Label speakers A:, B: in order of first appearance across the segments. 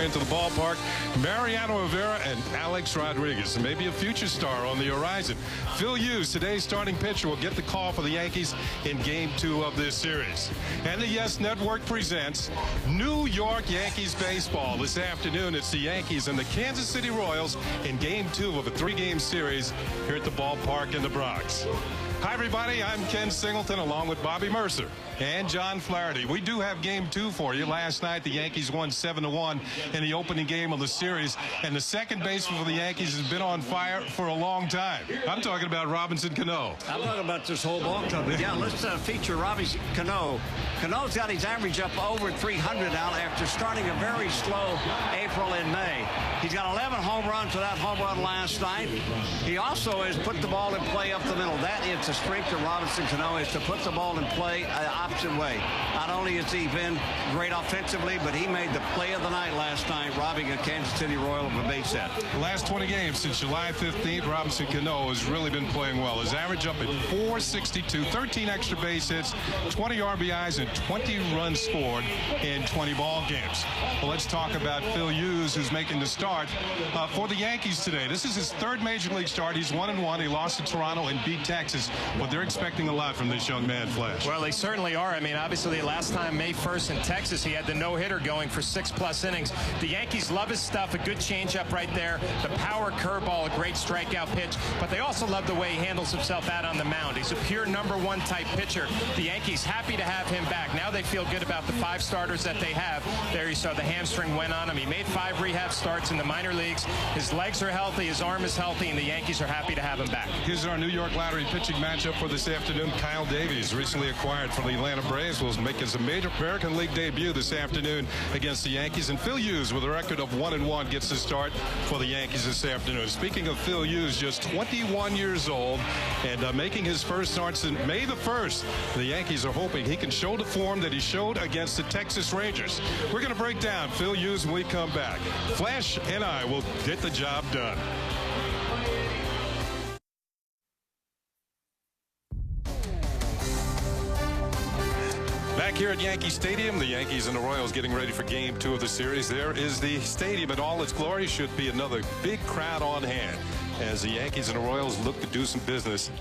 A: into the ballpark. Mariano Rivera and Alex Rodriguez, maybe a future star on the horizon. Phil Hughes, today's starting pitcher, will get the call for the Yankees in Game 2 of this series. And the YES Network presents New York Yankees baseball. This afternoon, it's the Yankees and the Kansas City Royals in Game 2 of a 3-game series here at the ballpark in the Bronx. Hi, everybody. I'm Ken Singleton along with Bobby Mercer and John Flaherty. We do have Game 2 for you. Last night, the Yankees won 7-1 in the opening game of the series, and the second baseman for the Yankees has been on fire for a long time. I'm talking about Robinson Cano.
B: I'm talking about this whole ball club. But yeah, let's feature Robinson Cano. Cano's got his average up over 300 now after starting a very slow April and May. He's got 11 home runs for that home run last night. He also has put the ball in play up the middle. That is the strength of Robinson Cano, is to put the ball in play the opposite way. Not only has he been great offensively, but he made the play of the night last night, robbing a Kansas City Royal of a base hit.
A: The last 20 games since July 15th, Robinson Cano has really been playing well. His average up at 462, 13 extra base hits, 20 RBIs, and 20 runs scored in 20 ball games. Well, let's talk about Phil Hughes, who's making the start for the Yankees today. This is his third Major League start. He's 1-1. He lost to Toronto and beat Texas, but they're expecting a lot from this young man, Flash.
C: Well, they certainly are. I mean, obviously, last time, May 1st in Texas, he had the no-hitter going for 6+ innings. The Yankees love his stuff, a good changeup right there, the power curveball, a great strikeout pitch, but they also love the way he handles himself out on the mound. He's a pure #1 type pitcher. The Yankees happy to have him back. Now they feel good about the 5 starters that they have. There you saw the hamstring went on him. He made 5 rehab starts in the minor leagues. His legs are healthy, his arm is healthy, and the Yankees are happy to have him back.
A: Here's our New York Lottery pitching matchup for this afternoon. Kyle Davies, recently acquired from the Atlanta Braves, will make his major American League debut this afternoon against the Yankees. And Phil Hughes, with a record of 1-1, gets the start for the Yankees this afternoon. Speaking of Phil Hughes, just 21 years old and making his first start since May the 1st. The Yankees are hoping he can show the form that he showed against the Texas Rangers. We're going to break down Phil Hughes when we come back. Flash and I will get the job done. Back here at Yankee Stadium, the Yankees and the Royals getting ready for Game 2 of the series. There is the stadium in all its glory. Should be another big crowd on hand as the Yankees and the Royals look to do some business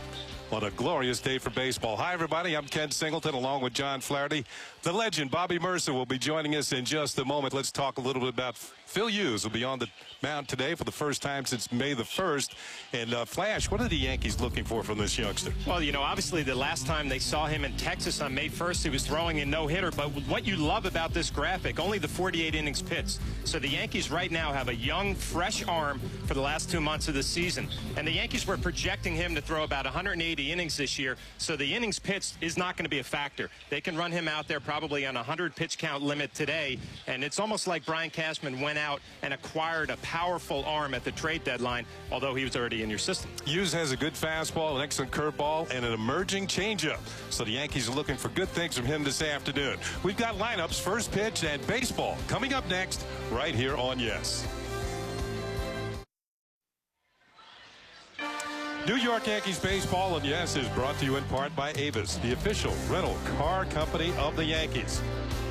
A: on a glorious day for baseball. Hi, everybody. I'm Ken Singleton along with John Flaherty. The legend, Bobby Mercer, will be joining us in just a moment. Let's talk a little bit about Phil Hughes, will be on the mound today for the first time since May the 1st. And Flash, what are the Yankees looking for from this youngster?
C: Well, you know, obviously the last time they saw him in Texas on May 1st, he was throwing a no-hitter. But what you love about this graphic, only the 48 innings pitched. So the Yankees right now have a young, fresh arm for the last 2 months of the season. And the Yankees were projecting him to throw about 180 innings this year. So the innings pitched is not going to be a factor. They can run him out there probably on a 100 pitch count limit today. And it's almost like Brian Cashman went out and acquired a powerful arm at the trade deadline, although he was already in your system.
A: Hughes has a good fastball, an excellent curveball, and an emerging changeup. So the Yankees are looking for good things from him this afternoon. We've got lineups, first pitch, and baseball coming up next right here on YES. New York Yankees baseball on YES is brought to you in part by Avis, the official rental car company of the Yankees.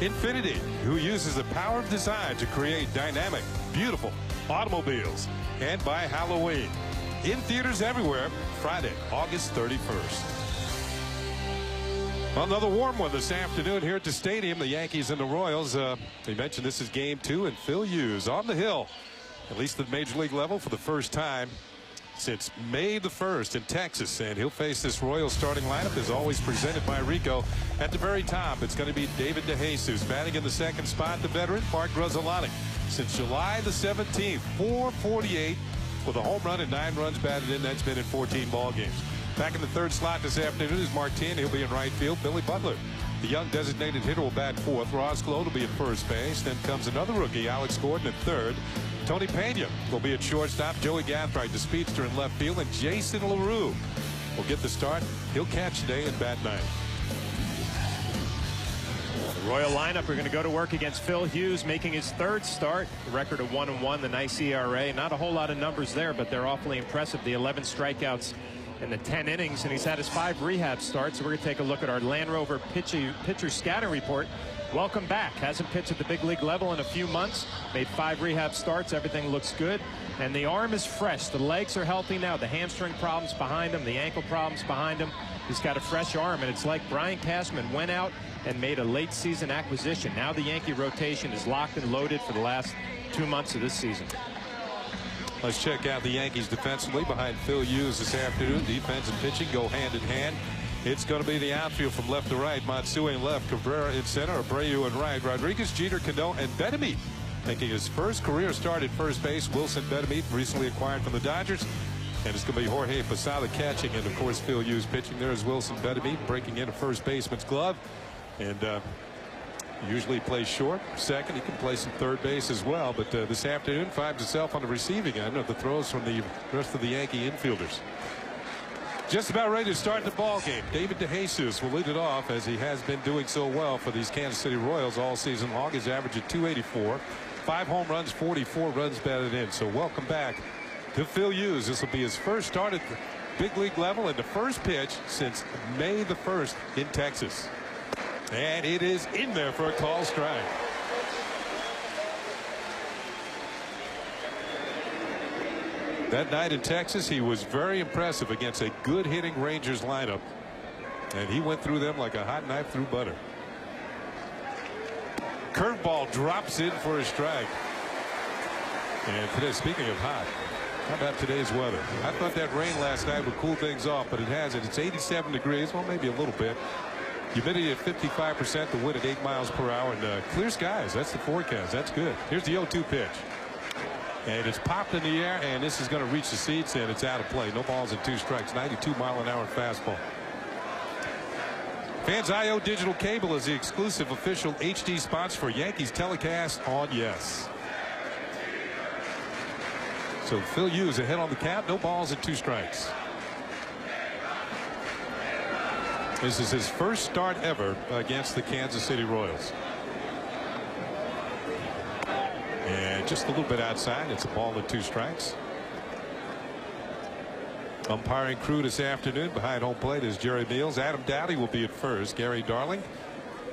A: Infinity, who uses the power of design to create dynamic, beautiful automobiles. And by Halloween. In theaters everywhere, Friday, August 31st. Well, another warm one this afternoon here at the stadium. The Yankees and the Royals. We mentioned this is Game 2, and Phil Hughes on the hill, at least at the Major League level, for the first time since May the 1st in Texas. And he'll face this Royals starting lineup, as always presented by Rico. At the very top, it's going to be David DeJesus. Batting in the second spot, the veteran, Mark Gruzzolani. Since July the 17th, 448 with a home run and 9 runs batted in. That's been in 14 ball games. Back in the third slot this afternoon is Martin. He'll be in right field. Billy Butler, the young designated hitter, will bat fourth. Ross Glow will be at first base. Then comes another rookie, Alex Gordon, at third. Tony Pena will be at shortstop. Joey Gathright, the speedster, in left field. And Jason LaRue will get the start. He'll catch today and bat ninth.
C: The Royal lineup, we're going to go to work against Phil Hughes, making his third start. The record of 1-1, the nice ERA. Not a whole lot of numbers there, but they're awfully impressive. The 11 strikeouts in the 10 innings, and he's had his 5 rehab starts. So we're going to take a look at our Land Rover pitcher scouting report. Welcome back. Hasn't pitched at the big league level in a few months. Made 5 rehab starts. Everything looks good. And the arm is fresh. The legs are healthy now. The hamstring problems behind him. The ankle problems behind him. He's got a fresh arm. And it's like Brian Cashman went out and made a late season acquisition. Now the Yankee rotation is locked and loaded for the last 2 months of this season.
A: Let's check out the Yankees defensively behind Phil Hughes this afternoon. Defense and pitching go hand in hand. It's going to be the outfield from left to right. Matsui in left, Cabrera in center, Abreu in right, Rodriguez, Jeter, Cano, and Betemit making his first career start at first base. Wilson Betemit, recently acquired from the Dodgers. And it's going to be Jorge Posada catching, and of course Phil Hughes pitching. There is Wilson Betemit breaking into first baseman's glove, and usually plays short, second. He can play some third base as well, but this afternoon finds himself on the receiving end of the throws from the rest of the Yankee infielders. Just about ready to start the ball game. David DeJesus will lead it off, as he has been doing so well for these Kansas City Royals all season long. His average at .284, 5 home runs, 44 runs batted in. So welcome back to Phil Hughes. This will be his first start at the big league level and the first pitch since May the 1st in Texas. And it is in there for a tall strike. That night in Texas, he was very impressive against a good hitting Rangers lineup, and he went through them like a hot knife through butter. Curveball drops in for a strike. And today, speaking of hot, how about today's weather? I thought that rain last night would cool things off, but it hasn't. It's 87 degrees, well, maybe a little bit. Humidity at 55%, the wind at 8 miles per hour, and clear skies. That's the forecast. That's good. Here's the 0-2 pitch. And it's popped in the air, and this is going to reach the seats, and it's out of play. No balls and 2 strikes. 92-mile-an-hour fastball. Fans IO Digital Cable is the exclusive official HD sponsor for Yankees telecast on Yes. So Phil Hughes ahead on the count. No balls and 2 strikes. This is his first start ever against the Kansas City Royals. And just a little bit outside. It's a ball and 2 strikes. Umpiring crew this afternoon behind home plate is Jerry Meals. Adam Dowdy will be at first. Gary Darling,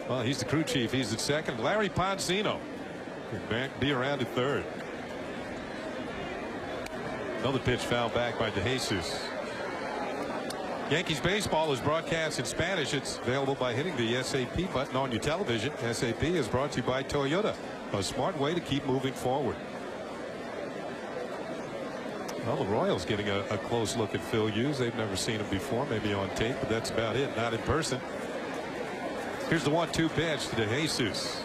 A: well, he's the crew chief. He's at second. Larry Poncino will be around at third. Another pitch fouled back by DeJesus. Yankees baseball is broadcast in Spanish. It's available by hitting the SAP button on your television. SAP is brought to you by Toyota, a smart way to keep moving forward. Well, the Royals getting a close look at Phil Hughes. They've never seen him before, maybe on tape, but that's about it, not in person. Here's the 1-2 pitch to DeJesus.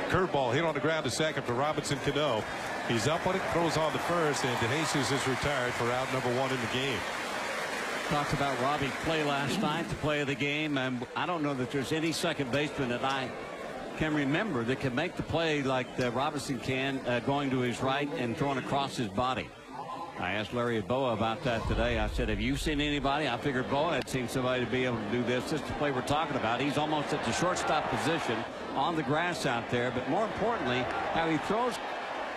A: Curveball hit on the ground to second for Robinson Cano. He's up on it, throws on the first, and DeJesus is retired for out number 1 in the game.
B: Talked about Robbie's play last night, the play of the game, and I don't know that there's any second baseman that I can remember that can make the play like Robinson can, going to his right and throwing across his body. I asked Larry Boa about that today. I said, have you seen anybody? I figured Boa had seen somebody to be able to do this. This is the play we're talking about. He's almost at the shortstop position on the grass out there, but more importantly, how he throws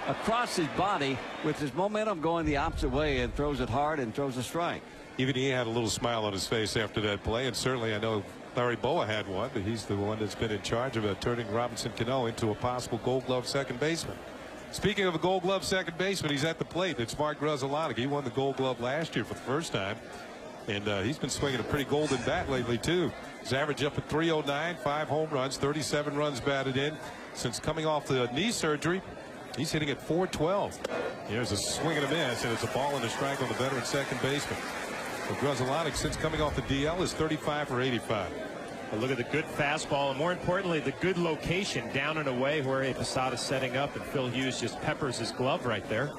B: across his body with his momentum going the opposite way and throws it hard and throws a strike.
A: Even he had a little smile on his face after that play, and certainly I know Larry Boa had one, but he's the one that's been in charge of turning Robinson Cano into a possible Gold Glove second baseman. Speaking of a Gold Glove second baseman, he's at the plate. It's Mark Grudzielanek. He won the Gold Glove last year for the first time, and he's been swinging a pretty golden bat lately too. His average up at .309, 5 home runs, 37 runs batted in. Since coming off the knee surgery, he's hitting at .412. Here's a swing and a miss, and it's a ball and a strike on the veteran second baseman. So Grudzielanek, since coming off the DL, is 35 for 85.
C: Well, look at the good fastball, and more importantly, the good location down and away where Posada's setting up, and Phil Hughes just peppers his glove right there.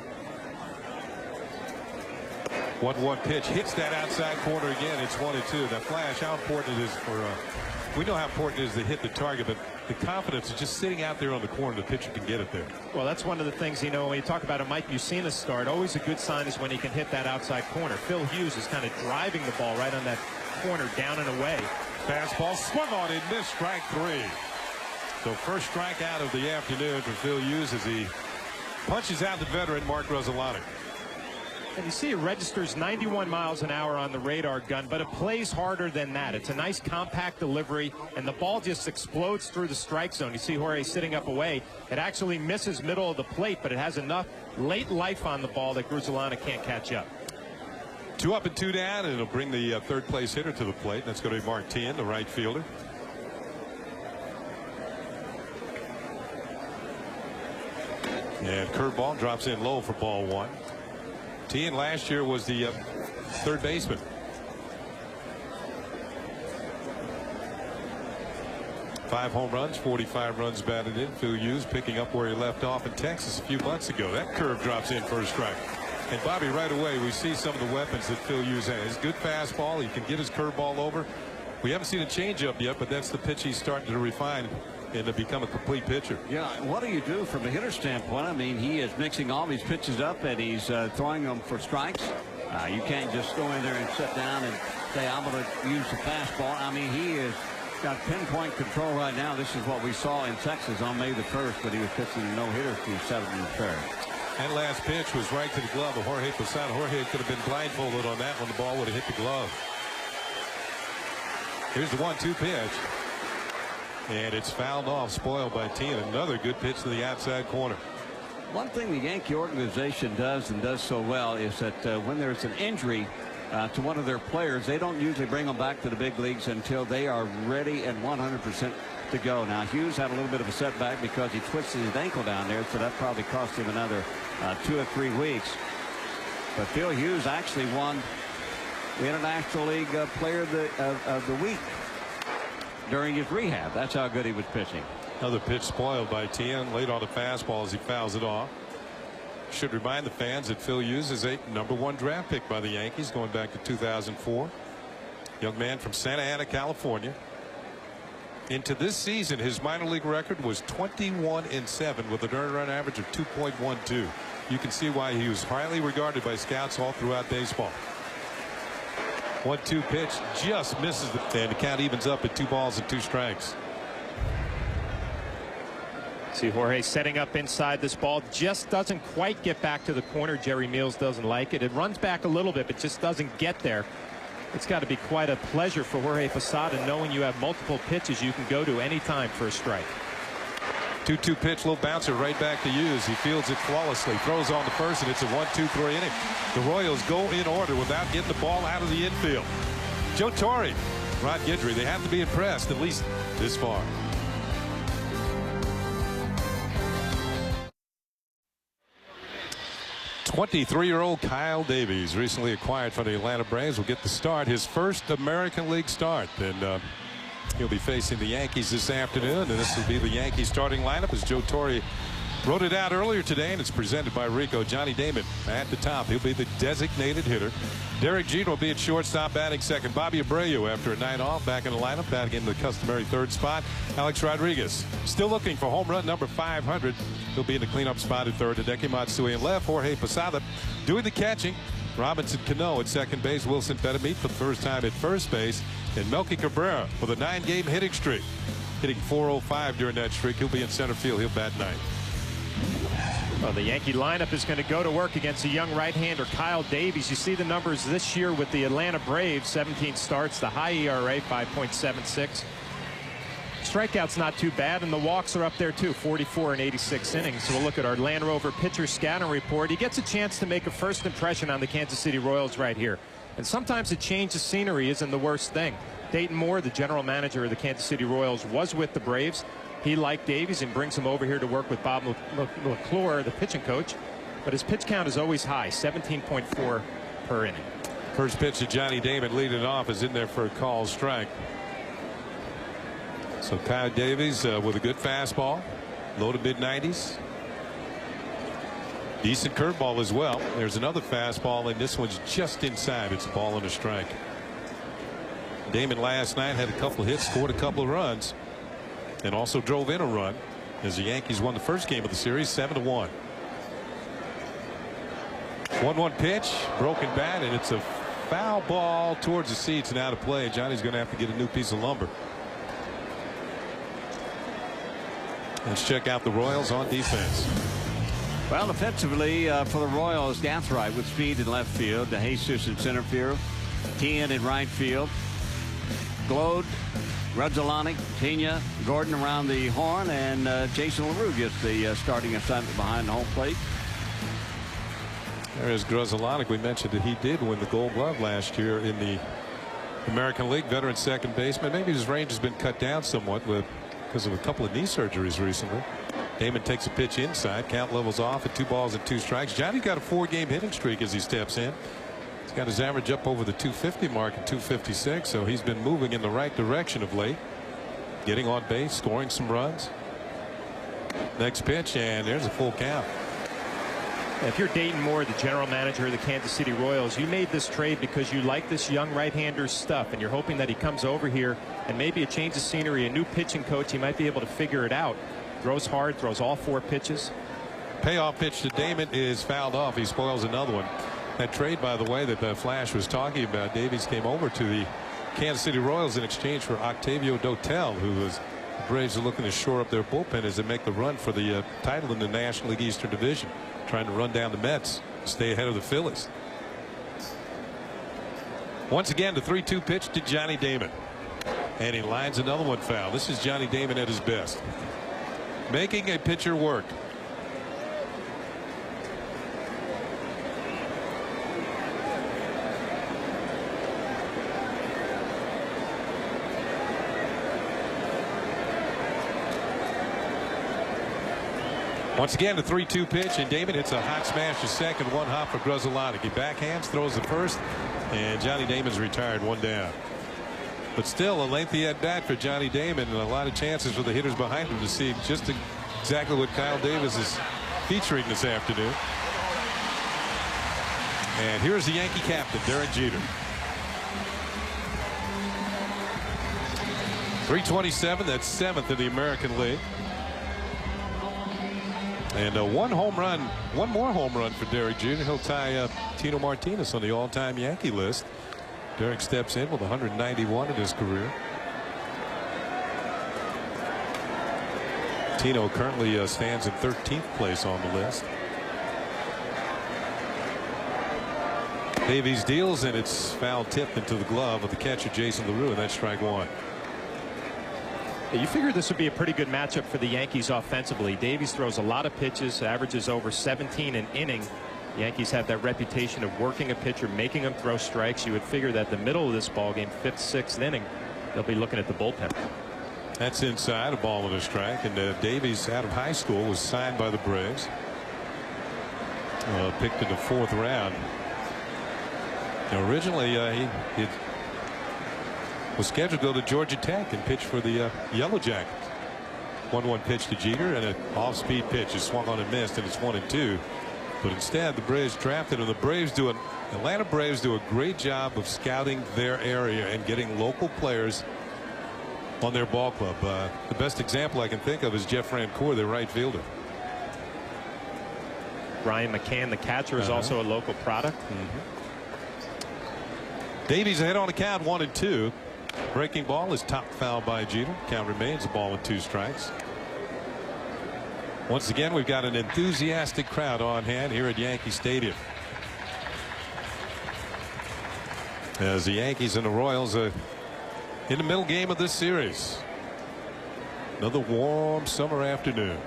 A: 1-1 pitch hits that outside corner again. It's 1-2. That flash, how important it is for we know how important it is to hit the target, but the confidence is just sitting out there on the corner. The pitcher can get it there.
C: Well, that's one of the things, you know, when you talk about a Mike Mussina start, always a good sign is when he can hit that outside corner. Phil Hughes is kind of driving the ball right on that corner down and away.
A: Fastball swung on and missed, strike 3. So first strikeout of the afternoon for Phil Hughes as he punches out the veteran Mark Grudzielanek.
C: And you see it registers 91 miles an hour on the radar gun, but it plays harder than that. It's a nice compact delivery, and the ball just explodes through the strike zone. You see Jorge sitting up away. It actually misses middle of the plate, but it has enough late life on the ball that Grusolana can't catch up.
A: 2 up and 2 down, and it'll bring the third place hitter to the plate. That's going to be Martin, the right fielder. And curveball drops in low for ball 1. Tien last year was the third baseman. Five home runs, 45 runs batted in. Phil Hughes picking up where he left off in Texas a few months ago. That curve drops in for a strike. And Bobby, right away we see some of the weapons that Phil Hughes has. Good fastball. He can get his curveball over. We haven't seen a changeup yet, but that's the pitch he's starting to refine and to become a complete pitcher.
B: Yeah, what do you do from a hitter standpoint? I mean, he is mixing all these pitches up, and he's throwing them for strikes. You can't just go in there and sit down and say, I'm going to use the fastball. I mean, he has got pinpoint control right now. This is what we saw in Texas on May the 1st, but he was pitching a no-hitter through 7th and 3rd.
A: That last pitch was right to the glove of Jorge Posada. Jorge could have been blindfolded on that when the ball would have hit the glove. Here's the 1-2 pitch. And it's fouled off, spoiled by Tien. Another good pitch to the outside corner.
B: One thing the Yankee organization does and does so well is that when there's an injury to one of their players, they don't usually bring them back to the big leagues until they are ready and 100% to go. Now, Hughes had a little bit of a setback because he twisted his ankle down there, so that probably cost him another 2 or 3 weeks. But Phil Hughes actually won the International League Player of the Week during his rehab. That's how good he was pitching.
A: Another pitch spoiled by Tien, late on the fastball as he fouls it off. Should remind the fans that Phil Hughes is a #1 draft pick by the Yankees going back to 2004. Young man from Santa Ana, California. Into this season, his minor league record was 21-7 with an earned run average of 2.12. You can see why he was highly regarded by scouts all throughout baseball. 1-2 pitch just misses and the count evens up at 2 balls and 2 strikes.
C: See Jorge setting up inside. This ball just doesn't quite get back to the corner. Jerry Meals doesn't like it. It runs back a little bit, but just doesn't get there. It's got to be quite a pleasure for Jorge Posada knowing you have multiple pitches you can go to any time for a strike.
A: 2-2 pitch, little bouncer right back to Hughes. He fields it flawlessly, throws on the first, and it's a 1-2-3 inning. The Royals go in order without getting the ball out of the infield. Joe Torre, Rod Guidry, they have to be impressed, at least this far. '23-year-old Kyle Davies, recently acquired from the Atlanta Braves, will get the start, his first American League start. And he'll be facing the Yankees this afternoon, and this will be the Yankees starting lineup as Joe Torre wrote it out earlier today, and it's presented by Rico. Johnny Damon at the top. He'll be the designated hitter. Derek Jeter will be at shortstop, batting second. Bobby Abreu, after a night off, back in the lineup, batting in the customary 3rd spot. Alex Rodriguez still looking for home run number 500. He'll be in the cleanup spot at 3rd. Hideki Matsui in left. Jorge Posada doing the catching. Robinson Cano at second base. Wilson Betemit for the first time at first base. And Melky Cabrera with a 9-game hitting streak. Hitting .405 during that streak. He'll be in center field. He'll bat 9th.
C: Well, the Yankee lineup is going to go to work against a young right-hander, Kyle Davies. You see the numbers this year with the Atlanta Braves. 17 starts, the high ERA 5.76. Strikeouts not too bad, and the walks are up there too, 44 in 86 innings. So we'll look at our Land Rover pitcher scouting report. He gets a chance to make a first impression on the Kansas City Royals right here. And sometimes a change of scenery isn't the worst thing. Dayton Moore, the general manager of the Kansas City Royals, was with the Braves. He liked Davies and brings him over here to work with Bob McClure, the pitching coach. But his pitch count is always high, 17.4 per inning.
A: First pitch to Johnny Damon leading off is in there for a called strike. So Kyle Davies with a good fastball, low to mid-90s. Decent curveball as well. There's another fastball, and this one's just inside. It's a ball and a strike. Damon last night had a couple of hits, scored a couple of runs, and also drove in a run as the Yankees won the first game of the series 7-1. 1-1 pitch, broken bat, and it's a foul ball towards the seats and out of play. Johnny's going to have to get a new piece of lumber. Let's check out the Royals on defense.
B: Well, offensively for the Royals, Gathright with speed in left field, DeJesus in center field, Tien in right field, Glode, Rudzelanic, Pena, Gordon around the horn, and Jason LaRue gets the starting assignment behind the home plate.
A: There is Grzelcyk. We mentioned that he did win the Gold Glove last year in the American League, veteran second baseman. Maybe his range has been cut down somewhat because of a couple of knee surgeries recently. Damon takes a pitch inside. Count levels off at 2 balls and 2 strikes. Johnny's got a 4-game hitting streak as he steps in. He's got his average up over the 250 mark at 256, so he's been moving in the right direction of late. Getting on base, scoring some runs. Next pitch, and there's a full count.
C: If you're Dayton Moore, the general manager of the Kansas City Royals, you made this trade because you like this young right-hander's stuff, and you're hoping that he comes over here and maybe a change of scenery, a new pitching coach, he might be able to figure it out. Throws hard, throws all 4 pitches.
A: Payoff pitch to Damon is fouled off. He spoils another one. That trade, by the way, that Flash was talking about, Davies came over to the Kansas City Royals in exchange for Octavio Dotel, who was the Braves are looking to shore up their bullpen as they make the run for the title in the National League Eastern Division, trying to run down the Mets, stay ahead of the Phillies. Once again, the 3-2 pitch to Johnny Damon, and he lines another one foul. This is Johnny Damon at his best, making a pitcher work. Once again, the 3-2 pitch, and Damon hits a hot smash to second, 1 hop for Grzelcyk. He backhands, throws the first, and Johnny Damon's retired, 1 down. But still a lengthy at bat for Johnny Damon, and a lot of chances for the hitters behind him to see just exactly what Kyle Davis is featuring this afternoon. And here's the Yankee captain, Derek Jeter. 327, that's 7th in the American League. And one more home run for Derek Jeter. He'll tie Tino Martinez on the all-time Yankee list. Derek steps in with 191 in his career. Tino currently stands in 13th place on the list. Davies deals, and it's foul tipped into the glove of the catcher Jason LaRue, and that's strike 1.
C: You figured this would be a pretty good matchup for the Yankees offensively. Davies throws a lot of pitches, averages over 17 an inning. The Yankees have that reputation of working a pitcher, making him throw strikes. You would figure that the middle of this ball game, 5th, 6th inning, they'll be looking at the bullpen. That's inside, a ball and a strike. And Davies, out of high school, was signed by the Braves. Picked in the 4th round. Now, originally, he was scheduled to go to Georgia Tech and pitch for the Yellow Jackets. 1-1 pitch to Jeter, and an off-speed pitch is swung on and missed, and it's 1-2. But instead, the Braves drafted him. The Atlanta Braves do a great job of scouting their area and getting local players on their ball club. The best example I can think of is Jeff Francoeur, their right fielder.
D: Ryan McCann, the catcher, is also a local product.
A: Davies ahead on the count, 1-2. Breaking ball is top foul by Jeter. Count remains a ball and 2 strikes. Once again, we've got an enthusiastic crowd on hand here at Yankee Stadium, as the Yankees and the Royals are in the middle game of this series. Another warm summer afternoon.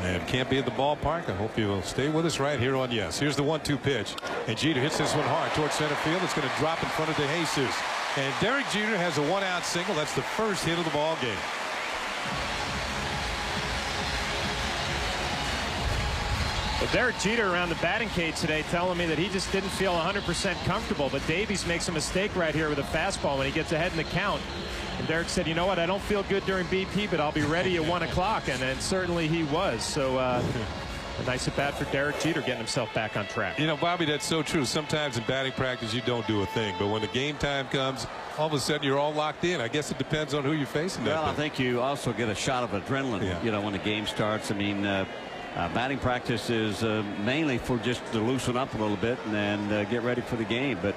A: And can't be at the ballpark. I hope you will stay with us right here on Yes. Here's the 1-2 pitch, and Jeter hits this one hard towards center field. It's going to drop in front of DeJesus, and Derek Jeter has a 1-out single. That's the first hit of the ball game.
D: Well, Derek Jeter around the batting cage today telling me that he just didn't feel 100% comfortable, but Davies makes a mistake right here with a fastball when he gets ahead in the count. And Derek said, you know what, I don't feel good during BP, but I'll be ready at 1 o'clock. And certainly he was. So a nice at bat for Derek Jeter, getting himself back on track.
A: You know, Bobby, that's so true. Sometimes in batting practice you don't do a thing, but when the game time comes, all of a sudden you're all locked in. I guess it depends on who you're facing.
B: Well, I think you also get a shot of adrenaline, you know, when the game starts. I mean, batting practice is mainly for just to loosen up a little bit and get ready for the game. But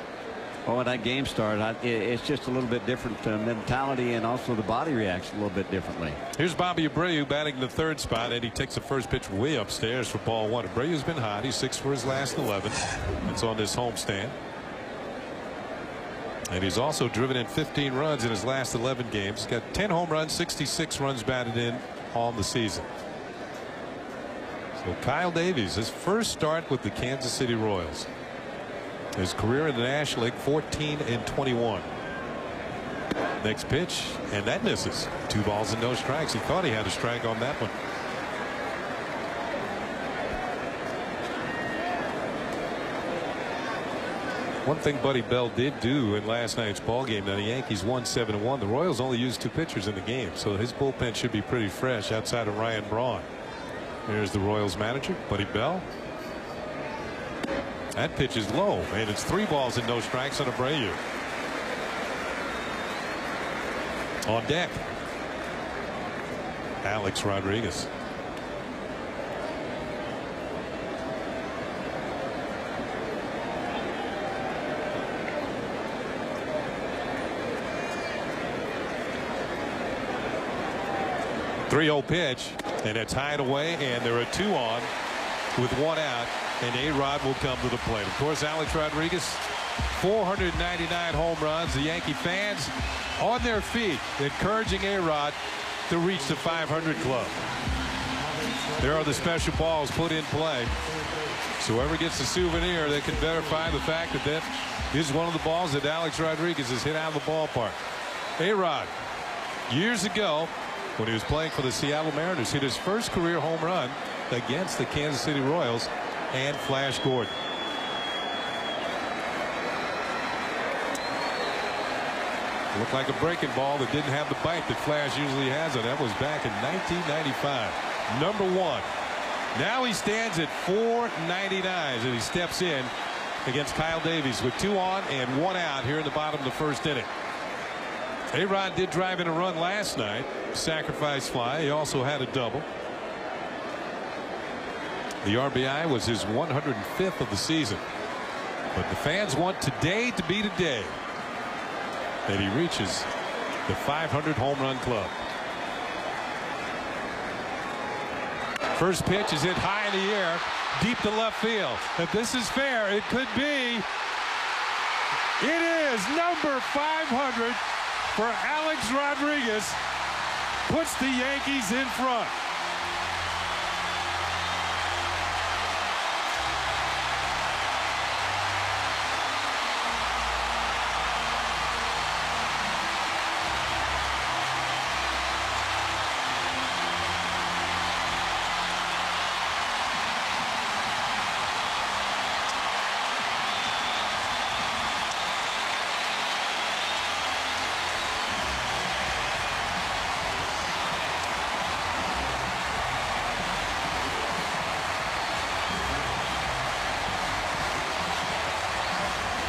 B: Oh, when that game started, it's just a little bit different mentality, and also the body reacts a little bit differently.
A: Here's Bobby Abreu batting the third spot, and he takes the first pitch way upstairs for ball one. Abreu's been hot. He's 6 for his last 11. It's on this homestand. And he's also driven in 15 runs in his last 11 games. He's got 10 home runs, 66 runs batted in on the season. So Kyle Davies, his first start with the Kansas City Royals. His career in the National League, 14-21. Next pitch, and that misses. 2 balls and no strikes. He thought he had a strike on that one. One thing Buddy Bell did do in last night's ball game, now the Yankees won 7-1. The Royals only used 2 pitchers in the game, so his bullpen should be pretty fresh outside of Ryan Braun. Here's the Royals manager, Buddy Bell. That pitch is low, and it's 3 balls and no strikes on Abreu. On deck, Alex Rodriguez. .30 pitch, and it's high and away, and there are 2 on with 1 out, and A-Rod will come to the plate. Of course, Alex Rodriguez, 499 home runs. The Yankee fans on their feet encouraging A-Rod to reach the 500 club. There are the special balls put in play. So whoever gets the souvenir, they can verify the fact that that is one of the balls that Alex Rodriguez has hit out of the ballpark. A-Rod, years ago, when he was playing for the Seattle Mariners, hit his first career home run against the Kansas City Royals and Flash Gordon. Looked like a breaking ball that didn't have the bite that Flash usually has, and that was back in 1995. Number 1. Now he stands at 499 as he steps in against Kyle Davies with 2 on and 1 out here in the bottom of the first inning. A-Rod did drive in a run last night, sacrifice fly. He also had a double. The RBI was his 105th of the season. But the fans want today to be the day that he reaches the 500 home run club. First pitch is hit high in the air, deep to left field. If this is fair, it could be. It is number 500 for Alex Rodriguez. Puts the Yankees in front.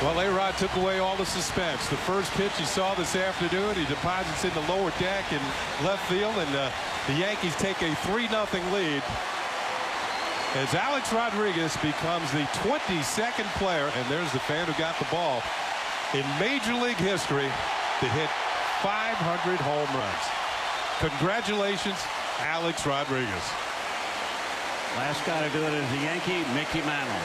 A: Well, A-Rod took away all the suspense. The first pitch he saw this afternoon, he deposits in the lower deck in left field, and the Yankees take a 3-0 lead as Alex Rodriguez becomes the 22nd player, and there's the fan who got the ball, in Major League history to hit 500 home runs. Congratulations, Alex Rodriguez.
B: Last guy to do it is the Yankee, Mickey Mantle.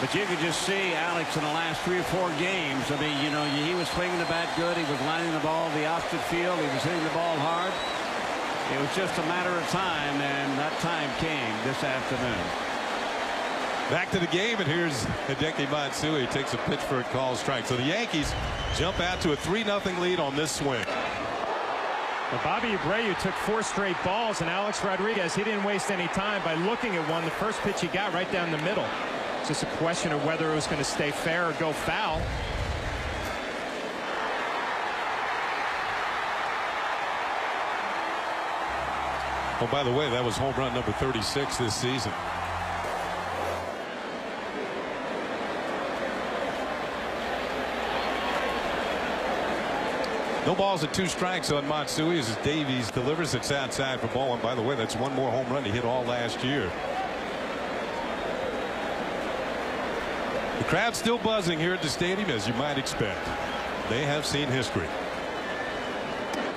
B: But you could just see Alex in the last 3 or 4 games. I mean, you know, he was swinging the bat good. He was lining the ball the opposite field. He was hitting the ball hard. It was just a matter of time, and that time came this afternoon.
A: Back to the game, and here's Hideki Matsui. He takes a pitch for a called strike. So the Yankees jump out to a 3-0 lead on this swing.
D: But Bobby Abreu took 4 straight balls, and Alex Rodriguez, he didn't waste any time by looking at one. The first pitch he got right down the middle. It's just a question of whether it was going to stay fair or go foul.
A: Oh, by the way, that was home run number 36 this season. No balls and 2 strikes on Matsui as Davies delivers. It's outside for ball 1. By the way, that's 1 more home run he hit all last year. The crowd still buzzing here at the stadium, as you might expect. They have seen history.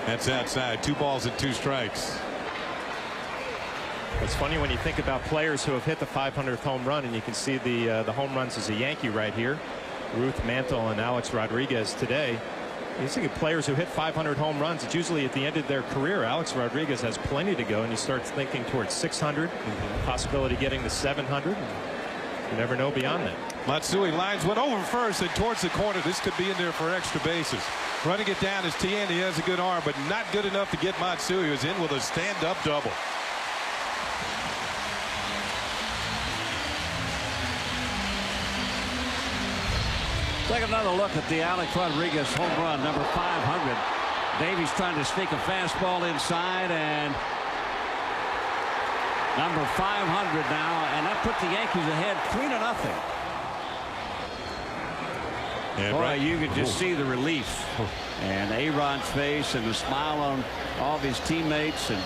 A: That's outside. 2 balls and 2 strikes.
D: It's funny when you think about players who have hit the 500th home run, and you can see the home runs as a Yankee right here. Ruth, Mantle, and Alex Rodriguez today. You think of players who hit 500 home runs, it's usually at the end of their career. Alex Rodriguez has plenty to go, and you start thinking towards 600, possibility getting to 700. You never know beyond that.
A: Matsui lines one over first and towards the corner. This could be in there for extra bases. Running it down is Tien. He has a good arm, but not good enough to get Matsui, who's in with a stand-up double.
B: Take another look at the Alex Rodriguez home run, number 500. Davies trying to sneak a fastball inside, and number 500 now, and that put the Yankees ahead 3-0.
A: And
B: boy,
A: right,
B: you could just see the relief and A-Rod's face and the smile on all of his teammates. And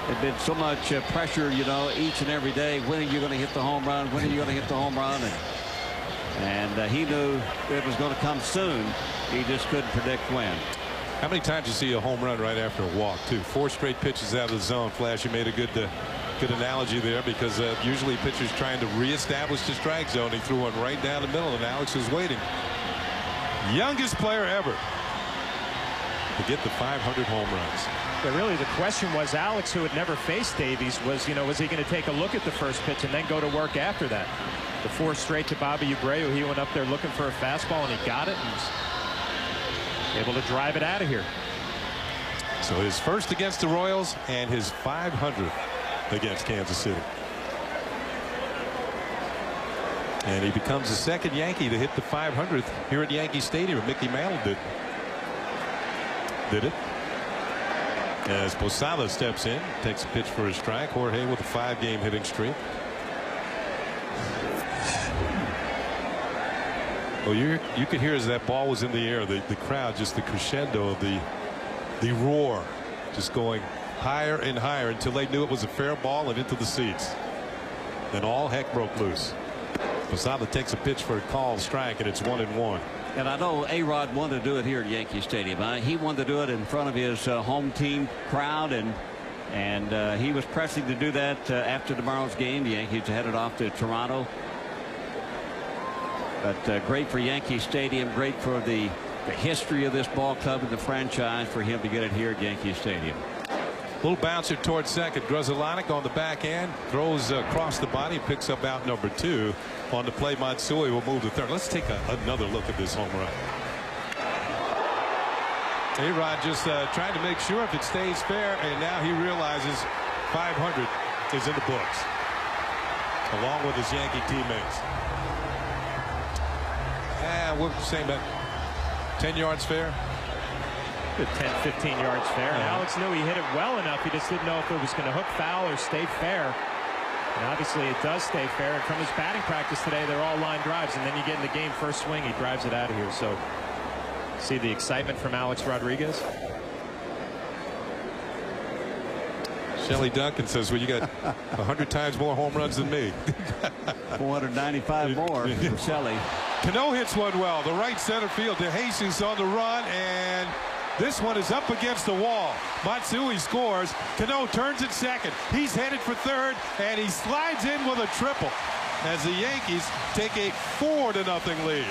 B: there'd been so much pressure, you know, each and every day. When are you going to hit the home run? When are you going to hit the home run? And he knew it was going to come soon. He just couldn't predict when.
A: How many times you see a home run right after a walk, too? 4 straight pitches out of the zone. Flash, you made a good analogy there, because usually pitchers trying to reestablish the strike zone. He threw one right down the middle, and Alex was waiting. Youngest player ever to get the 500 home runs.
D: But really the question was, Alex, who had never faced Davies, was he going to take a look at the first pitch and then go to work after that? The 4 straight to Bobby Abreu. He went up there looking for a fastball, and he got it and was able to drive it out of here.
A: So his first against the Royals and his 500th against Kansas City. And he becomes the second Yankee to hit the 500th here at Yankee Stadium. Mickey Mantle did it. As Posada steps in, takes a pitch for a strike. Jorge with a 5-game hitting streak. Well, you could hear as that ball was in the air, the crowd, just the crescendo of the roar, just going higher and higher until they knew it was a fair ball and into the seats. Then all heck broke loose. Posada takes a pitch for a called strike, and it's 1-1.
B: And I know A-Rod wanted to do it here at Yankee Stadium. He wanted to do it in front of his home team crowd, and he was pressing to do that after tomorrow's game. The Yankees headed off to Toronto. But great for Yankee Stadium, great for the history of this ball club and the franchise, for him to get it here at Yankee Stadium.
A: Little bouncer towards second. Grzelcyk on the back end, throws across the body, picks up out number 2. On the play, Matsui will move to third. Let's take another look at this home run. A-Rod just trying to make sure if it stays fair, and now he realizes 500 is in the books, along with his Yankee teammates. We're saying about 10 yards fair.
D: Good 10-15 yards fair. And Alex knew he hit it well enough. He just didn't know if it was going to hook foul or stay fair. And obviously it does stay fair. And from his batting practice today, they're all line drives. And then you get in the game first swing, he drives it out of here. So see the excitement from Alex Rodriguez.
A: Shelly Duncan says, well, you got 100 times more home runs than me.
B: 495 more for Shelly.
A: Cano hits one well. The right center field. DeJesus on the run, and this one is up against the wall. Matsui scores. Cano turns at second. He's headed for third, and he slides in with a triple as the Yankees take a 4-0 lead.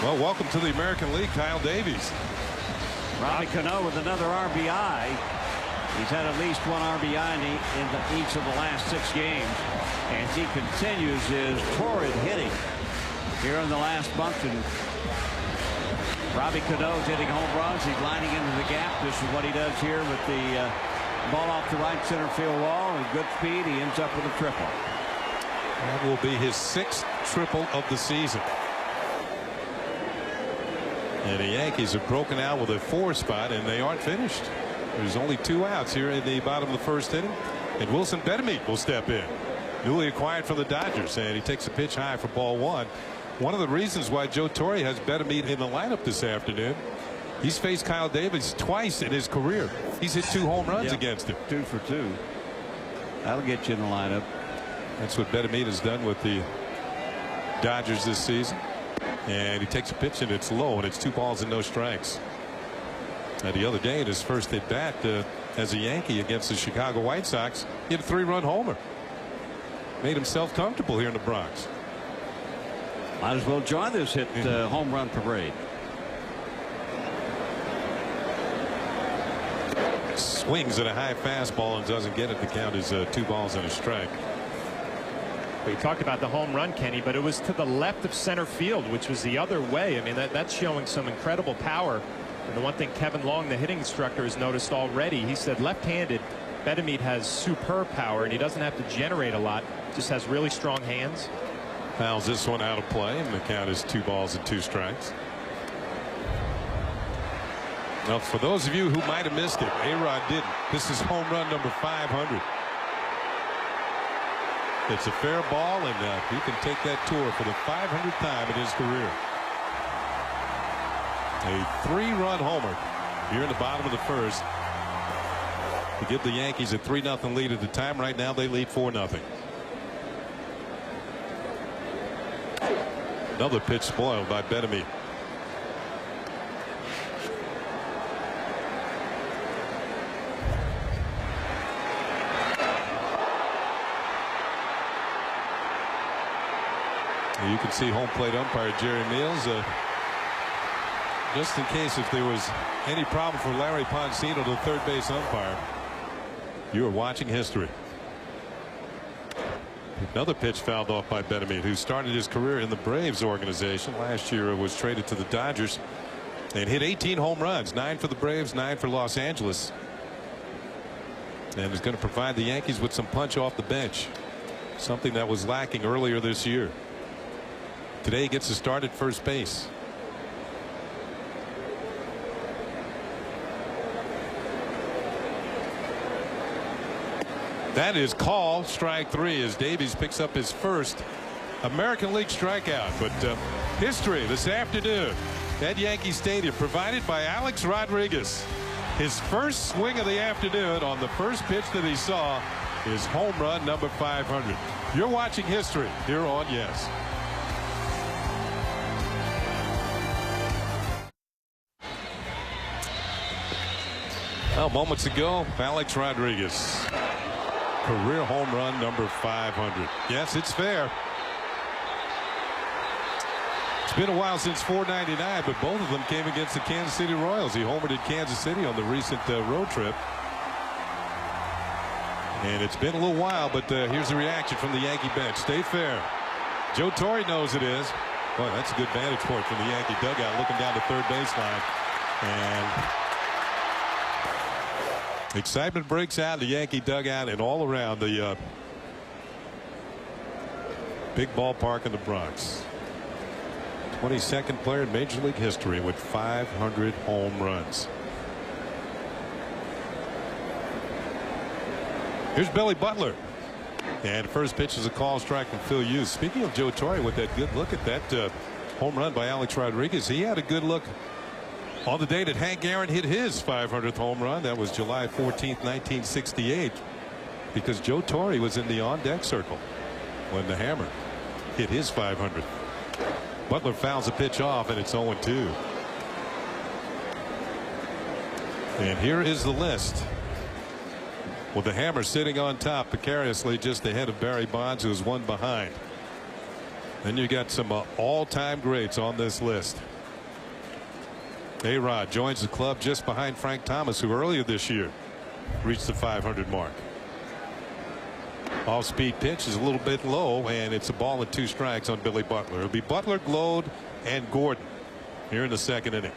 A: Well, welcome to the American League, Kyle Davies.
B: Robbie Cano with another RBI. He's had at least one RBI in each of the last 6 games. And he continues his torrid hitting here in the last month. And Robbie Cano's hitting home runs. He's lining into the gap. This is what he does here with the ball off the right center field wall. And good speed. He ends up with a triple.
A: That will be his 6th triple of the season. And the Yankees have broken out with a 4 spot, and they aren't finished. There's only 2 outs here in the bottom of the first inning, and Wilson Betemit will step in, newly acquired from the Dodgers, and he takes a pitch high for ball 1. One of the reasons why Joe Torre has Betemit in the lineup this afternoon, he's faced Kyle Davies twice in his career. He's hit 2 home runs against him.
B: 2 for 2. That'll get you in the lineup.
A: That's what Betemit has done with the Dodgers this season. And he takes a pitch and it's low, and it's 2 balls and no strikes. The other day in his first at bat as a Yankee against the Chicago White Sox, he hit a 3-run homer. Made himself comfortable here in the Bronx.
B: Might as well join this hit home run parade.
A: Swings at a high fastball and doesn't get it. The count is 2 balls and a strike.
D: We talked about the home run, Kenny, but it was to the left of center field, which was the other way. I mean, that's showing some incredible power. And the one thing Kevin Long, the hitting instructor, has noticed already, he said left-handed Betemit has superb power, and he doesn't have to generate a lot, just has really strong hands.
A: Fouls this one out of play, and the count is 2 balls and 2 strikes. Now, for those of you who might have missed it, A-Rod didn't. This is home run number 500. It's a fair ball, and he can take that tour for the 500th time in his career. A 3-run homer here in the bottom of the first to give the Yankees a 3-0 lead at the time. Right now they lead 4-0. Another pitch spoiled by Betemit. You can see home plate umpire Jerry Meals. Just in case if there was any problem for Larry Poncino, the third base umpire. You are watching history. Another pitch fouled off by Betemit, who started his career in the Braves organization. Last year was traded to the Dodgers and hit 18 home runs, 9 for the Braves, 9 for Los Angeles. And is going to provide the Yankees with some punch off the bench, something that was lacking earlier this year. Today he gets to start at first base. That is called strike 3 as Davies picks up his first American League strikeout. But history this afternoon at Yankee Stadium provided by Alex Rodriguez. His first swing of the afternoon on the first pitch that he saw is home run number 500. You're watching history here on Yes. Well, moments ago, Alex Rodriguez. Career home run number 500. Yes, it's fair. It's been a while since 499, but both of them came against the Kansas City Royals. He homered at Kansas City on the recent road trip. And it's been a little while, but here's the reaction from the Yankee bench. Stay fair. Joe Torre knows it is. Boy, that's a good vantage point from the Yankee dugout, looking down the third baseline. And excitement breaks out in the Yankee dugout and all around the big ballpark in the Bronx. 22nd player in Major League history with 500 home runs. Here's Billy Butler. And first pitch is a call strike from Phil Hughes. Speaking of Joe Torre with that good look at that home run by Alex Rodriguez, he had a good look on the day that Hank Aaron hit his 500th home run. That was July 14th, 1968, because Joe Torre was in the on-deck circle when the Hammer hit his 500th. Butler fouls a pitch off, and it's 0-2. And here is the list, with the Hammer sitting on top precariously just ahead of Barry Bonds, who is one behind. Then you got some all-time greats on this list. A-Rod joins the club just behind Frank Thomas, who earlier this year reached the 500 mark. Off-speed pitch is a little bit low, and it's a ball and 2 strikes on Billy Butler. It'll be Butler, Glode, and Gordon here in the second inning.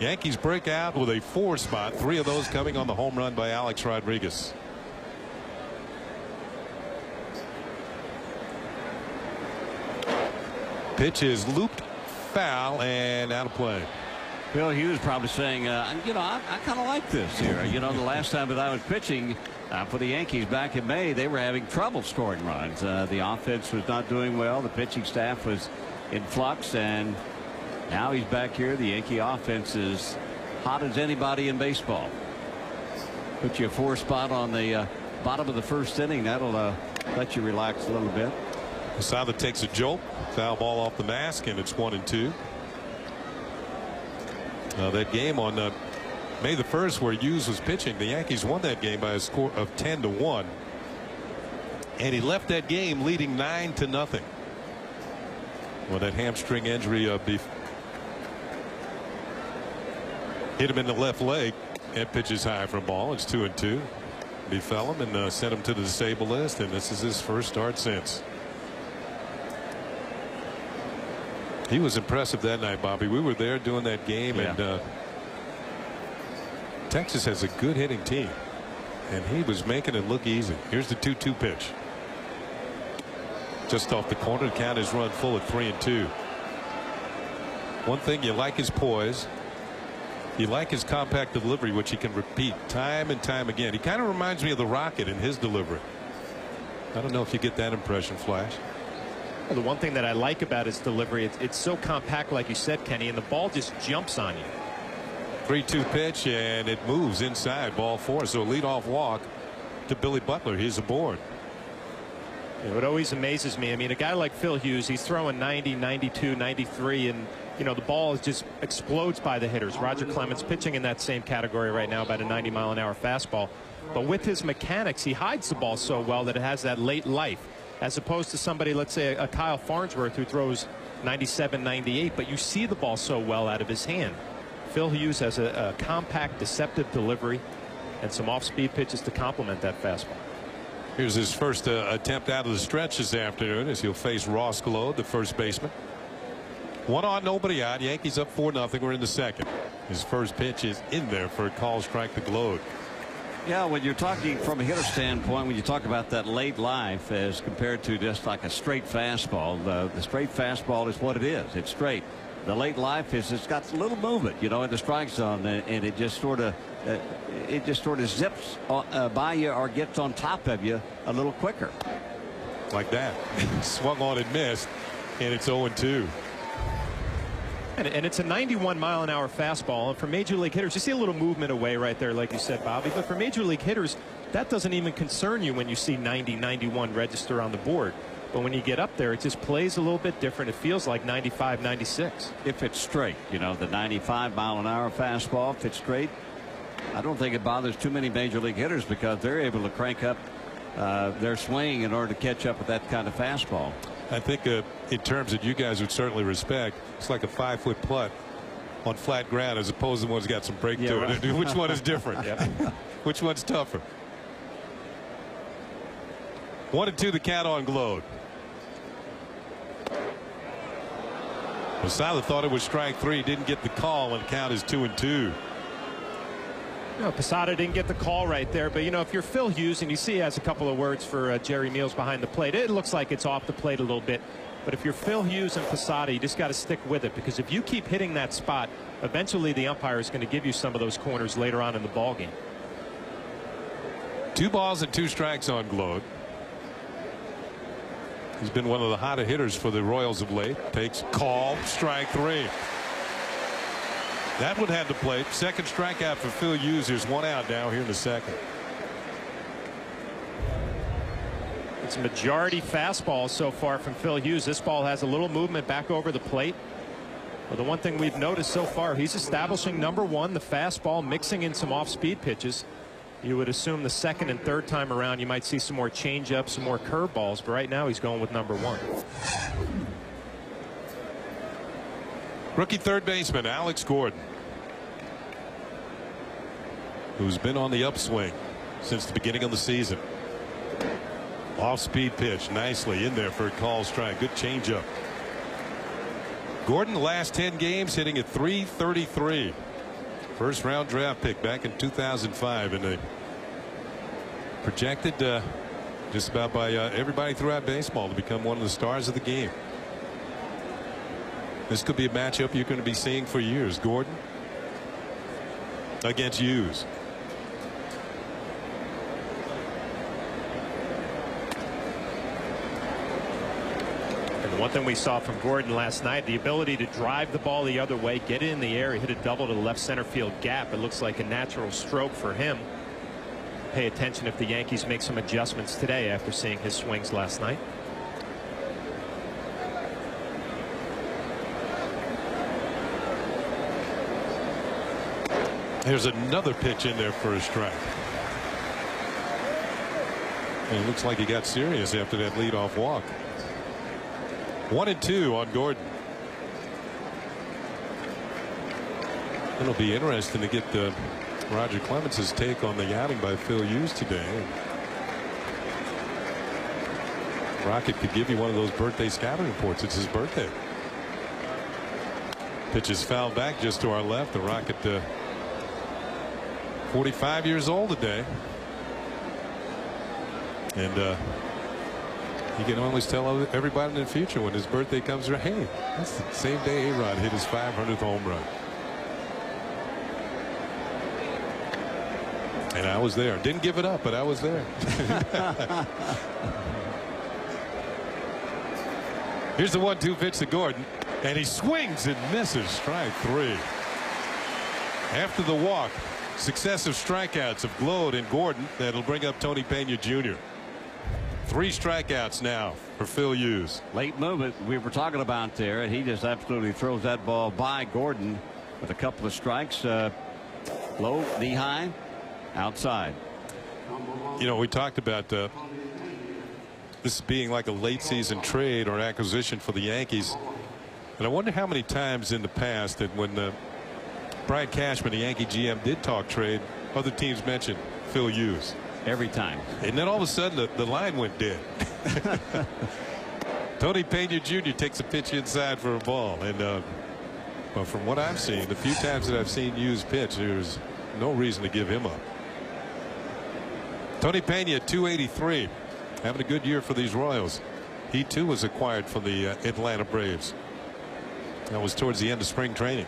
A: Yankees break out with a 4 spot, 3 of those coming on the home run by Alex Rodriguez. Pitch is looped foul and out of play.
B: Phil Hughes probably saying, you know, I kind of like this here. You know, the last time that I was pitching for the Yankees back in May, they were having trouble scoring runs. The offense was not doing well. The pitching staff was in flux, and now he's back here. The Yankee offense is hot as anybody in baseball. Put you a 4 spot on the bottom of the first inning. That'll let you relax a little bit.
A: Posada takes a jolt. Foul ball off the mask, and it's 1-2. That game on May the 1st, where Hughes was pitching, the Yankees won that game by a score of 10-1. And he left that game leading 9-0. Well, that hamstring injury hit him in the left leg and pitches high for a ball. It's 2-2. Befell him and sent him to the disabled list, and this is his first start since. He was impressive that night, Bobby. We were there doing that game, and Texas has a good hitting team, and he was making it look easy. Here's the 2-2 pitch. Just off the corner. The count is run full at 3-2. One thing you like is poise. You like his compact delivery, which he can repeat time and time again. He kind of reminds me of the Rocket in his delivery. I don't know if you get that impression, Flash.
D: Well, the one thing that I like about his delivery, it's so compact, like you said, Kenny, and the ball just jumps on you.
A: 3-2 pitch, and it moves inside, ball 4. So a leadoff walk to Billy Butler. He's aboard.
D: It always amazes me. I mean, a guy like Phil Hughes, he's throwing 90, 92, 93, and you know the ball just explodes by the hitters. Roger Clemens pitching in that same category right now, about a 90-mile-an-hour fastball. But with his mechanics, he hides the ball so well that it has that late life, as opposed to somebody, let's say a Kyle Farnsworth, who throws 97, 98, but you see the ball so well out of his hand. Phil Hughes has a compact, deceptive delivery and some off-speed pitches to complement that fastball.
A: Here's his first attempt out of the stretch this afternoon, as he'll face Ross Glow, the first baseman. 1 on, nobody out. Yankees up 4-0. We're in the second. His first pitch is in there for a call strike to Glow.
B: Yeah, when you're talking from a hitter standpoint, when you talk about that late life as compared to just like a straight fastball, the straight fastball is what it is. It's straight. The late life is it's got a little movement, you know, in the strike zone, and it just sort of zips by you or gets on top of you a little quicker.
A: Like that. Swung on and missed, and it's 0-2.
D: And it's a 91-mile-an-hour fastball. And for major league hitters, you see a little movement away right there, like you said, Bobby. But for major league hitters, that doesn't even concern you when you see 90, 91 register on the board. But when you get up there, it just plays a little bit different. It feels like 95, 96.
B: If it's straight, you know, the 95-mile-an-hour fastball, if it's straight, I don't think it bothers too many major league hitters because they're able to crank up their swing in order to catch up with that kind of fastball.
A: I think in terms that you guys would certainly respect, it's like a 5-foot putt on flat ground as opposed to the one's got some break to
B: right.
A: it. Which one is different? Which one's tougher? 1-2 the count on Glow. Posada thought it was strike 3, didn't get the call, and the count is 2-2.
D: You know, Posada didn't get the call right there, but you know, if you're Phil Hughes and you see he has a couple of words for Jerry Meals behind the plate, it looks like it's off the plate a little bit. But if you're Phil Hughes and Posada, you just got to stick with it, because if you keep hitting that spot, eventually the umpire is going to give you some of those corners later on in the ball game.
A: 2 balls and 2 strikes on Glow. He's been one of the hotter hitters for the Royals of late. Takes call, strike 3. That one had the plate. Second strikeout for Phil Hughes. There's 1 out now here in the second.
D: It's a majority fastball so far from Phil Hughes. This ball has a little movement back over the plate. Well, the one thing we've noticed so far, he's establishing number 1, the fastball, mixing in some off-speed pitches. You would assume the second and third time around you might see some more changeups, some more curveballs, but right now he's going with number 1.
A: Rookie third baseman Alex Gordon, who's been on the upswing since the beginning of the season. Off-speed pitch, nicely in there for a call strike. Good changeup. Gordon, the last 10 games, hitting at .333. First round draft pick back in 2005, and they projected just about by everybody throughout baseball to become one of the stars of the game. This could be a matchup you're going to be seeing for years. Gordon against Hughes.
D: And the one thing we saw from Gordon last night, the ability to drive the ball the other way, get it in the air. He hit a double to the left center field gap. It looks like a natural stroke for him. pay attention if the Yankees make some adjustments today after seeing his swings last night.
A: There's another pitch in there for a strike. And it looks like he got serious after that leadoff walk. 1-2 on Gordon. It'll be interesting to get Roger Clemens' take on the outing by Phil Hughes today. Rocket could give you one of those birthday scouting reports. It's his birthday. Pitch is fouled back just to our left. The Rocket 45 years old today. And you can always tell everybody in the future when his birthday comes around, hey, that's the same day A-Rod hit his 500th home run. And I was there. Didn't give it up, but I was there. Here's the 1-2 pitch to Gordon, and he swings and misses. Strike 3. After the walk, successive strikeouts have glowed in Gordon. That'll bring up Tony Pena Jr. 3 strikeouts now for Phil Hughes.
B: Late movement we were talking about there, and he just absolutely throws that ball by Gordon with a couple of strikes. Low, knee high, outside.
A: You know, we talked about this being like a late season trade or acquisition for the Yankees. And I wonder how many times in the past that when Brian Cashman, the Yankee GM, did talk trade, other teams mentioned Phil Hughes.
B: Every time.
A: And then all of a sudden the line went dead. Tony Pena Jr. takes a pitch inside for a ball. And well, from what I've seen, the few times that I've seen Hughes pitch, there's no reason to give him up. Tony Pena at 283, having a good year for these Royals. He too was acquired from the Atlanta Braves. That was towards the end of spring training.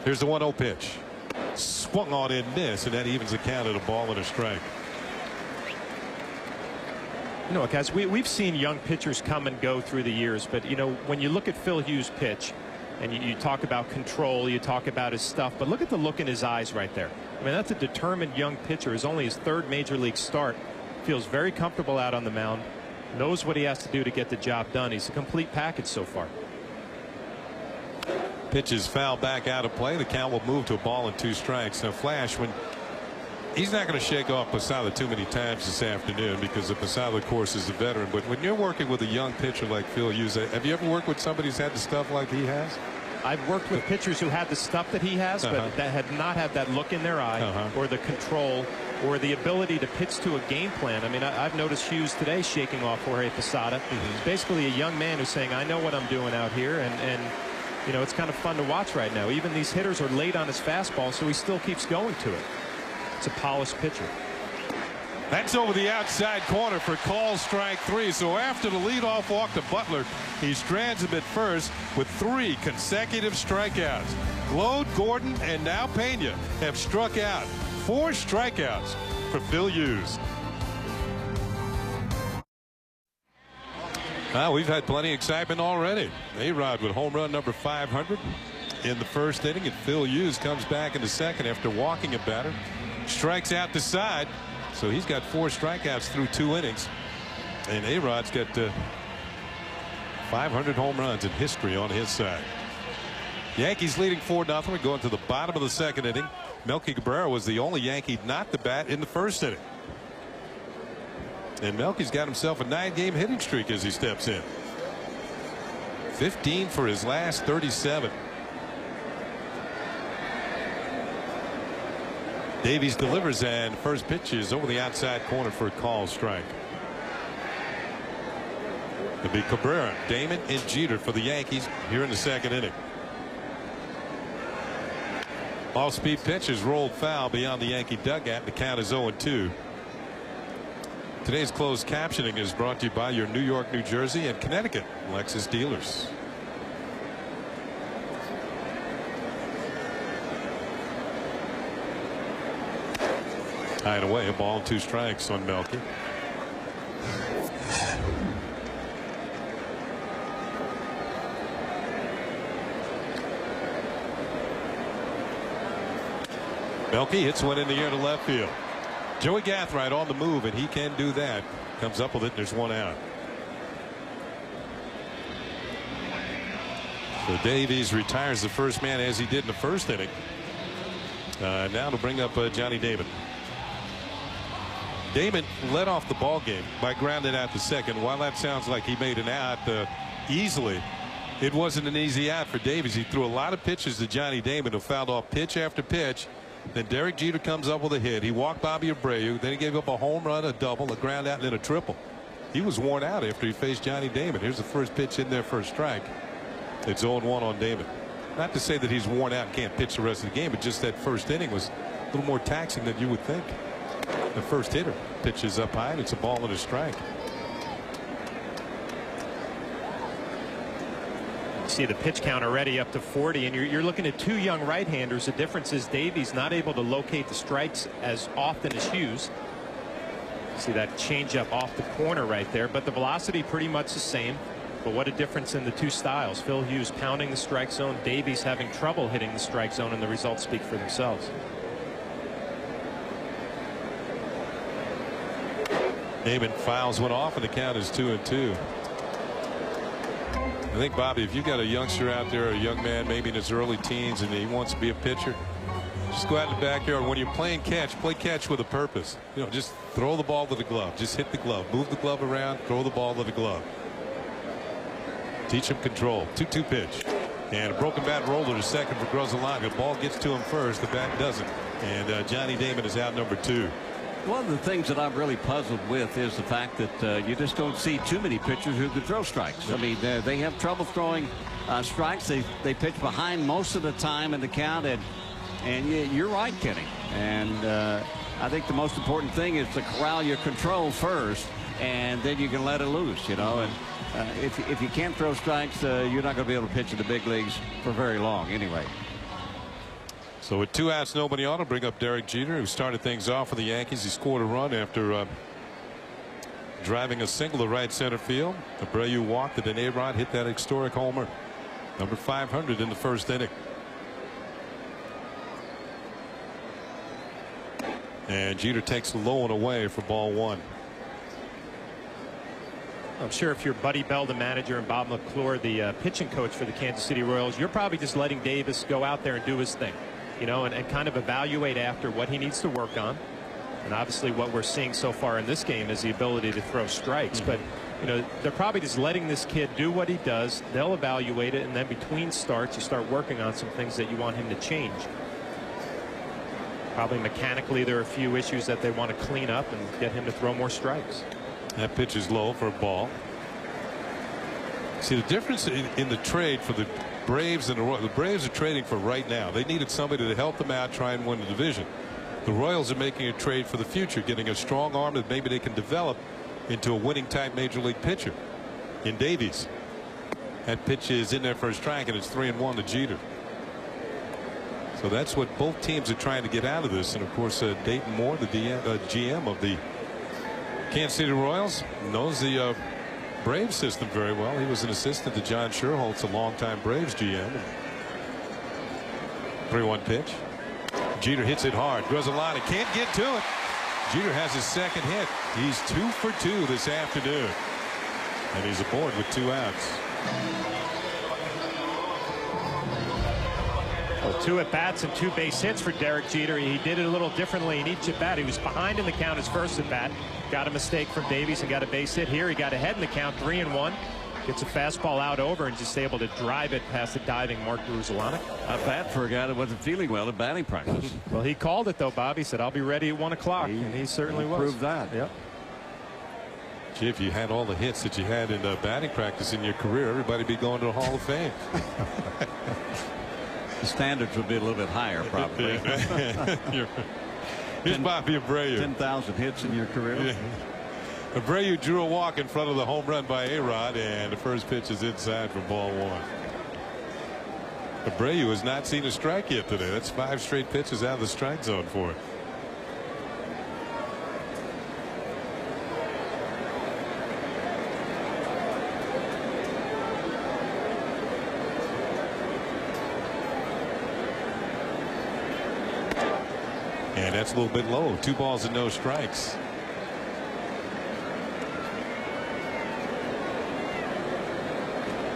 A: Here's the 1-0 pitch. Swung on and missed, and that evens the count at a ball and a strike.
D: You know, guys, we've seen young pitchers come and go through the years, but you know, when you look at Phil Hughes' pitch and you talk about control, you talk about his stuff, but look at the look in his eyes right there. I mean, that's a determined young pitcher. It's only his 3rd major league start. Feels very comfortable out on the mound, knows what he has to do to get the job done. He's a complete package so far.
A: Pitch is fouled back out of play. The count will move to a ball and 2 strikes. Now, Flash, when he's not going to shake off Posada too many times this afternoon because the Posada, of course, is a veteran. But when you're working with a young pitcher like Phil Hughes, have you ever worked with somebody who's had the stuff like he has?
D: I've worked with pitchers who had the stuff that he has, but that had not had that look in their eye or the control or the ability to pitch to a game plan. I mean, I've noticed Hughes today shaking off Jorge Posada. He's basically a young man who's saying, I know what I'm doing out here, and you know, it's kind of fun to watch right now. Even these hitters are late on his fastball, so he still keeps going to it. It's a polished pitcher.
A: That's over the outside corner for call strike 3. So after the leadoff walk to Butler, he strands him at first with 3 consecutive strikeouts. Glode, Gordon, and now Pena have struck out. 4 strikeouts for Phil Hughes. We've had plenty of excitement already. A-Rod with home run number 500 in the first inning, and Phil Hughes comes back in the second after walking a batter. Strikes out the side, so he's got 4 strikeouts through 2 innings. And A-Rod's got 500 home runs in history on his side. Yankees leading 4-0. We're going to the bottom of the second inning. Melky Cabrera was the only Yankee not to bat in the first inning. And Melky's got himself a 9-game hitting streak as he steps in. 15 for his last 37. Davies delivers, and first pitch is over the outside corner for a call strike. It'll be Cabrera, Damon, and Jeter for the Yankees here in the second inning. Off-speed pitch is rolled foul beyond the Yankee dugout. The count is 0-2. Today's closed captioning is brought to you by your New York, New Jersey, and Connecticut Lexus dealers. Tied away, a ball and 2 strikes on Melky. Melky hits one in the air to left field. Joey Gathright on the move, and he can do that. Comes up with it, and there's one out. So Davies retires the first man as he did in the first inning. Now to bring up Johnny Damon. Damon led off the ball game by grounding out the second. While that sounds like he made an out easily, it wasn't an easy out for Davies. He threw a lot of pitches to Johnny Damon, who fouled off pitch after pitch. Then Derek Jeter comes up with a hit. He walked Bobby Abreu. Then he gave up a home run, a double, a ground out, and then a triple. He was worn out after he faced Johnny Damon. Here's the first pitch in there for a strike. It's 0-1 on Damon. Not to say that he's worn out and can't pitch the rest of the game, but just that first inning was a little more taxing than you would think. The first hitter pitches up high, and it's a ball and a strike.
D: See the pitch count already up to 40, and you're looking at two young right-handers. The difference is Davies not able to locate the strikes as often as Hughes. See that changeup off the corner right there, but the velocity pretty much the same. But what a difference in the two styles. Phil Hughes pounding the strike zone, Davies having trouble hitting the strike zone, and the results speak for themselves.
A: Damon fouls one off, and the count is 2-2. I think, Bobby, if you got a youngster out there, a young man maybe in his early teens, and he wants to be a pitcher, just go out in the backyard. When you're playing catch, play catch with a purpose. You know, just throw the ball to the glove. Just hit the glove. Move the glove around. Throw the ball to the glove. Teach him control. 2-2 pitch. And a broken bat roller to second for Gruzzalani. The ball gets to him first. The bat doesn't. And Johnny Damon is out number 2.
B: One of the things that I'm really puzzled with is the fact that you just don't see too many pitchers who can throw strikes. I mean, they have trouble throwing strikes. They pitch behind most of the time in the count. And you're right, Kenny. And I think the most important thing is to corral your control first, and then you can let it loose, you know. And if you can't throw strikes, you're not going to be able to pitch in the big leagues for very long anyway.
A: So with 2 outs, nobody on, to bring up Derek Jeter, who started things off for the Yankees. He scored a run after driving a single to right center field. Abreu walked, and then A-Rod hit that historic homer, number 500 in the first inning. And Jeter takes the low and away for ball 1.
D: I'm sure if you're Buddy Bell, the manager, and Bob McClure, the pitching coach for the Kansas City Royals, you're probably just letting Davis go out there and do his thing, you know, and kind of evaluate after what he needs to work on. And obviously what we're seeing so far in this game is the ability to throw strikes. But, you know, they're probably just letting this kid do what he does. They'll evaluate it, and then between starts, you start working on some things that you want him to change. Probably mechanically, there are a few issues that they want to clean up and get him to throw more strikes.
A: That pitch is low for a ball. See the difference in the trade for the Braves and the Royals. The Braves are trading for right now. They needed somebody to help them out, try and win the division. The Royals are making a trade for the future, getting a strong arm that maybe they can develop into a winning type major league pitcher in Davies. That pitch is in there for a strike, and it's 3-1 to Jeter. So that's what both teams are trying to get out of this. And of course Dayton Moore, the GM of the Kansas City Royals, knows the Braves system very well. He was an assistant to John Sherholtz, a longtime Braves GM. 3-1 pitch. Jeter hits it hard. Gruzzalani can't get to it. Jeter has his second hit. He's 2 for 2 this afternoon, and he's aboard with 2 outs.
D: Well, 2 at-bats and 2 base hits for Derek Jeter. He did it a little differently in each at-bat. He was behind in the count his first at-bat. Got a mistake from Davies and got a base hit here. He got ahead in the count, 3-1. Gets a fastball out over and just able to drive it past the diving Mark Gruzzalani.
B: Not bad for a guy that wasn't feeling well at batting practice.
D: Well, he called it, though, Bob. He said, I'll be ready at 1 o'clock. And he certainly was.
B: Proved that.
D: Yep.
A: Gee, if you had all the hits that you had in batting practice in your career, everybody'd be going to the Hall of Fame.
B: The standards would be a little bit higher, probably.
A: Here's Bobby Abreu.
B: 10,000 hits in your career.
A: Yeah. Abreu drew a walk in front of the home run by A-Rod, and the first pitch is inside for ball 1. Abreu has not seen a strike yet today. That's 5 straight pitches out of the strike zone for him. And that's a little bit low. 2 balls and no strikes.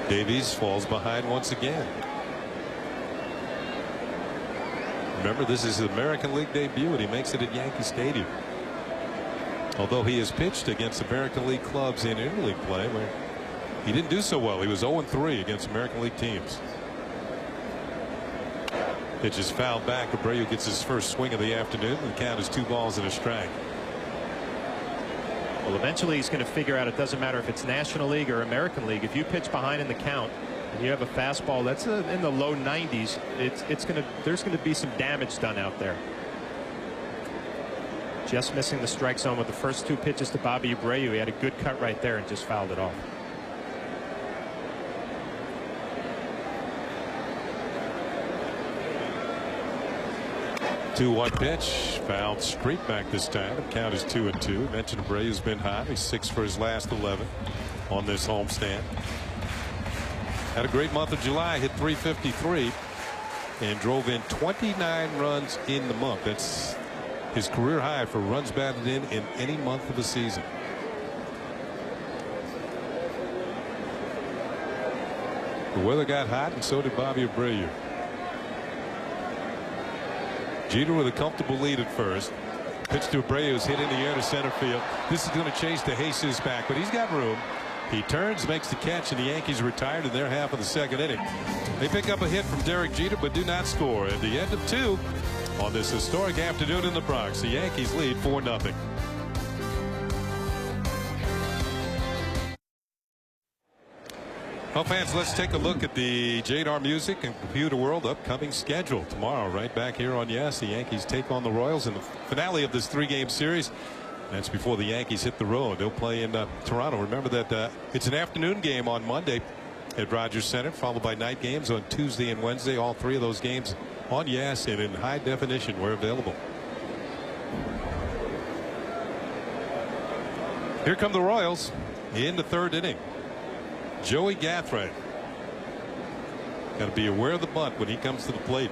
A: Davies falls behind once again. Remember, this is his American League debut, and he makes it at Yankee Stadium. Although he has pitched against American League clubs in interleague play, where he didn't do so well. He was 0-3 against American League teams. Pitch is fouled back. Abreu gets his first swing of the afternoon. The count is 2 balls and a strike.
D: Well, eventually he's going to figure out it doesn't matter if it's National League or American League. If you pitch behind in the count and you have a fastball that's in the low 90s, there's going to be some damage done out there. Just missing the strike zone with the first 2 pitches to Bobby Abreu. He had a good cut right there and just fouled it off.
A: 2-1 pitch, fouled straight back this time. The count is 2-2. Mentioned Abreu's been hot. He's 6 for his last 11 on this homestand. Had a great month of July. Hit .353 and drove in 29 runs in the month. That's his career high for runs batted in any month of the season. The weather got hot, and so did Bobby Abreu. Jeter with a comfortable lead at first. Pitch to Abreu is hit in the air to center field. This is going to chase the Jesus back, but he's got room. He turns, makes the catch, and the Yankees retired in their half of the second inning. They pick up a hit from Derek Jeter, but do not score. At the end of 2 on this historic afternoon in the Bronx, the Yankees lead 4-0. Well, fans, let's take a look at the JR Music and Computer World upcoming schedule. Tomorrow, right back here on Yes, the Yankees take on the Royals in the finale of this 3-game series. That's before the Yankees hit the road. They'll play in Toronto. Remember that it's an afternoon game on Monday at Rogers Center, followed by night games on Tuesday and Wednesday. All 3 of those games on Yes and in high definition where available. Here come the Royals in the 3rd inning. Joey Gathright. Got to be aware of the bunt when he comes to the plate.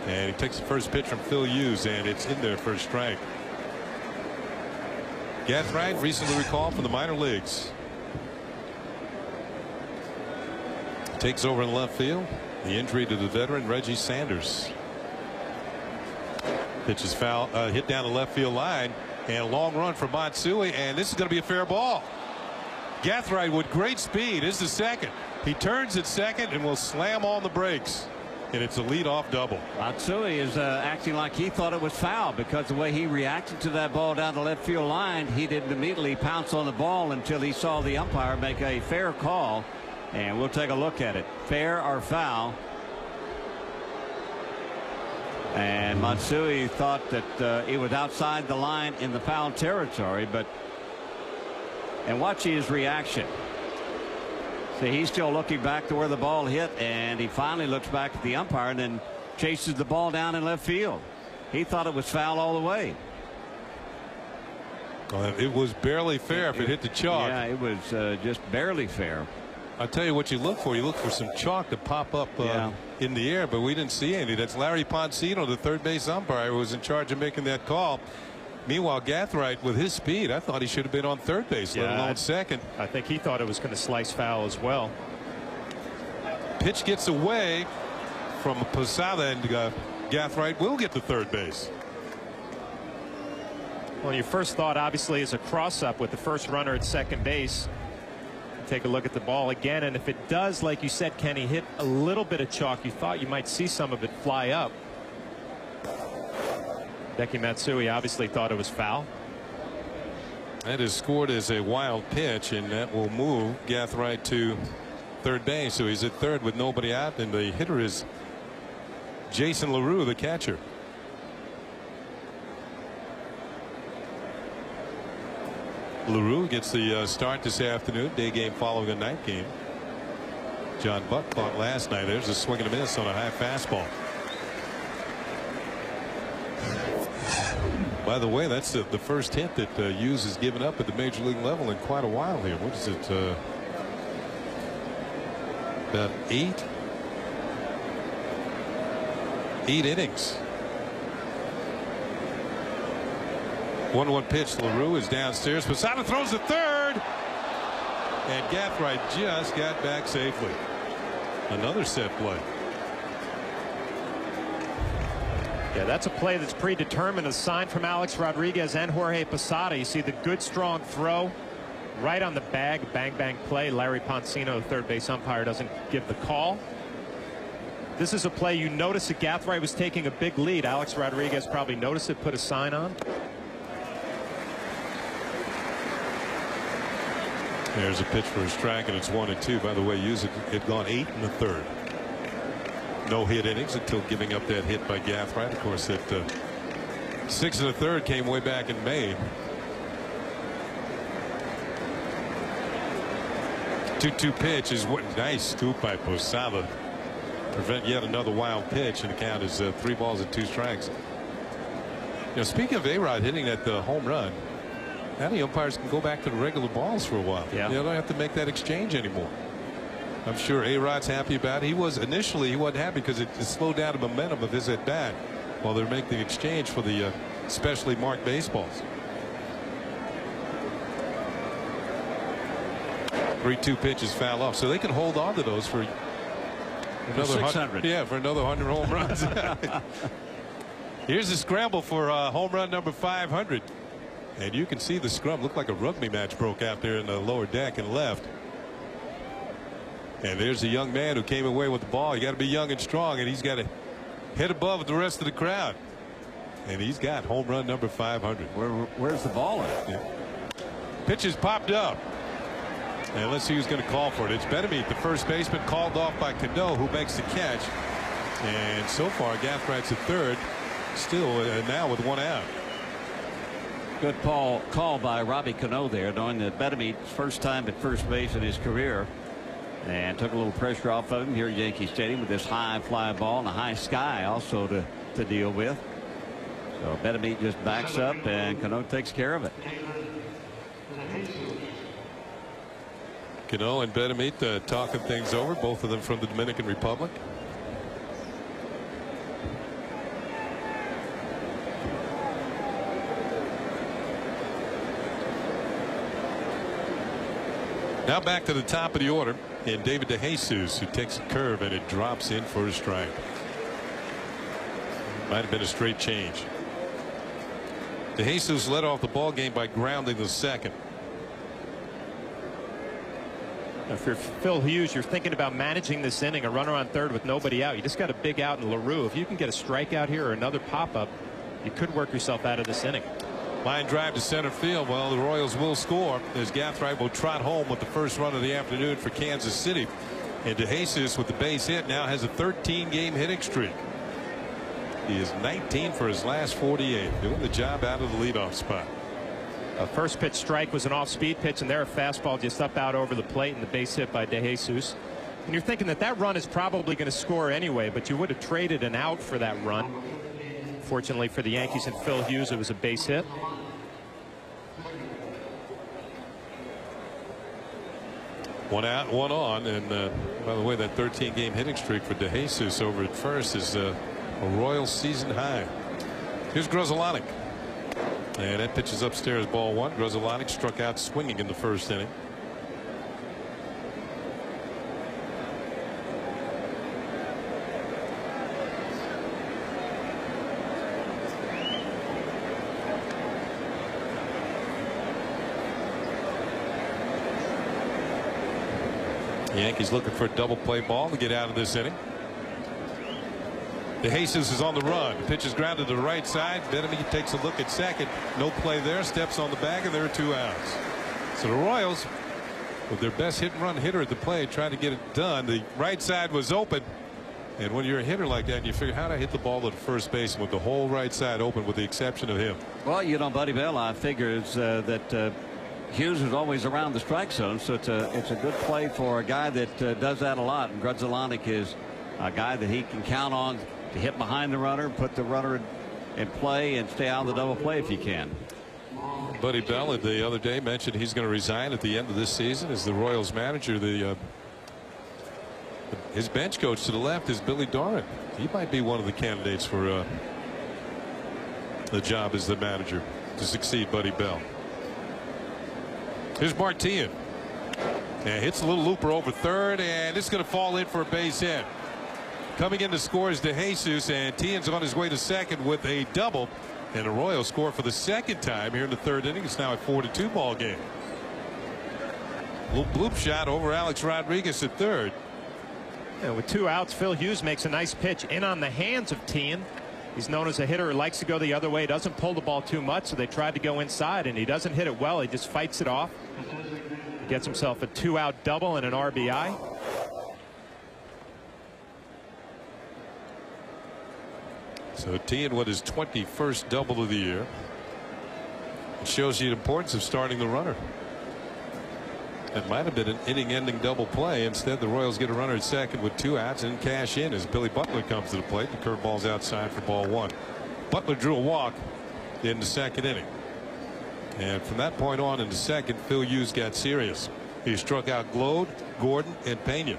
A: And he takes the first pitch from Phil Hughes, and it's in there for a strike. Gathright recently recalled from the minor leagues. Takes over in left field. The injury to the veteran Reggie Sanders. Pitch is foul, hit down the left field line, and a long run for Matsui, and this is going to be a fair ball. Gathright with great speed is the second. He turns at second and will slam on the brakes, and it's a leadoff double.
B: Matsui is acting like he thought it was foul because the way he reacted to that ball down the left field line, he didn't immediately pounce on the ball until he saw the umpire make a fair call, and we'll take a look at it. Fair or foul? And Matsui thought that it was outside the line in the foul territory, but and watch his reaction. See, he's still looking back to where the ball hit, and he finally looks back at the umpire and then chases the ball down in left field. He thought it was foul all the way.
A: Well, it was barely fair if it hit the chalk.
B: Yeah, it was just barely fair.
A: I'll tell you what you look for. You look for some chalk to pop up in the air, but we didn't see any. That's Larry Poncino, the third base umpire, who was in charge of making that call. Meanwhile, Gathright, with his speed, I thought he should have been on third base, let alone second.
D: I think he thought it was going to slice foul as well.
A: Pitch gets away from Posada, and Gathright will get to third base.
D: Well, your first thought obviously is a cross-up with the first runner at second base. Take a look at the ball again, and if it does, like you said, Kenny, hit a little bit of chalk, you thought you might see some of it fly up. Hideki Matsui obviously thought it was foul.
A: That is scored as a wild pitch, and that will move Gathright to third base. So he's at third with nobody out, and the hitter is Jason LaRue, the catcher. LaRue gets the start this afternoon. Day game following a night game. John Buck caught last night. There's a swing and a miss on a high fastball. By the way, that's the first hit that Hughes has given up at the major league level in quite a while here. What is it? About eight innings. 1-1 pitch. LaRue is downstairs. Posada throws the third. And Gathright just got back safely. Another set play.
D: Yeah, that's a play that's predetermined. A sign from Alex Rodriguez and Jorge Posada. You see the good strong throw right on the bag. Bang bang play. Larry Poncino, the third base umpire, doesn't give the call. This is a play you notice that Gathright was taking a big lead. Alex Rodriguez probably noticed it, put a sign on.
A: There's a pitch for a strike, and it's 1-2. By the way, Hughes had gone 8 in the third. No hit innings until giving up that hit by Gathright. Of course, that 6 in the third came way back in May. 2-2 pitch is what nice scoop by Posada. Prevent yet another wild pitch, and the count is 3 balls and 2 strikes. You know, speaking of A-Rod hitting that home run, now the umpires can go back to the regular balls for a while.
D: Yeah.
A: You don't have to make that exchange anymore. I'm sure A-Rod's happy about it. He wasn't happy because it slowed down the momentum of his at bat while they're making the exchange for the specially marked baseballs. 3-2 pitches foul off, so they can hold on to those for another
B: 600.
A: Yeah, for another 100 home runs. Here's the scramble for home run number 500. And you can see the scrum. Looked like a rugby match broke out there in the lower deck and left. And there's a young man who came away with the ball. You got to be young and strong, and he's got to hit above the rest of the crowd. And he's got home run number 500.
B: Where's the ball at?
A: Yeah. Pitches popped up. And let's see who's going to call for it. It's Benameat, the first baseman, called off by Cano, who makes the catch. And so far, Gathwright's at third, still now with 1 out.
B: Good call by Robbie Cano there, knowing that Benameat's first time at first base in his career, and took a little pressure off of him here at Yankee Stadium with this high fly ball and a high sky also to deal with. So Benameat just backs up, and Cano takes care of it.
A: Cano and Benameat talking things over, both of them from the Dominican Republic. Now back to the top of the order, and David DeJesus, who takes a curve and it drops in for a strike. Might have been a straight change. DeJesus led off the ball game by grounding the second.
D: If you're Phil Hughes, you're thinking about managing this inning, a runner on third with nobody out. You just got a big out in LaRue. If you can get a strikeout here or another pop-up, you could work yourself out of this inning.
A: Line drive to center field. Well, the Royals will score as Gathright will trot home with the first run of the afternoon for Kansas City. And DeJesus with the base hit now has a 13-game hitting streak. He is 19 for his last 48, doing the job out of the leadoff spot.
D: A first pitch strike was an off-speed pitch, and there a fastball just up out over the plate, and the base hit by DeJesus. And you're thinking that run is probably going to score anyway, but you would have traded an out for that run. Fortunately for the Yankees and Phil Hughes, it was a base hit.
A: One out, one on, and by the way, that 13-game hitting streak for DeJesus over at first is a Royals season high. Here's Grzelcyk. And that pitch is upstairs, ball one. Grzelcyk struck out swinging in the first inning. The Yankees looking for a double play ball to get out of this inning. DeJesus is on the run. Pitch is grounded to the right side. Benameat takes a look at second. No play there. Steps on the bag, and there are 2 outs. So the Royals, with their best hit and run hitter at the plate, trying to get it done. The right side was open. And when you're a hitter like that, you figure, how do I hit the ball to the first base with the whole right side open, with the exception of him?
B: Well, you know, Buddy Bell, I figure that Hughes is always around the strike zone, so it's a good play for a guy that does that a lot. And Grzelcyk is a guy that he can count on to hit behind the runner, put the runner in play, and stay out of the double play if you can.
A: Buddy Bell the other day mentioned he's going to resign at the end of this season as the Royals manager. His bench coach to the left is Billy Doran. He might be one of the candidates for the job as the manager. to succeed Buddy Bell. Here's Martin. And hits a little looper over third, and it's going to fall in for a base hit. Coming in to score is DeJesus, and Tien's on his way to second with a double. And the Royals score for the second time here in the third inning. It's now a 4-2 ball game. Little bloop shot over Alex Rodriguez at third.
D: Yeah, with 2 outs, Phil Hughes makes a nice pitch in on the hands of Tien. He's known as a hitter who likes to go the other way, doesn't pull the ball too much, so they tried to go inside, and he doesn't hit it well. He just fights it off. Gets himself a 2-out double and an RBI.
A: So Tien with his 21st double of the year. It shows you the importance of starting the runner. That might have been an inning-ending double play. Instead, the Royals get a runner at second with 2 outs and cash in as Billy Butler comes to the plate. The curveball's outside for ball 1. Butler drew a walk in the second inning. And from that point on in the second, Phil Hughes got serious. He struck out Glode, Gordon, and Pena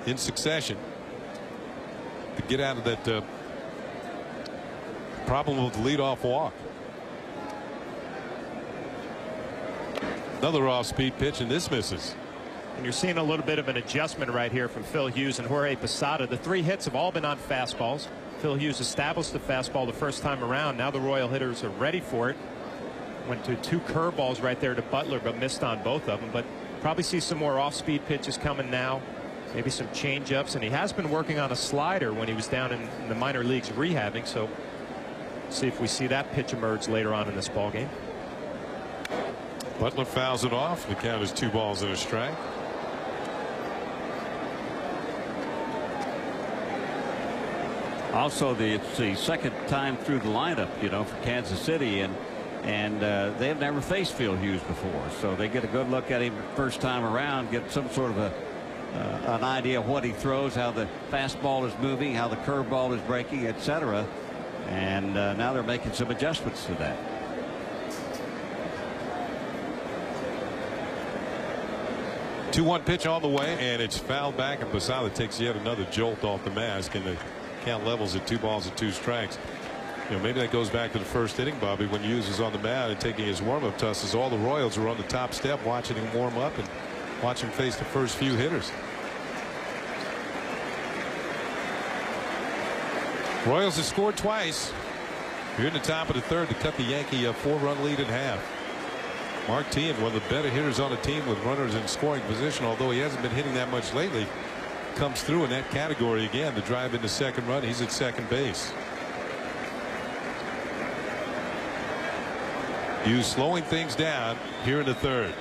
A: in succession to get out of that problem with the leadoff walk. Another off-speed pitch, and this misses.
D: And you're seeing a little bit of an adjustment right here from Phil Hughes and Jorge Posada. The 3 hits have all been on fastballs. Phil Hughes established the fastball the first time around. Now the Royal hitters are ready for it. Went to 2 curveballs right there to Butler, but missed on both of them. But probably see some more off-speed pitches coming now. Maybe some change-ups, and he has been working on a slider when he was down in the minor leagues rehabbing. So see if we see that pitch emerge later on in this ball game.
A: Butler fouls it off. The count is 2 balls and a strike.
E: Also, it's the second time through the lineup, you know, for Kansas City, and they have never faced Phil Hughes before, so they get a good look at him first time around, get some sort of an idea of what he throws, how the fastball is moving, how the curveball is breaking, etc. And now they're making some adjustments to that.
A: The 2-1 pitch on the way, and it's fouled back, and Posada takes yet another jolt off the mask, and the count levels at 2 balls and 2 strikes. You know, maybe that goes back to the first inning, Bobby, when Hughes was on the mound and taking his warm-up tosses. All the Royals were on the top step watching him warm up and watch him face the first few hitters. Royals have scored twice. Here in the top of the third to cut the Yankee a 4-run lead in half. Mark Tien, one of the better hitters on the team with runners in scoring position, although he hasn't been hitting that much lately, comes through in that category again to drive in the second run. He's at second base. Hughes slowing things down here in the third.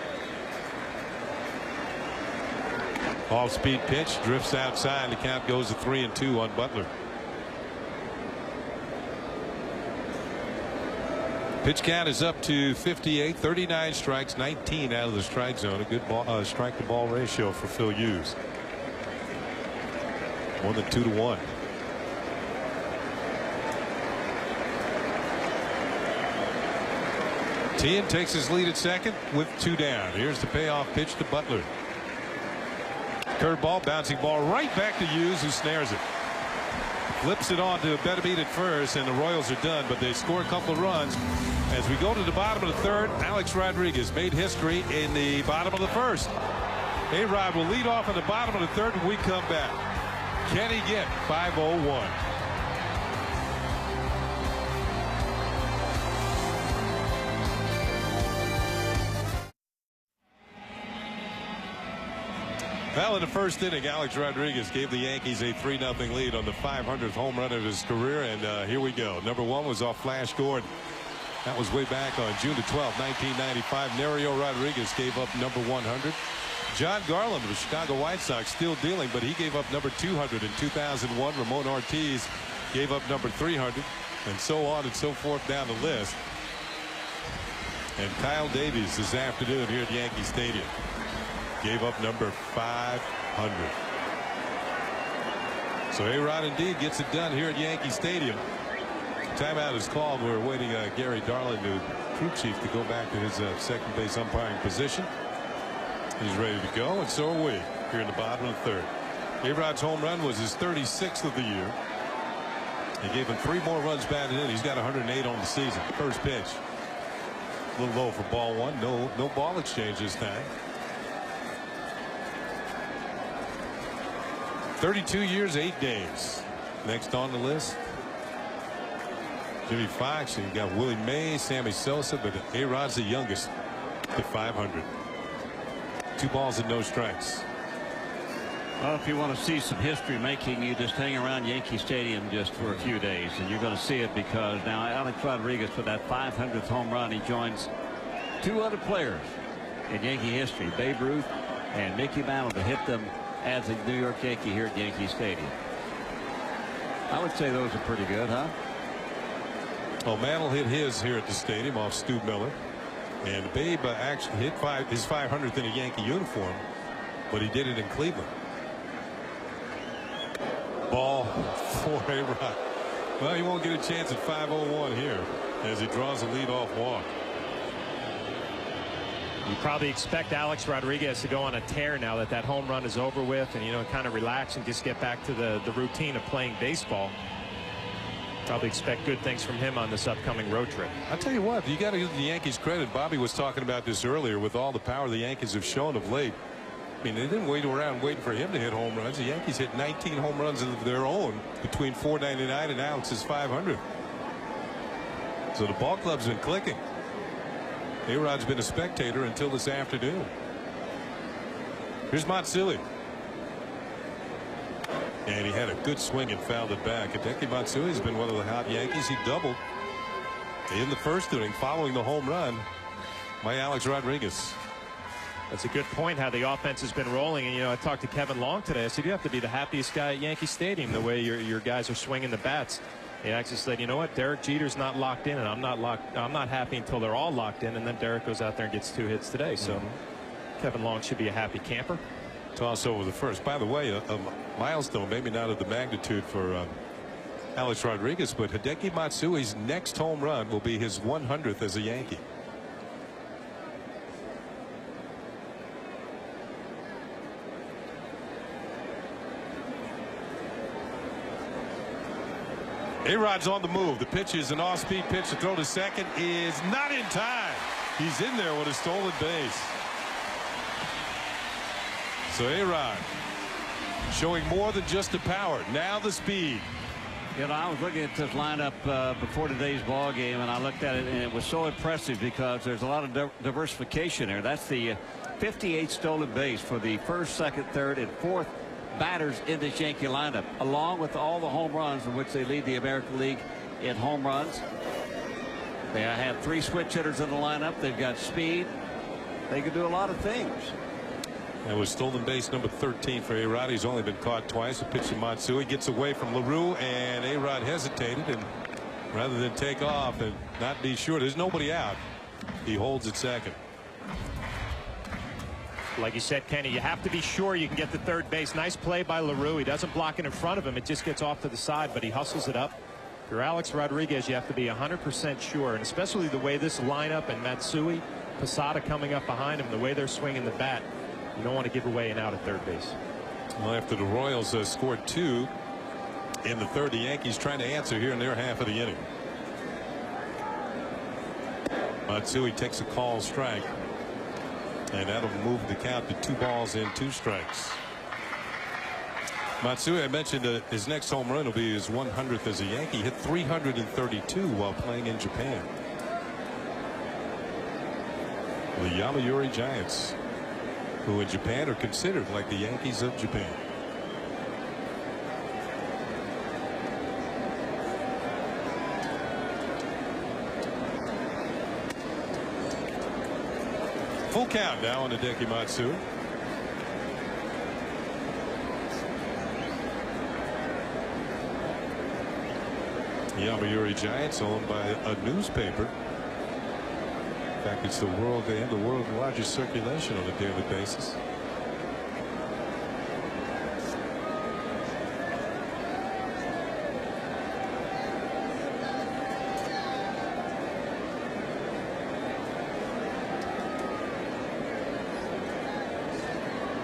A: Off-speed pitch drifts outside. The count goes to 3-2 on Butler. Pitch count is up to 58, 39 strikes, 19 out of the strike zone. A good ball, strike to ball ratio for Phil Hughes. More than 2-1. Tien takes his lead at second with 2 down. Here's the payoff pitch to Butler. Curveball, bouncing ball right back to Hughes, who snares it. Flips it on to Benavides at first, and the Royals are done, but they score a couple of runs. As we go to the bottom of the third, Alex Rodriguez made history in the bottom of the first. A-Rod will lead off in the bottom of the third when we come back. Can he get 501? Well, in the first inning, Alex Rodriguez gave the Yankees a 3-0 lead on the 500th home run of his career, and here we go. Number 1 was off Flash Gordon. That was way back on June the 12th, 1995. Nerio Rodriguez gave up number 100. John Garland of the Chicago White Sox still dealing, but he gave up number 200 in 2001. Ramon Ortiz gave up number 300, and so on and so forth down the list. And Kyle Davies this afternoon here at Yankee Stadium gave up number 500. So A-Rod indeed gets it done here at Yankee Stadium. Timeout is called. We're waiting Gary Darling, the crew chief, to go back to his second base umpiring position. He's ready to go, and so are we here in the bottom of the third. A-Rod's home run was his 36th of the year. He gave him 3 more runs batted in. He's got 108 on the season. First pitch. A little low for ball one. No ball exchange this time. 32 years, 8 days. Next on the list, Jimmy Fox. You got Willie Mays, Sammy Sosa, but A-Rod's the youngest at 500. 2 balls and no strikes.
E: Well, if you want to see some history making, you just hang around Yankee Stadium just for a few days, and you're going to see it, because now Alex Rodriguez, with that 500th home run, he joins 2 other players in Yankee history, Babe Ruth and Mickey Mantle, to hit them as a New York Yankee here at Yankee Stadium. I would say those are pretty good, huh?
A: Well, Mantle hit his here at the stadium off Stu Miller, and Babe actually hit his 500th in a Yankee uniform, but he did it in Cleveland. Ball for A-Rod. Well, he won't get a chance at 5:01 here as he draws a leadoff walk.
D: You probably expect Alex Rodriguez to go on a tear now that home run is over with, and, you know, kind of relax and just get back to the routine of playing baseball. Probably expect good things from him on this upcoming road trip.
A: I'll tell you what, you got to give the Yankees credit. Bobby was talking about this earlier with all the power the Yankees have shown of late. I mean, they didn't wait around waiting for him to hit home runs. The Yankees hit 19 home runs of their own between 499 and Alex's 500. So the ball club's been clicking. A-Rod's been a spectator until this afternoon. Here's Matsui. And he had a good swing and fouled it back. Hideki Matsui has been one of the hot Yankees. He doubled in the first inning following the home run by Alex Rodriguez.
D: That's a good point, how the offense has been rolling. And, you know, I talked to Kevin Long today. I said, you have to be the happiest guy at Yankee Stadium, the way your guys are swinging the bats. He actually said, you know what, Derek Jeter's not locked in, and I'm not happy until they're all locked in. And then Derek goes out there and gets 2 hits today. So Kevin Long should be a happy camper.
A: Toss over the first. By the way, a milestone, maybe not of the magnitude for Alex Rodriguez, but Hideki Matsui's next home run will be his 100th as a Yankee. A-Rod's on the move. The pitch is an off-speed pitch. The throw to second is not in time. He's in there with a stolen base. So A-Rod showing more than just the power. Now the speed.
E: You know, I was looking at this lineup before today's ball game, and I looked at it, and it was so impressive because there's a lot of diversification there. That's the 58 stolen base for the first, second, third, and fourth batters in this Yankee lineup, along with all the home runs in which they lead the American League in home runs. They have 3 switch hitters in the lineup. They've got speed. They can do a lot of things.
A: That was stolen base number 13 for A-Rod. He's only been caught twice. A pitch to Matsui gets away from LaRue, and A-Rod hesitated, and rather than take off and not be sure there's nobody out, he holds at second.
D: Like you said, Kenny, you have to be sure you can get to third base. Nice play by LaRue. He doesn't block it in front of him. It just gets off to the side, but he hustles it up. If you're Alex Rodriguez, you have to be 100% sure, and especially the way this lineup and Matsui, Posada coming up behind him, the way they're swinging the bat, you don't want to give away an out at third base.
A: Well, after the Royals scored 2 in the third, the Yankees trying to answer here in their half of the inning. Matsui takes a call strike, and that'll move the count to 2 balls and 2 strikes. Matsui, I mentioned his next home run will be his 100th as a Yankee. Hit 332 while playing in Japan. The Yomiuri Giants, who in Japan are considered like the Yankees of Japan. Full count now on Hideki Matsui. The Yomiuri Giants, owned by a newspaper. In fact, it's they have the world's largest circulation on a daily basis.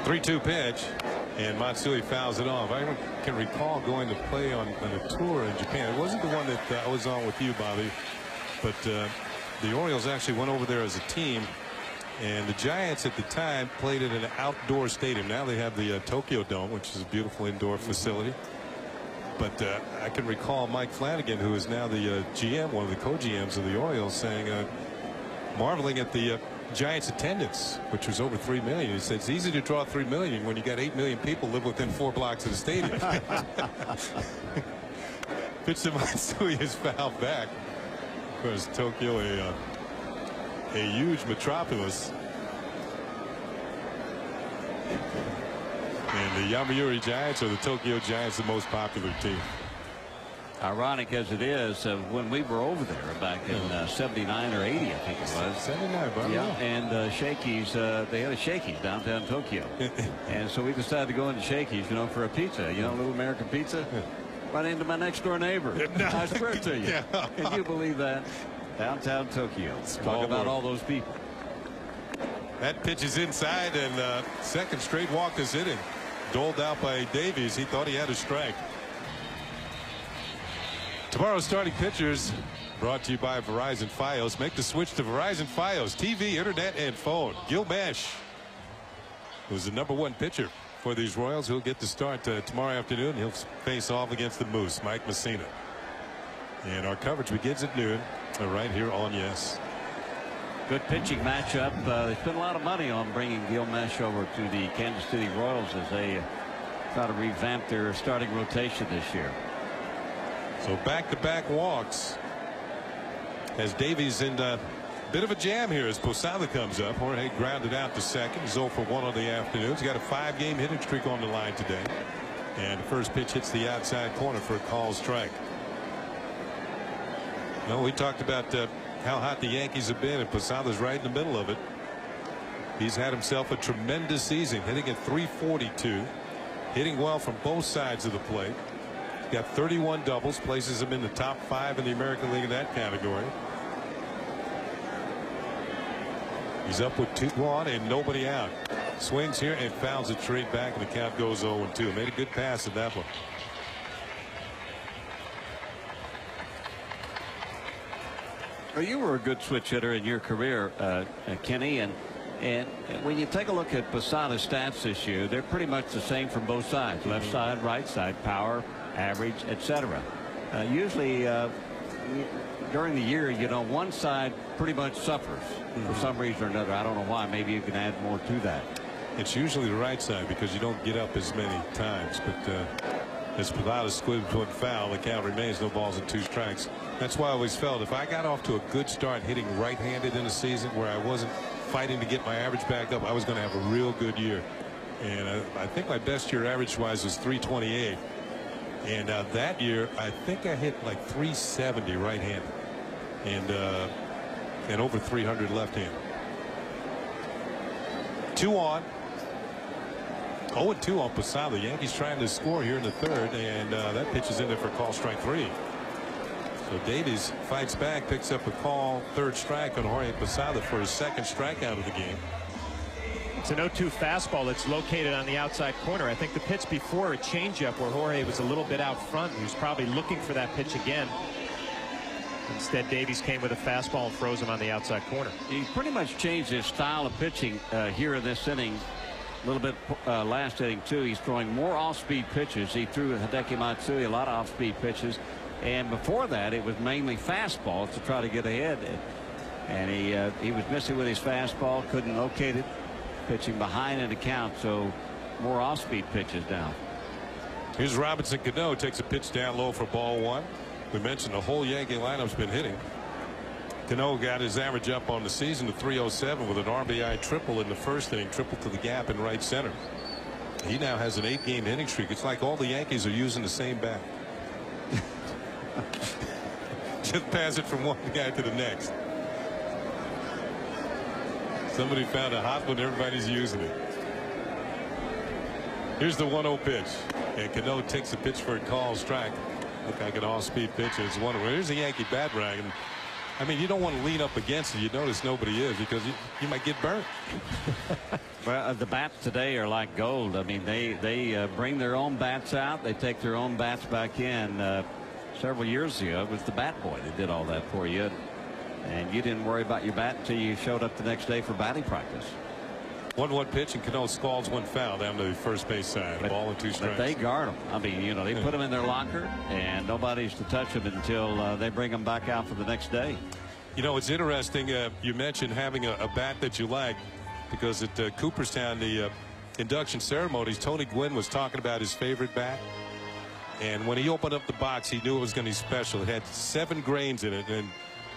A: Three-two pitch, and Matsui fouls it off. I can recall going to play on a tour in Japan. It wasn't the one that I was on with you, Bobby, but the Orioles actually went over there as a team, and the Giants at the time played in an outdoor stadium. Now they have the Tokyo Dome, which is a beautiful indoor facility. But I can recall Mike Flanagan, who is now the GM, one of the co-GMs of the Orioles, saying, marveling at the Giants attendance, which was over 3 million. He said it's easy to draw 3 million when you got 8 million people live within 4 blocks of the stadium. Pitch to Matsui is fouled back. Of course, Tokyo, a huge metropolis. And the Yomiuri Giants are the Tokyo Giants, the most popular team.
E: Ironic as it is, when we were over there back in 79 or 80, I think it was.
A: 79, bro.
E: Yeah, and Shakey's, they had a Shakey's downtown Tokyo. And so we decided to go into Shakey's, you know, for a pizza, you know, a little American pizza. Right into my next door neighbor. I swear to you.
A: Yeah.
E: Can you believe that? Downtown Tokyo. Talk about all those people.
A: That pitch is inside, and second straight walk is inning. Doled out by Davies. He thought he had a strike. Tomorrow's starting pitchers brought to you by Verizon Fios. Make the switch to Verizon Fios, TV, internet, and phone. Gil Mesh was the #1 pitcher for these Royals. He'll get to start tomorrow afternoon. He'll face off against the Moose, Mike Messina. And our coverage begins at noon right here on Yes.
E: Good pitching matchup. They spent a lot of money on bringing Gil Mesh over to the Kansas City Royals as they try to revamp their starting rotation this year.
A: So back-to-back walks as Davies in a bit of a jam here as Posada comes up. Jorge grounded out to second. He's 0 for 1 on the afternoon. He's got a 5-game hitting streak on the line today. And the first pitch hits the outside corner for a called strike. No, we talked about how hot the Yankees have been, and Posada's right in the middle of it. He's had himself a tremendous season, hitting at .342, hitting well from both sides of the plate. Got 31 doubles, places him in the top 5 in the American League in that category. He's up with 2 on and nobody out. Swings here and fouls it straight back, and the count goes 0-2. Made a good pass in that one.
E: Well, you were a good switch hitter in your career, Kenny, and when you take a look at Posada's stats this year, they're pretty much the same from both sides, left side, right side, power, average, etc. Usually during the year, you know, one side pretty much suffers for some reason or another. I don't know why. Maybe you can add more to that.
A: It's usually the right side because you don't get up as many times, but as Posada squibs to a foul, the count remains, no balls and 2 strikes. That's why I always felt if I got off to a good start hitting right-handed in a season where I wasn't fighting to get my average back up, I was going to have a real good year. And I think my best year average-wise was .328. And that year, I think I hit like .370 right-handed and over .300 left-handed. 2 on. 0-2 on Posada. The Yankees trying to score here in the third, and that pitch is in there for call strike 3. So Davies fights back, picks up a call, 3rd strike on Jorge Posada for his 2nd strikeout of the game.
D: It's an 0-2 fastball that's located on the outside corner. I think the pitch before a changeup where Jorge was a little bit out front. He was probably looking for that pitch again. Instead, Davies came with a fastball and froze him on the outside corner.
E: He pretty much changed his style of pitching here in this inning. A little bit last inning too. He's throwing more off-speed pitches. He threw Hideki Matsui a lot of off-speed pitches, and before that it was mainly fastballs to try to get ahead. And he was missing with his fastball, couldn't locate it, pitching behind in the count, so more off-speed pitches now.
A: Here's Robinson Cano, takes a pitch down low for ball 1. We mentioned the whole Yankee lineup's been hitting. Cano got his average up on the season to .307 with an RBI triple in the first inning, triple to the gap in right center. He now has an 8-game hitting streak. It's like all the Yankees are using the same bat. Just pass it from one guy to the next. Somebody found a hot one, everybody's using it. Here's the 1-0 pitch, and Cano takes a pitch for a call strike. Look like an off-speed pitch. It's one. Here's a Yankee bat rag. And I mean, you don't want to lean up against it. You notice nobody is because you might get burnt.
E: Well, the bats today are like gold. I mean, they bring their own bats out. They take their own bats back in. Several years ago, it was the Bat Boy that did all that for you. And you didn't worry about your bat until you showed up the next day for batting practice.
A: 1-1 pitch, and Cano scalds one foul down to the first base side. A ball and 2 strikes.
E: But they guard them. I mean, you know, they put them in their locker, and nobody's to touch them until they bring them back out for the next day.
A: You know, it's interesting. You mentioned having a bat that you like, because at Cooperstown, the induction ceremonies, Tony Gwynn was talking about his favorite bat. And when he opened up the box, he knew it was going to be special. It had 7 grains in it. And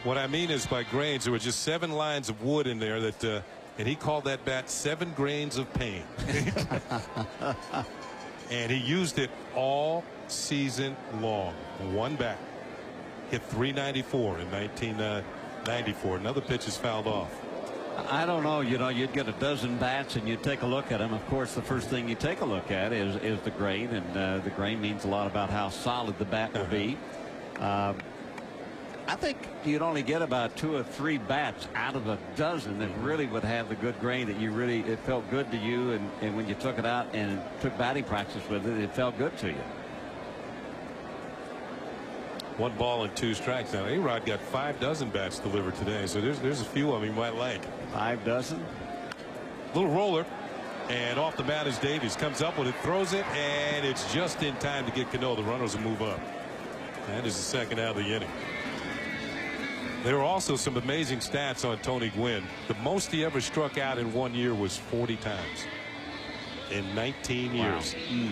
A: what I mean is, by grains, there were just 7 lines of wood in there that and he called that bat 7 grains of pain. And he used it all season long. One bat. Hit .394 in 1994. Another pitch is fouled off.
E: I don't know. You know, you'd get a dozen bats and you'd take a look at them. Of course, the first thing you take a look at is the grain. And the grain means a lot about how solid the bat will be. I think you'd only get about 2 or 3 bats out of a dozen that really would have the good grain that you really, it felt good to you, and when you took it out and took batting practice with it, it felt good to you.
A: 1 ball and 2 strikes. Now, A-Rod got 5 dozen bats delivered today, so there's a few of them you might like.
E: 5 dozen.
A: Little roller, and off the bat is Davies. Comes up with it, throws it, and it's just in time to get Cano. The runners will move up. That is the second out of the inning. There are also some amazing stats on Tony Gwynn. The most he ever struck out in 1 year was 40 times in 19 years.
E: Wow.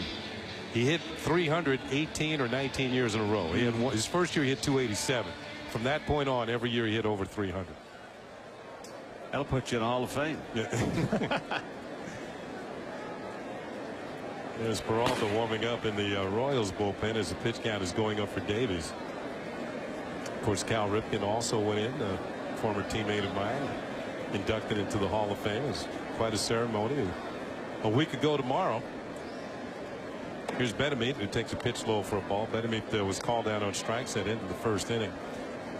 A: He hit 318 or 19 years in a row. He had his first year he hit 287. From that point on, every year he hit over 300.
E: That'll put you in the Hall of Fame.
A: Yeah. There's Peralta warming up in the Royals bullpen as the pitch count is going up for Davies. Of course, Cal Ripken also went in, a former teammate of mine, inducted into the Hall of Fame. It was quite a ceremony. A week ago tomorrow. Here's Benameat, who takes a pitch low for a ball. Benameat was called out on strikes at the end of the first inning.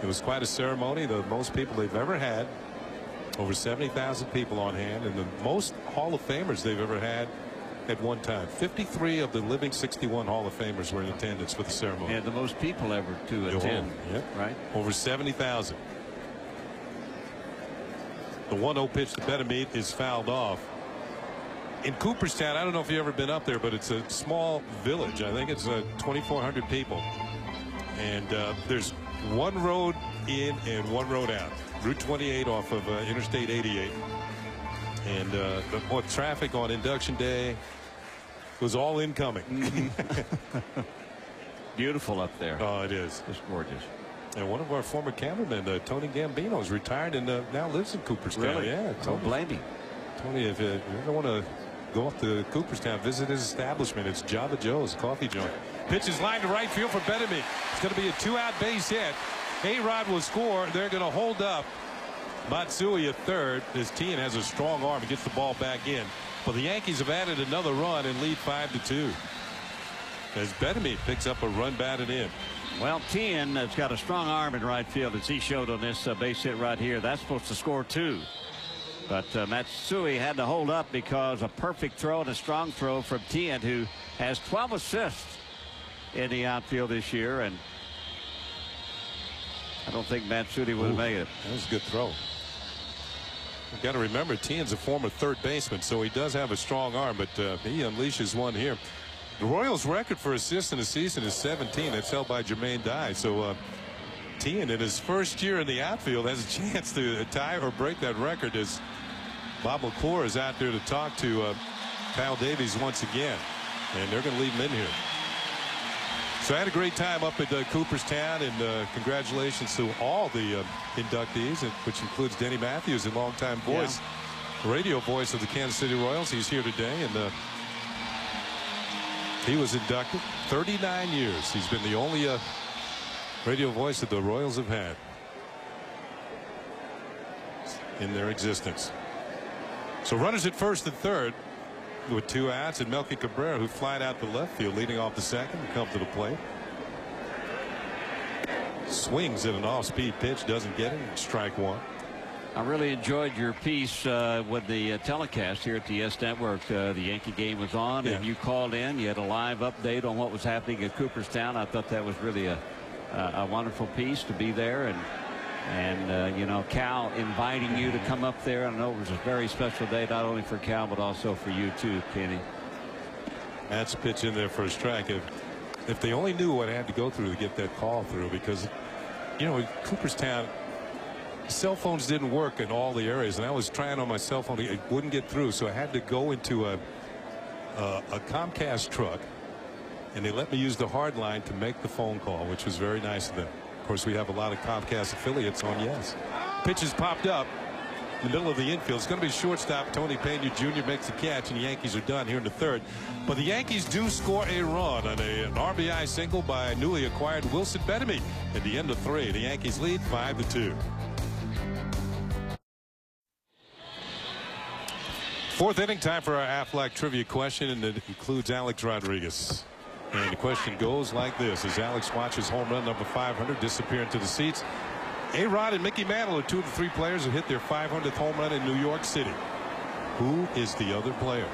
A: It was quite a ceremony, the most people they've ever had. Over 70,000 people on hand, and the most Hall of Famers they've ever had at one time. 53 of the living 61 Hall of Famers were in attendance for the ceremony.
E: And the most people ever to attend.
A: Yep.
E: Right.
A: Over 70,000. The 1-0 pitch to Benameat is fouled off. In Cooperstown, I don't know if you've ever been up there, but it's a small village. I think it's 2,400 people. And there's one road in and one road out. Route 28 off of Interstate 88. And the traffic on induction day was all incoming.
E: Beautiful up there.
A: Oh, it is.
E: It's gorgeous.
A: And one of our former cameramen, Tony Gambino, is retired and now lives in Cooperstown.
E: Really?
A: Yeah.
E: Don't blame me.
A: Tony, if you ever want to go up to Cooperstown, visit his establishment. It's Java Joe's Coffee Joint. Pitch is lined to right field for Benameat. It's going to be a 2-out base hit. A-Rod will score. They're going to hold up Matsui at third. As Tien has a strong arm and gets the ball back in. But the Yankees have added another run and lead 5-2. As Benameat picks up a run batted in.
E: Well, Tien has got a strong arm in right field, as he showed on this base hit right here. That's supposed to score 2. But Matsui had to hold up because a perfect throw and a strong throw from Tien, who has 12 assists in the outfield this year. And I don't think Matsui would have made it.
A: That was a good throw. You've got to remember, Tien's a former third baseman, so he does have a strong arm, but he unleashes one here. The Royals' record for assists in a season is 17. That's held by Jermaine Dye. So Tien, in his first year in the outfield, has a chance to tie or break that record, as Bob McClure is out there to talk to Kyle Davies once again, and they're going to leave him in here. So I had a great time up at Cooperstown, and congratulations to all the inductees, which includes Denny Matthews, a longtime voice, radio voice of the Kansas City Royals. He's here today, and he was inducted 39 years. He's been the only radio voice that the Royals have had in their existence. So runners at first and third with 2 outs, and Melky Cabrera, who flied out to left field, leading off the second, comes to the plate. Swings at an off-speed pitch, doesn't get it. Strike 1.
E: I really enjoyed your piece with the telecast here at the S Network. The Yankee game was on, and you called in. You had a live update on what was happening at Cooperstown. I thought that was really a wonderful piece to be there. And And, you know, Cal inviting you to come up there. I know it was a very special day, not only for Cal, but also for you, too, Kenny.
A: That's a pitch in there for a strike. If they only knew what I had to go through to get that call through, because, you know, in Cooperstown, cell phones didn't work in all the areas, and I was trying on my cell phone. It wouldn't get through, so I had to go into a Comcast truck, and they let me use the hard line to make the phone call, which was very nice of them. Of course, we have a lot of Comcast affiliates on Yes. Pitches popped up in the middle of the infield. It's going to be shortstop. Tony Pena Jr. makes the catch, and the Yankees are done here in the third. But the Yankees do score a run on an RBI single by newly acquired Wilson Bettamy at the end of 3. The Yankees lead 5-2. Fourth inning, time for our Aflac trivia question, and it includes Alex Rodriguez. And the question goes like this: as Alex watches home run number 500 disappear into the seats, A-Rod and Mickey Mantle are 2 of the 3 players who hit their 500th home run in New York City. Who is the other player?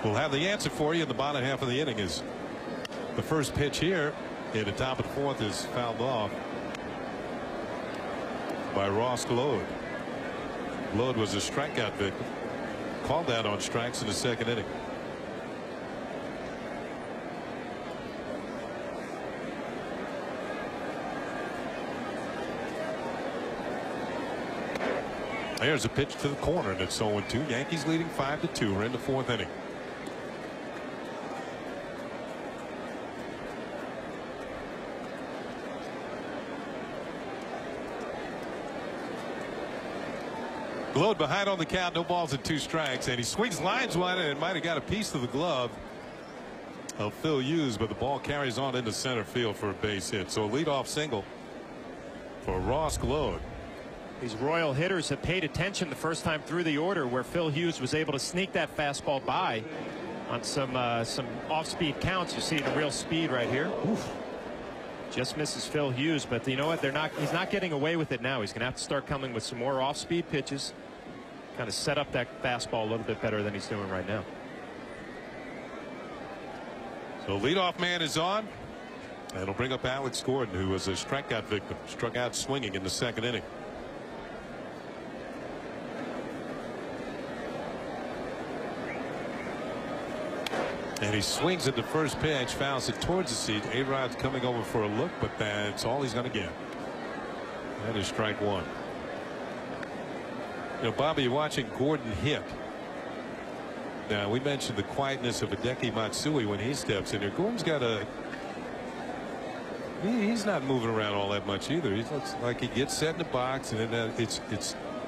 A: We'll have the answer for you in the bottom half of the inning. Is the first pitch here at the top of the 4th is fouled off by Ross Gload. Gload was a strikeout victim. Called out on strikes in the 2nd inning. There's a pitch to the corner, and it's 0-2. Yankees leading 5-2. We're in the 4th inning. Gload behind on the count, no balls and 2 strikes, and he swings lines wide, and it might have got a piece of the glove of Phil Hughes, but the ball carries on into center field for a base hit. So a leadoff single for Ross Gload.
D: These Royal hitters have paid attention the first time through the order, where Phil Hughes was able to sneak that fastball by on some off-speed counts. You see the real speed right here. Oof. Just misses Phil Hughes, but you know what? He's not getting away with it now. He's going to have to start coming with some more off-speed pitches, kind of set up that fastball a little bit better than he's doing right now.
A: So leadoff man is on. That'll bring up Alex Gordon, who was a strikeout victim, struck out swinging in the 2nd inning. And he swings at the first pitch, fouls it towards the seat. A-Rod's coming over for a look, but that's all he's going to get. That is strike 1. You know, Bobby, you're watching Gordon hit. Now, we mentioned the quietness of Hideki Matsui when he steps in there. Gordon's got he's not moving around all that much either. He looks like he gets set in the box, and then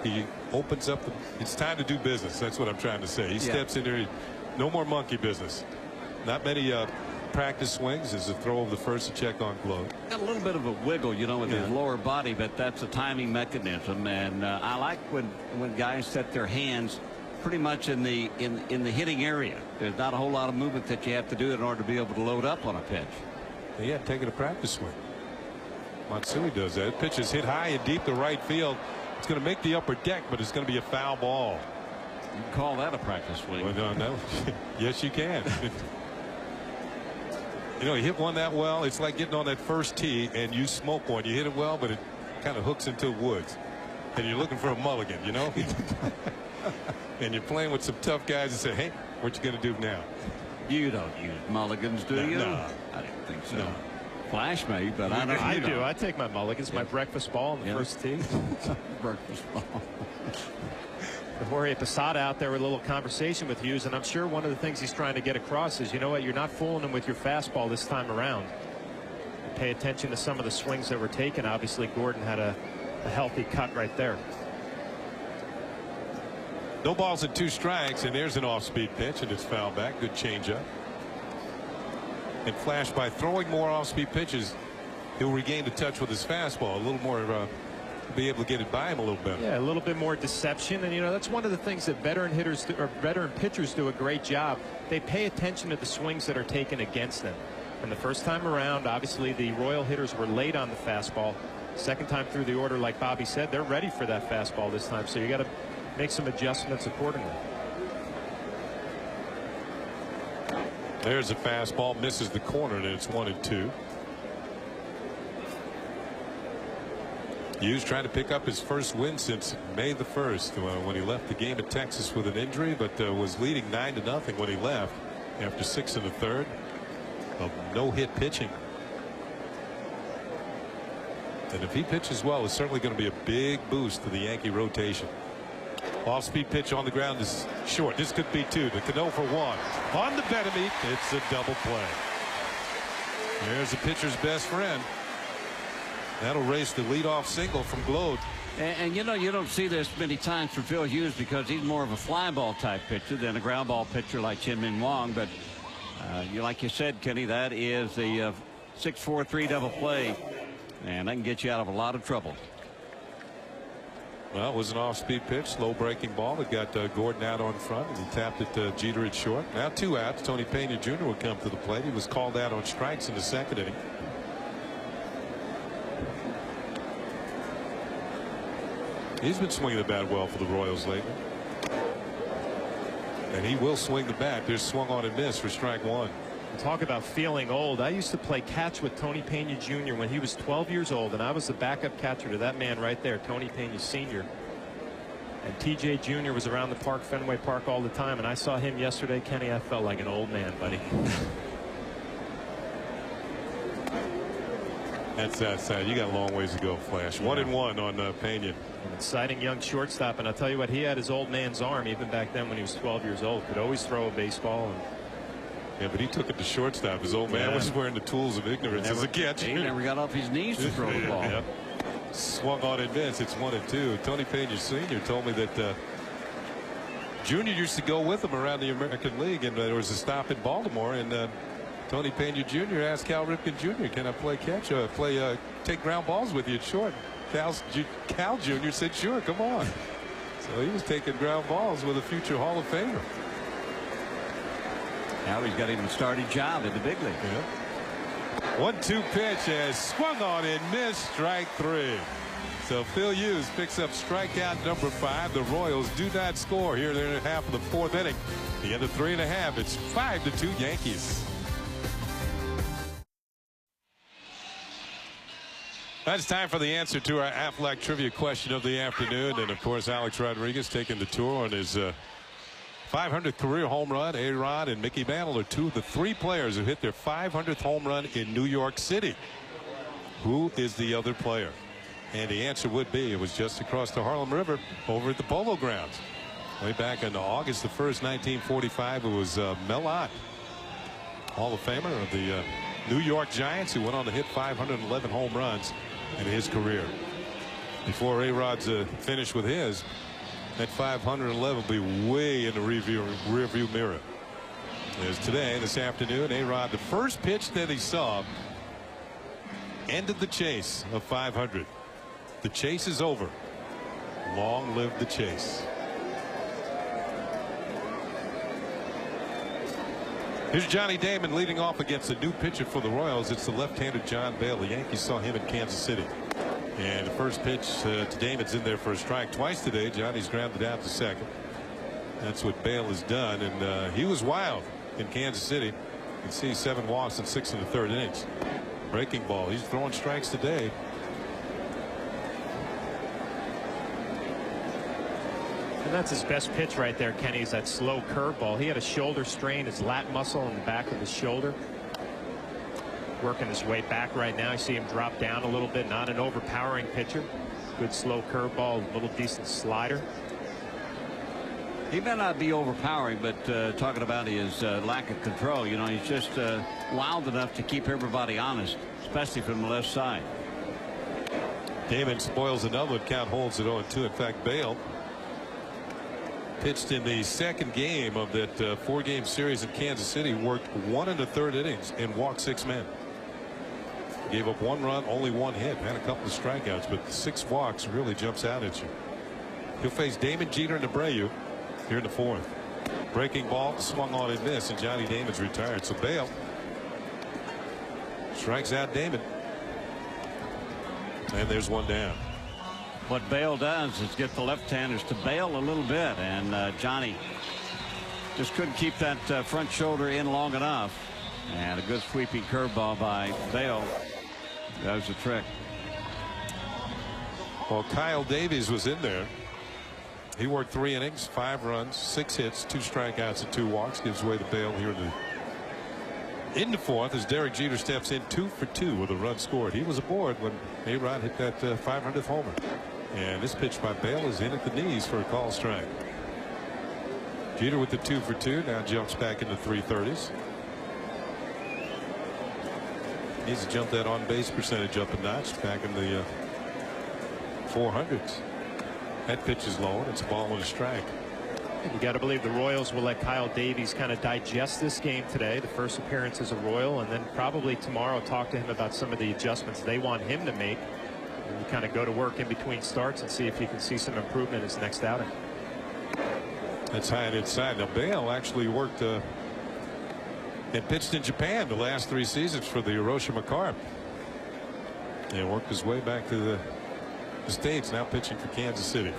A: he opens up. It's time to do business. That's what I'm trying to say. He steps in there. No more monkey business. Not many practice swings. Is a throw of the first to check on Gload.
E: Got a little bit of a wiggle, you know, with his lower body, but that's a timing mechanism. And I like when guys set their hands pretty much in the hitting area. There's not a whole lot of movement that you have to do in order to be able to load up on a pitch.
A: Yeah, taking a practice swing. Matsui does that. Pitch is hit high and deep to right field. It's going to make the upper deck, but it's going to be a foul ball.
E: You can call that a practice swing.
A: Well, no. Yes, you can. You know, he hit one that well. It's like getting on that first tee and you smoke one. You hit it well, but it kind of hooks into the woods. And you're looking for a mulligan, you know? And you're playing with some tough guys and say, hey, what you going to do now?
E: You don't use mulligans, do you?
A: No.
E: I didn't think so.
A: No.
E: Flash me, but I don't.
D: I do. I take my mulligans, my breakfast ball on the first tee.
E: Breakfast ball.
D: Jorge Posada out there with a little conversation with Hughes, and I'm sure one of the things he's trying to get across is, you know what, you're not fooling him with your fastball this time around. Pay attention to some of the swings that were taken. Obviously, Gordon had a healthy cut right there.
A: No balls and 2 strikes, and there's an off-speed pitch, and it's fouled back. Good changeup. And Flash, by throwing more off-speed pitches, he'll regain the touch with his fastball a little more. Be able to get it by him a little better.
D: Yeah, a little bit more deception, and you know that's one of the things that veteran hitters do, or veteran pitchers do a great job. They pay attention to the swings that are taken against them. And the first time around, obviously the Royal hitters were late on the fastball. Second time through the order, like Bobby said, they're ready for that fastball this time. So you got to make some adjustments accordingly.
A: There's a fastball, misses the corner, and it's 1-2. Hughes trying to pick up his first win since May the 1st when he left the game at Texas with an injury, but was leading 9-0 when he left after 6 in the third of no-hit pitching. And if he pitches well, it's certainly going to be a big boost to the Yankee rotation. Off-speed pitch on the ground is short. This could be 2 to Cano for 1. On the Benemit, it's a double play. There's the pitcher's best friend. That'll race the leadoff single from Globe.
E: And you know, you don't see this many times from Phil Hughes because he's more of a fly ball type pitcher than a ground ball pitcher like Chien-Ming Wang. But like you said, Kenny, that is the 6-4-3 double play, and that can get you out of a lot of trouble.
A: Well, it was an off-speed pitch, low breaking ball. It got Gordon out on front, and he tapped it to Jeter at short. Now 2 outs. Tony Pena Jr. would come to the plate. He was called out on strikes in the second inning. He's been swinging the bat well for the Royals lately. And he will swing the bat. There's swung on and missed for strike 1.
D: Talk about feeling old. I used to play catch with Tony Pena Jr. when he was 12 years old, and I was the backup catcher to that man right there, Tony Pena Sr. And TJ Jr. was around the park, Fenway Park, all the time, and I saw him yesterday, Kenny. I felt like an old man, buddy.
A: That's that side. You got a long ways to go, Flash. 1-1 on Pena.
D: An exciting young shortstop, and I'll tell you what, he had his old man's arm even back then when he was 12 years old. Could always throw a baseball. And
A: yeah, but he took it to shortstop. His old man was wearing the tools of ignorance as a catcher.
E: He never got off his knees to throw the ball.
A: Yep. Swung on and missed. It's 1-2. Tony Pena Sr. told me that Junior used to go with him around the American League, and there was a stop in Baltimore, and Tony Pena Jr. asked Cal Ripken Jr., can I play catch, take ground balls with you at short? Cal Jr. said, sure, come on. So he was taking ground balls with a future Hall of Famer.
E: Now he's got him a starting job in the big league.
A: Yeah. 1-2 pitch has swung on and missed. Strike 3. So Phil Hughes picks up strikeout number 5. The Royals do not score here in the half of the 4th inning. The end of 3.5. It's 5-2 Yankees. That's time for the answer to our Aflac trivia question of the afternoon. And of course, Alex Rodriguez taking the tour on his 500th career home run. A-Rod and Mickey Mantle are 2 of the 3 players who hit their 500th home run in New York City. Who is the other player? And the answer would be it was just across the Harlem River over at the Polo Grounds. Way back on August the 1st, 1945, it was Mel Ott, Hall of Famer of the New York Giants, who went on to hit 511 home runs in his career. Before A-Rod's finished with his, that 511 will be way in the rearview mirror. As today, this afternoon, A-Rod, the first pitch that he saw ended the chase of 500. The chase is over. Long live the chase. Here's Johnny Damon leading off against a new pitcher for the Royals. It's the left-handed John Bale. The Yankees saw him in Kansas City. And the first pitch to Damon's in there for a strike. Twice today, Johnny's grounded out to second. That's what Bale has done. And he was wild in Kansas City. You can see 7 walks and 6 in the 3rd innings. Breaking ball. He's throwing strikes today.
D: And that's his best pitch right there, Kenny, is that slow curveball. He had a shoulder strain, his lat muscle in the back of his shoulder. Working his way back right now. You see him drop down a little bit. Not an overpowering pitcher. Good slow curveball, a little decent slider.
E: He may not be overpowering, but talking about his lack of control, you know, he's just wild enough to keep everybody honest, especially from the left side.
A: Damon spoils another. Count holds it 0-2. In fact, Bale pitched in the second game of that 4-game series in Kansas City, worked 1 1/3 innings and walked 6 men. Gave up 1 run, only 1 hit, had a couple of strikeouts, but 6 walks really jumps out at you. He'll face Damon, Jeter, and Abreu here in the 4th. Breaking ball swung on and missed, and Johnny Damon's retired. So Bale strikes out Damon, and there's 1 down.
E: What Bale does is get the left-handers to bail a little bit, and Johnny just couldn't keep that front shoulder in long enough. And a good sweeping curveball by Bale does the trick.
A: Well, Kyle Davies was in there. He worked 3 innings, 5 runs, 6 hits, 2 strikeouts, and 2 walks. Gives away the bail here in the 4th as Derek Jeter steps in 2 for 2 with a run scored. He was aboard when A-Rod hit that 500th homer. And this pitch by Bale is in at the knees for a call strike. Jeter with the 2 for 2 now jumps back into 330s. Needs to jump that on base percentage up a notch, back in the 400s. That pitch is low and it's a ball and a strike.
D: You got to believe the Royals will let Kyle Davies kind of digest this game today, the first appearance as a Royal, and then probably tomorrow talk to him about some of the adjustments they want him to make. And you kind of go to work in between starts and see if you can see some improvement in his next outing.
A: That's high and inside. Now Bale actually worked and pitched in Japan the last 3 seasons for the Hiroshima Carp. And worked his way back to the States, now pitching for Kansas City.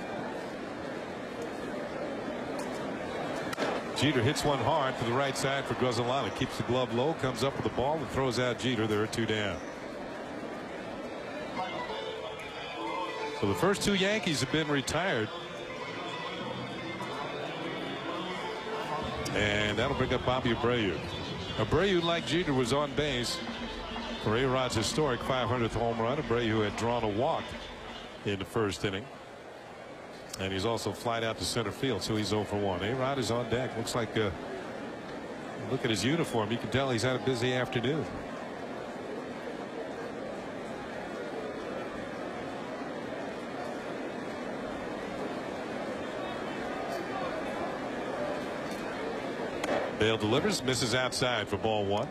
A: Jeter hits one hard to the right side for Gruzzolana. Keeps the glove low, comes up with the ball and throws out Jeter. There are 2 down. So the first 2 Yankees have been retired. And that'll bring up Bobby Abreu. Abreu, like Jeter, was on base for A-Rod's historic 500th home run. Abreu had drawn a walk in the first inning. And he's also flied out to center field, so he's 0 for 1. A-Rod is on deck. Looks like look at his uniform. You can tell he's had a busy afternoon. Bale delivers, misses outside for ball 1.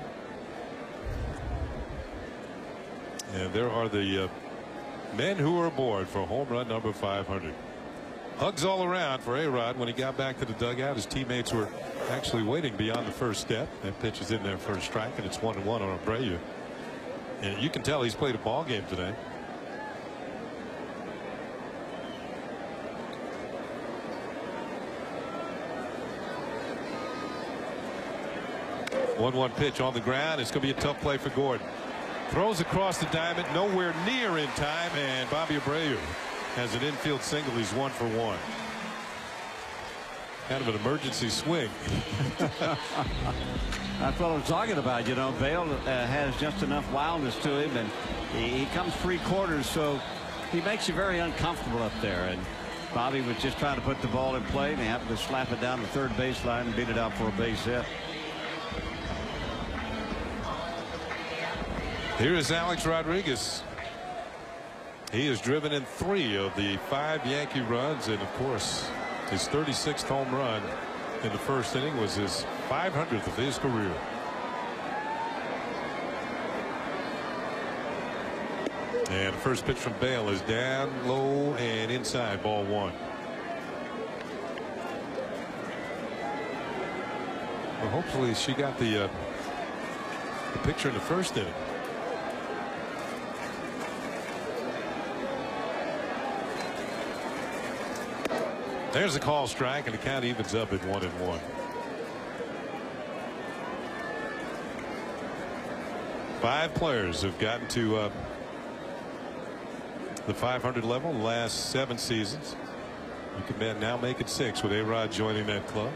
A: And there are the men who are aboard for home run number 500. Hugs all around for A-Rod when he got back to the dugout. His teammates were actually waiting beyond the first step. That pitch is in there for a strike, and it's 1-1 on Abreu. And you can tell he's played a ball game today. One pitch on the ground. It's going to be a tough play for Gordon. Throws across the diamond, nowhere near in time, and Bobby Abreu has an infield single. He's 1 for 1. Kind of an emergency swing.
E: That's what I'm talking about. You know, Bale has just enough wildness to him, and he comes 3/4, so he makes you very uncomfortable up there. And Bobby was just trying to put the ball in play, and he happened to slap it down the third baseline and beat it out for a base hit.
A: Here is Alex Rodriguez. He has driven in 3 of the 5 Yankee runs, and of course his 36th home run in the first inning was his 500th of his career. And the first pitch from Bale is down low and inside, ball 1. Well, hopefully she got the picture in the first inning. There's a call strike, and the count evens up at 1-1. Five players have gotten to the 500 level in the last 7 seasons. You can now make it 6 with A-Rod joining that club.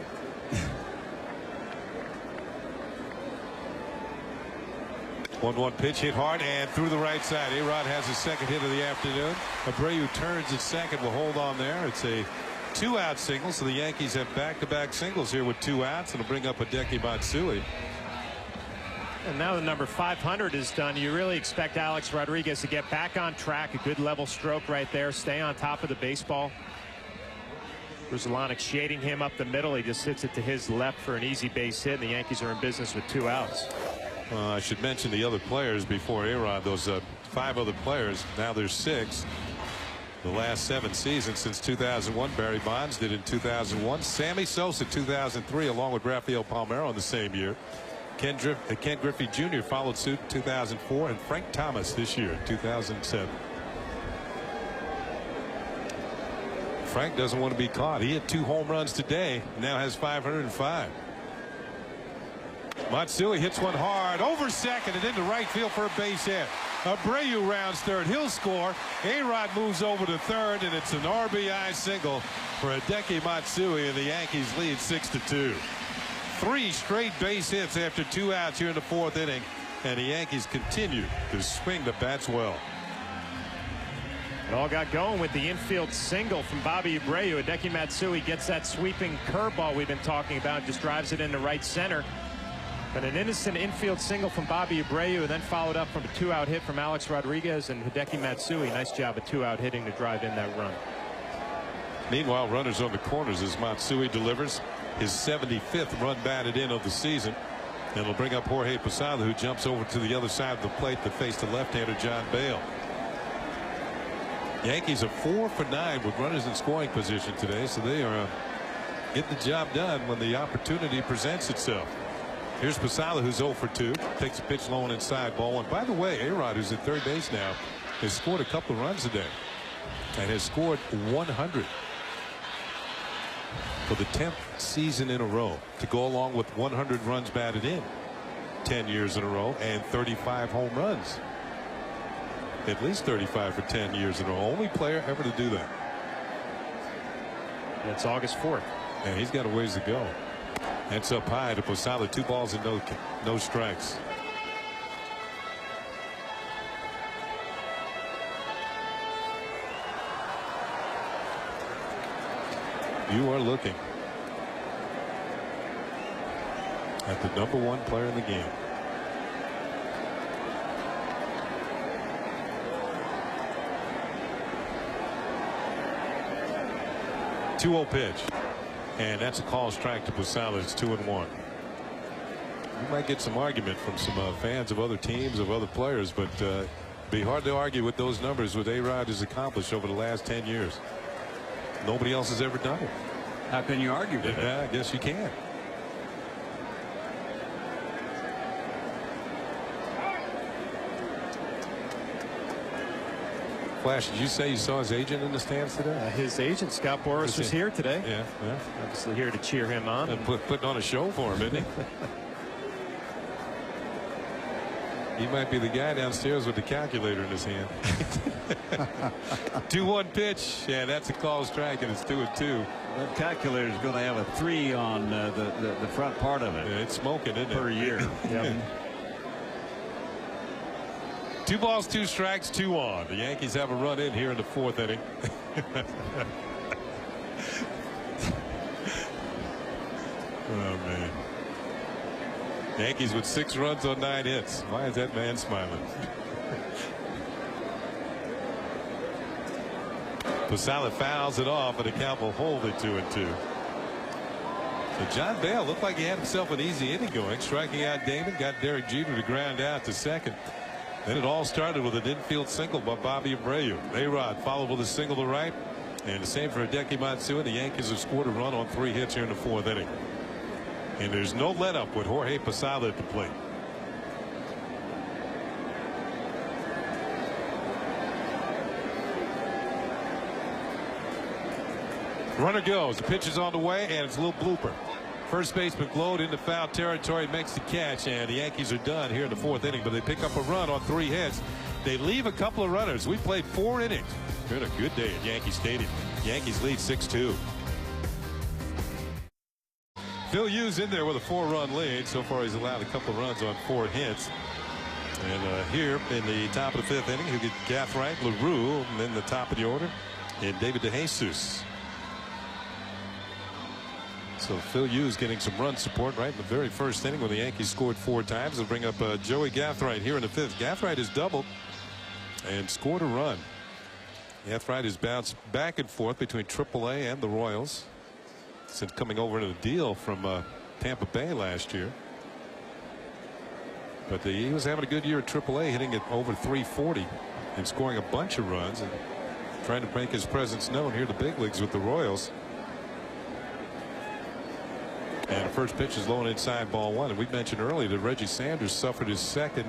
A: One pitch hit hard and through the right side. A-Rod has his second hit of the afternoon. Abreu turns at second, will hold on there. It's a 2-out single, so the Yankees have back-to-back singles here with 2 outs. It'll bring up Hideki Matsui.
D: And now the number 500 is done. You really expect Alex Rodriguez to get back on track. A good level stroke right there. Stay on top of the baseball. Gruzzolana shading him up the middle. He just hits it to his left for an easy base hit. And the Yankees are in business with 2 outs.
A: I should mention the other players before A-Rod. Those 5 other players. Now there's 6. The last 7 seasons since 2001. Barry Bonds did in 2001. Sammy Sosa 2003, along with Rafael Palmeiro in the same year. Ken Griffey Jr. followed suit in 2004, and Frank Thomas this year, 2007. Frank doesn't want to be caught. He hit 2 home runs today. Now has 505. Matsui hits one hard over second and into right field for a base hit. Abreu rounds third. He'll score. A-Rod moves over to third, and it's an RBI single for Hideki Matsui, and the Yankees lead 6-2. 3 straight base hits after 2 outs here in the 4th inning, and the Yankees continue to swing the bats well.
D: It all got going with the infield single from Bobby Abreu. Hideki Matsui gets that sweeping curveball we've been talking about, just drives it into right center. But an innocent infield single from Bobby Abreu, and then followed up from a 2-out hit from Alex Rodriguez and Hideki Matsui. Nice job of 2-out hitting to drive in that run.
A: Meanwhile, runners on the corners as Matsui delivers his 75th run batted in of the season. And it'll bring up Jorge Posada, who jumps over to the other side of the plate to face the left-hander John Bale. Yankees are 4 for 9 with runners in scoring position today, so they are getting the job done when the opportunity presents itself. Here's Posada, who's 0 for 2. Takes a pitch low and inside, ball 1. By the way, A-Rod, who's at third base now, has scored a couple of runs today and has scored 100 for the 10th season in a row, to go along with 100 runs batted in 10 years in a row and 35 home runs. At least 35 for 10 years in a row. Only player ever to do that.
D: It's August 4th.
A: And he's got a ways to go. That's up high to Posada. 2 balls and no strikes. You are looking at the #1 player in the game. Two-0 pitch, and that's a call strike to Posada. It's 2-1. You might get some argument from some fans of other teams, of other players, but be hard to argue with those numbers what A-Rod has accomplished over the last 10 years. Nobody else has ever done it.
E: How can you argue with
A: I guess you can. Flash, did you say you saw his agent in the stands today?
D: His agent, Scott Boras, was here today.
A: Yeah.
D: Obviously here to cheer him on.
A: And putting on a show for him, isn't he? He might be the guy downstairs with the calculator in his hand. 2-1 pitch, and that's a call strike, and it's 2-2.
E: That calculator is going to have a 3 on the front part of it.
A: Yeah, it's smoking, isn't it?
E: Per year.
D: Yep.
A: 2 balls, 2 strikes, 2 on. The Yankees have a run in here in the 4th inning. Oh, man. Yankees with 6 runs on 9 hits. Why is that man smiling? Posada fouls it off, and the count will hold it 2-2. So John Bale looked like he had himself an easy inning going, striking out Damon, got Derek Jeter to ground out to second. Then it all started with an infield single by Bobby Abreu. A-Rod followed with a single to right, and the same for Hideki Matsui. The Yankees have scored a run on 3 hits here in the 4th inning. And there's no let up with Jorge Posada at the plate. Runner goes. The pitch is on the way, and it's a little blooper. First baseman Glode into foul territory, makes the catch, and the Yankees are done here in the 4th inning. But they pick up a run on 3 hits. They leave a couple of runners. We played 4 innings. We're in a good day at Yankee Stadium. Yankees lead 6-2. Phil Hughes in there with a 4-run lead. So far he's allowed a couple of runs on 4 hits. And here in the top of the 5th inning, who get Gathright, LaRue, and then the top of the order, and David DeJesus. So Phil Hughes getting some run support right in the very first inning when the Yankees scored 4 times. They'll bring up Joey Gathright here in the 5th. Gathright has doubled and scored a run. Gathright has bounced back and forth between AAA and the Royals since coming over in a deal from Tampa Bay last year. But he was having a good year at AAA, hitting it over 340 and scoring a bunch of runs and trying to make his presence known here at the big leagues with the Royals. And the first pitch is low and inside, ball 1. And we mentioned earlier that Reggie Sanders suffered his 2nd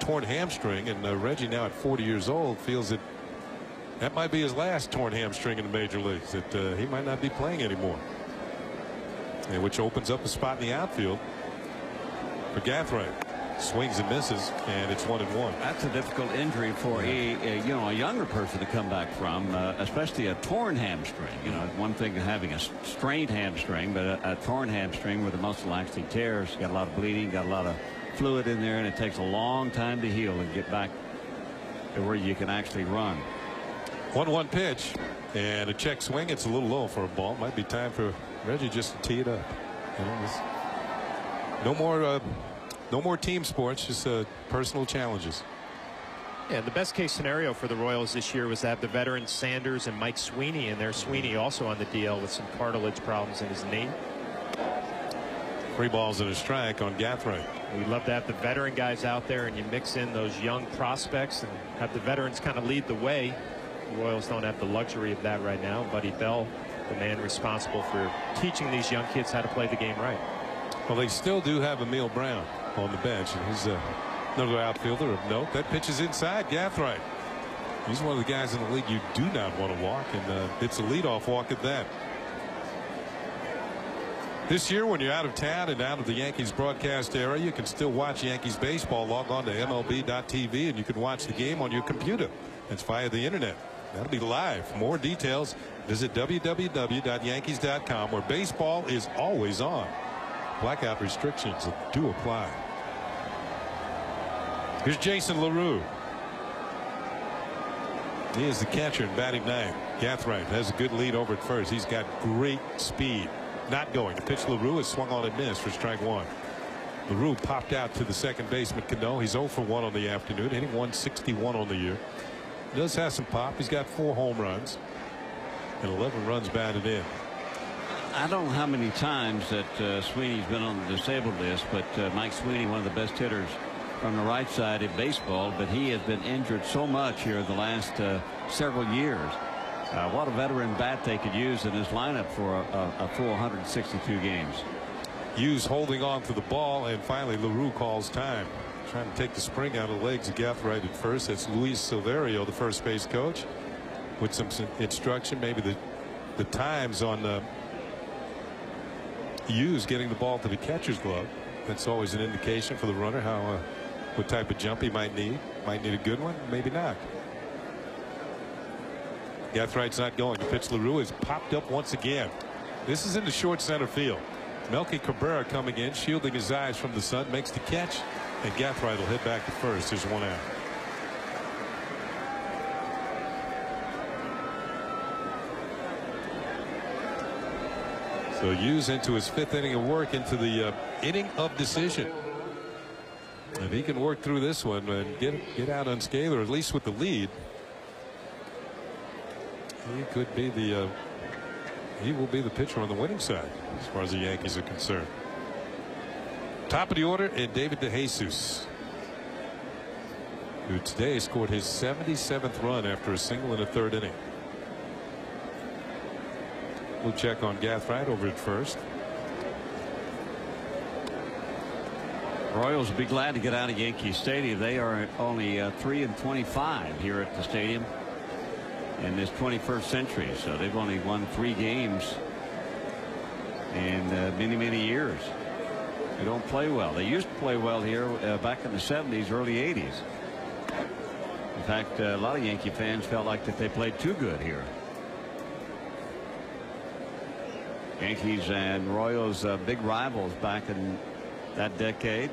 A: torn hamstring, and Reggie, now at 40 years old, feels that that might be his last torn hamstring in the major leagues, that he might not be playing anymore, and which opens up a spot in the outfield for Gathright. swings and misses, and it's 1-1.
E: That's a difficult injury for a younger person to come back from, especially a torn hamstring. You know, one thing having a strained hamstring, but a torn hamstring where the muscle actually tears, got a lot of bleeding, got a lot of fluid in there, and it takes a long time to heal and get back to where you can actually run.
A: 1-1 pitch and a check swing. It's a little low for a ball. Might be time for Reggie just to tee it up. You know, no more team sports, just personal challenges.
D: Yeah, the best case scenario for the Royals this year was to have the veterans Sanders and Mike Sweeney in there. Sweeney also on the DL with some cartilage problems in his knee.
A: 3 balls and a strike on Gathright.
D: We'd love to have the veteran guys out there, and you mix in those young prospects and have the veterans kind of lead the way. The Royals don't have the luxury of that right now. Buddy Bell, the man responsible for teaching these young kids how to play the game right.
A: Well, they still do have Emil Brown on the bench, and he's another outfielder of note. That pitch is inside Gathright. He's one of the guys in the league you do not want to walk, and it's a leadoff walk at that. This year, when you're out of town and out of the Yankees broadcast area, you can still watch Yankees baseball. Log on to MLB.tv, and you can watch the game on your computer. It's via the internet. That'll be live. For more details, visit www.yankees.com, where baseball is always on. Blackout restrictions do apply. Here's Jason LaRue. He is the catcher in batting 9. Gathright has a good lead over at first. He's got great speed. Not going. The pitch LaRue is swung on and missed for strike 1. LaRue popped out to the second baseman Cano. He's 0 for 1 on the afternoon, hitting 161 on the year. He does have some pop. He's got 4 home runs and 11 runs batted in.
E: I don't know how many times that Sweeney's been on the disabled list, but Mike Sweeney, one of the best hitters from the right side in baseball, but he has been injured so much here the last several years. What a veteran bat they could use in this lineup for a full 162 games.
A: Hughes holding on to the ball, and finally LaRue calls time. Trying to take the spring out of the legs of Gathright at first. It's Luis Silverio, the first base coach, with some instruction. Maybe the times on Hughes getting the ball to the catcher's glove. That's always an indication for the runner how what type of jump he might need. Might need a good one, maybe not. Gathright's not going. The pitch LaRue is popped up once again. This is in the short center field. Melky Cabrera coming in, shielding his eyes from the sun, makes the catch, and Gathright will head back to first. There's 1 out. So Hughes into his 5th inning of work, into the inning of decision. If he can work through this one and get out unscathed, or at least with the lead, he could be he will be the pitcher on the winning side as far as the Yankees are concerned. Top of the order, and David DeJesus, who today scored his 77th run after a single in the 3rd inning. We'll check on Gathright over at first.
E: Royals will be glad to get out of Yankee Stadium. They are only 3-25 here at the stadium in this 21st century, so they've only won 3 games in many years. They don't play well. They used to play well here back in the 70s, early 80s. In fact, a lot of Yankee fans felt like that they played too good here. Yankees and Royals, big rivals back in that decade.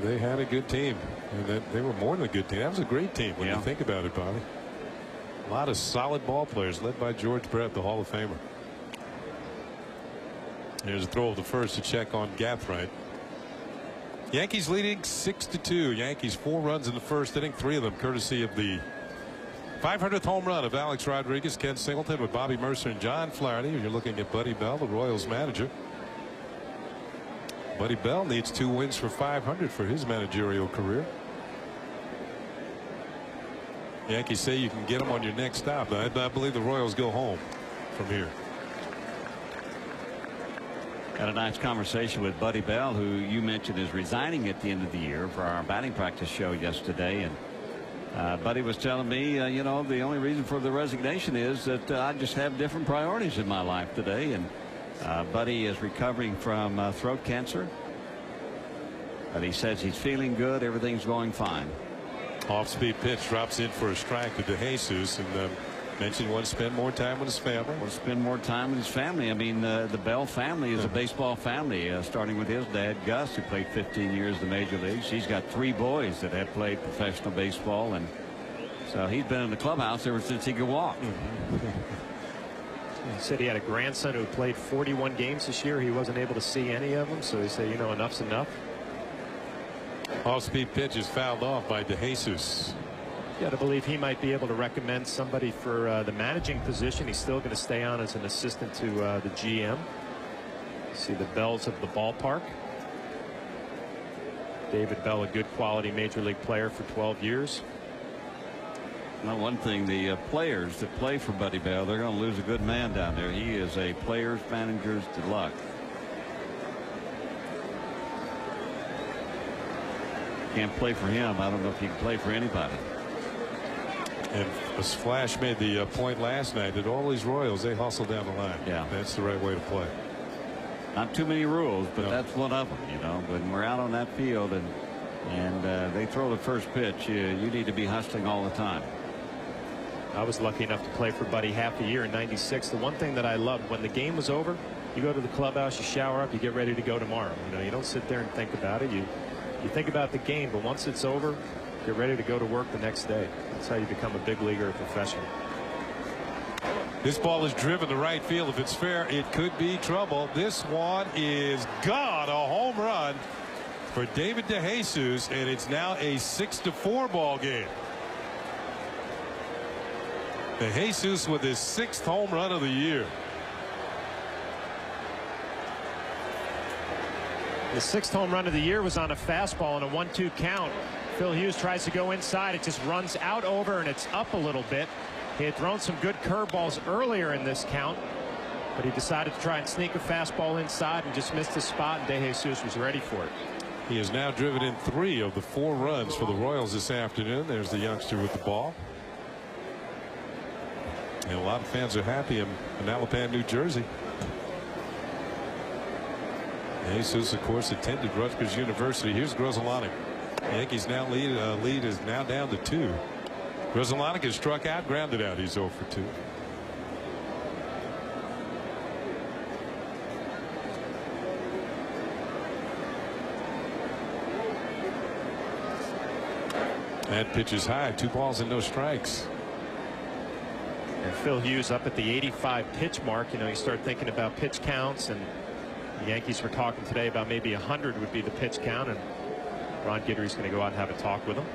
A: They had a good team, and they were more than a good team. That was a great team when you think about it, Bobby. A lot of solid ball players, led by George Brett, the Hall of Famer. Here's a throw of the first to check on Gathright. Yankees leading 6-2. Yankees 4 runs in the first inning, 3 of them courtesy of the 500th home run of Alex Rodriguez, Ken Singleton with Bobby Mercer and John Flaherty. You're looking at Buddy Bell, the Royals manager. Buddy Bell needs 2 wins for 500 for his managerial career. Yankees say you can get them on your next stop. I believe the Royals go home from here.
E: Had a nice conversation with Buddy Bell, who you mentioned is resigning at the end of the year, for our batting practice show yesterday. And Buddy was telling me, you know, the only reason for the resignation is that I just have different priorities in my life today. And Buddy is recovering from throat cancer, But he says he's feeling good. Everything's going fine.
A: Off-speed pitch drops in for a strike to DeJesus, and mentioned he wants to spend more time with his family.
E: Wants to spend more time with his family. I mean, the Bell family is a baseball family, starting with his dad, Gus, who played 15 years in the major leagues. He's got 3 boys that have played professional baseball, and so he's been in the clubhouse ever since he could walk.
D: He said he had a grandson who played 41 games this year. He wasn't able to see any of them, so he said, you know, enough's enough.
A: Off-speed pitch is fouled off by DeJesus.
D: You got to believe he might be able to recommend somebody for the managing position. He's still going to stay on as an assistant to the GM. See the bells of the ballpark. David Bell, a good quality major league player for 12 years.
E: Well, one thing, the players that play for Buddy Bell, they're going to lose a good man down there. He is a player's manager's deluxe. Can't play for him. I don't know if he can play for anybody.
A: And as Flash made the point last night that all these Royals, they hustle down the line.
E: Yeah,
A: that's the right way to play.
E: Not too many rules, but that's one of them. You know, when we're out on that field and they throw the first pitch, you need to be hustling all the time.
D: I was lucky enough to play for Buddy half a year in '96. The one thing that I loved, when the game was over, you go to the clubhouse, you shower up, you get ready to go tomorrow. You know, you don't sit there and think about it. You think about the game, but once it's over, get ready to go to work the next day. That's how you become a big leaguer, a professional.
A: This ball is driven to right field. If it's fair, it could be trouble. This one is gone. A home run for David DeJesus, and it's now a 6-4 ball game. DeJesus with his 6th home run of the year.
D: The 6th home run of the year was on a fastball on a 1-2 count. Phil Hughes tries to go inside. It just runs out over, and it's up a little bit. He had thrown some good curveballs earlier in this count, but he decided to try and sneak a fastball inside and just missed the spot, and DeJesus was ready for it.
A: He has now driven in 3 of the 4 runs for the Royals this afternoon. There's the youngster with the ball. And a lot of fans are happy in Alabama, New Jersey. DeJesus, of course, attended Rutgers University. Here's Grzelcyk. Yankees now lead is now down to 2. Grzelcyk has struck out, grounded out. He's 0 for 2. That pitch is high. 2 balls and no strikes.
D: And Phil Hughes up at the 85 pitch mark. You know, you start thinking about pitch counts, and the Yankees were talking today about maybe 100 would be the pitch count, and Ron Guidry's going to go out and have a talk with him.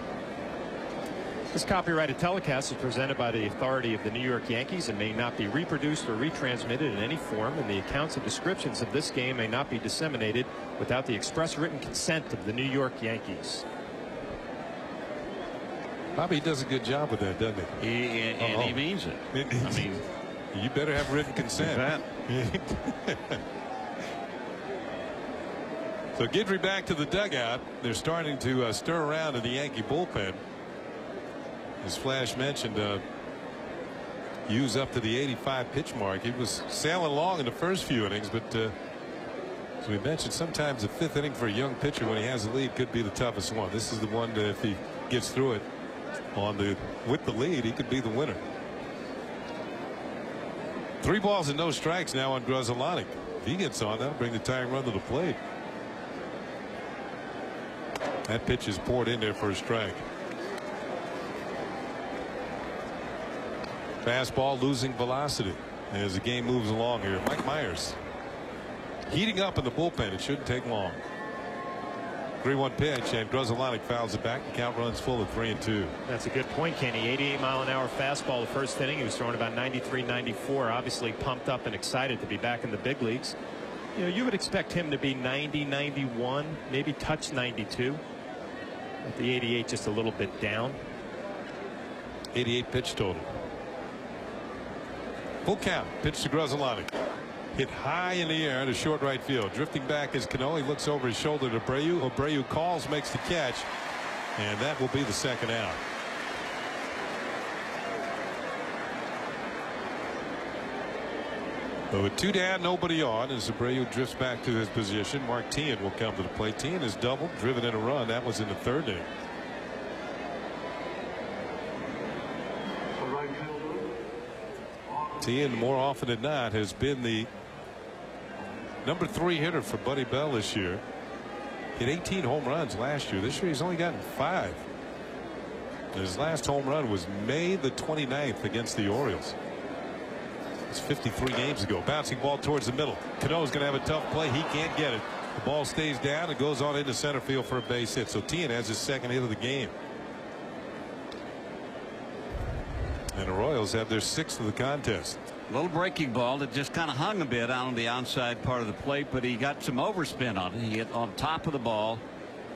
D: This copyrighted telecast is presented by the authority of the New York Yankees and may not be reproduced or retransmitted in any form, and the accounts and descriptions of this game may not be disseminated without the express written consent of the New York Yankees.
A: Bobby does a good job with that, doesn't he?
E: And he means it. I mean,
A: you better have written consent. So Guidry back to the dugout. They're starting to stir around in the Yankee bullpen. As Flash mentioned, Hughes up to the 85 pitch mark. He was sailing along in the first few innings, but as we mentioned, sometimes the 5th inning for a young pitcher when he has a lead could be the toughest one. This is the one that if he gets through it with the lead, he could be the winner. 3 balls and no strikes now on Grzelcyk. If he gets on, that'll bring the tying run to the plate. That pitch is poured in there for a strike. Fastball losing velocity as the game moves along here. Mike Myers heating up in the bullpen. It shouldn't take long. 3-1 pitch, and Grzelcyk fouls it back. The count runs full at 3-2.
D: That's a good point, Kenny. 88-mile-an-hour fastball the first inning. He was throwing about 93, 94. Obviously pumped up and excited to be back in the big leagues. You know, you would expect him to be 90, 91, maybe touch 92. At the 88, just a little bit down.
A: 88 pitch total. Full count. Pitch to Grzelcyk. Hit high in the air to short right field. Drifting back is Cano. He looks over his shoulder to Abreu. Abreu calls, makes the catch, and that will be the 2nd out. But with 2 down, nobody on, as Abreu drifts back to his position, Mark Teahan will come to the plate. Teahan has doubled, driven in a run. That was in the 3rd inning. Teahan, more often than not, has been the number 3 hitter for Buddy Bell this year. Hit 18 home runs last year. This year he's only gotten 5. His last home run was May the 29th against the Orioles. It's 53 games ago. Bouncing ball towards the middle. Cano's going to have a tough play. He can't get it. The ball stays down and goes on into center field for a base hit. So Teahan has his 2nd hit of the game. And the Royals have their 6th of the contest.
E: A little breaking ball that just kind of hung a bit on the onside part of the plate, but he got some overspin on it. He hit on top of the ball,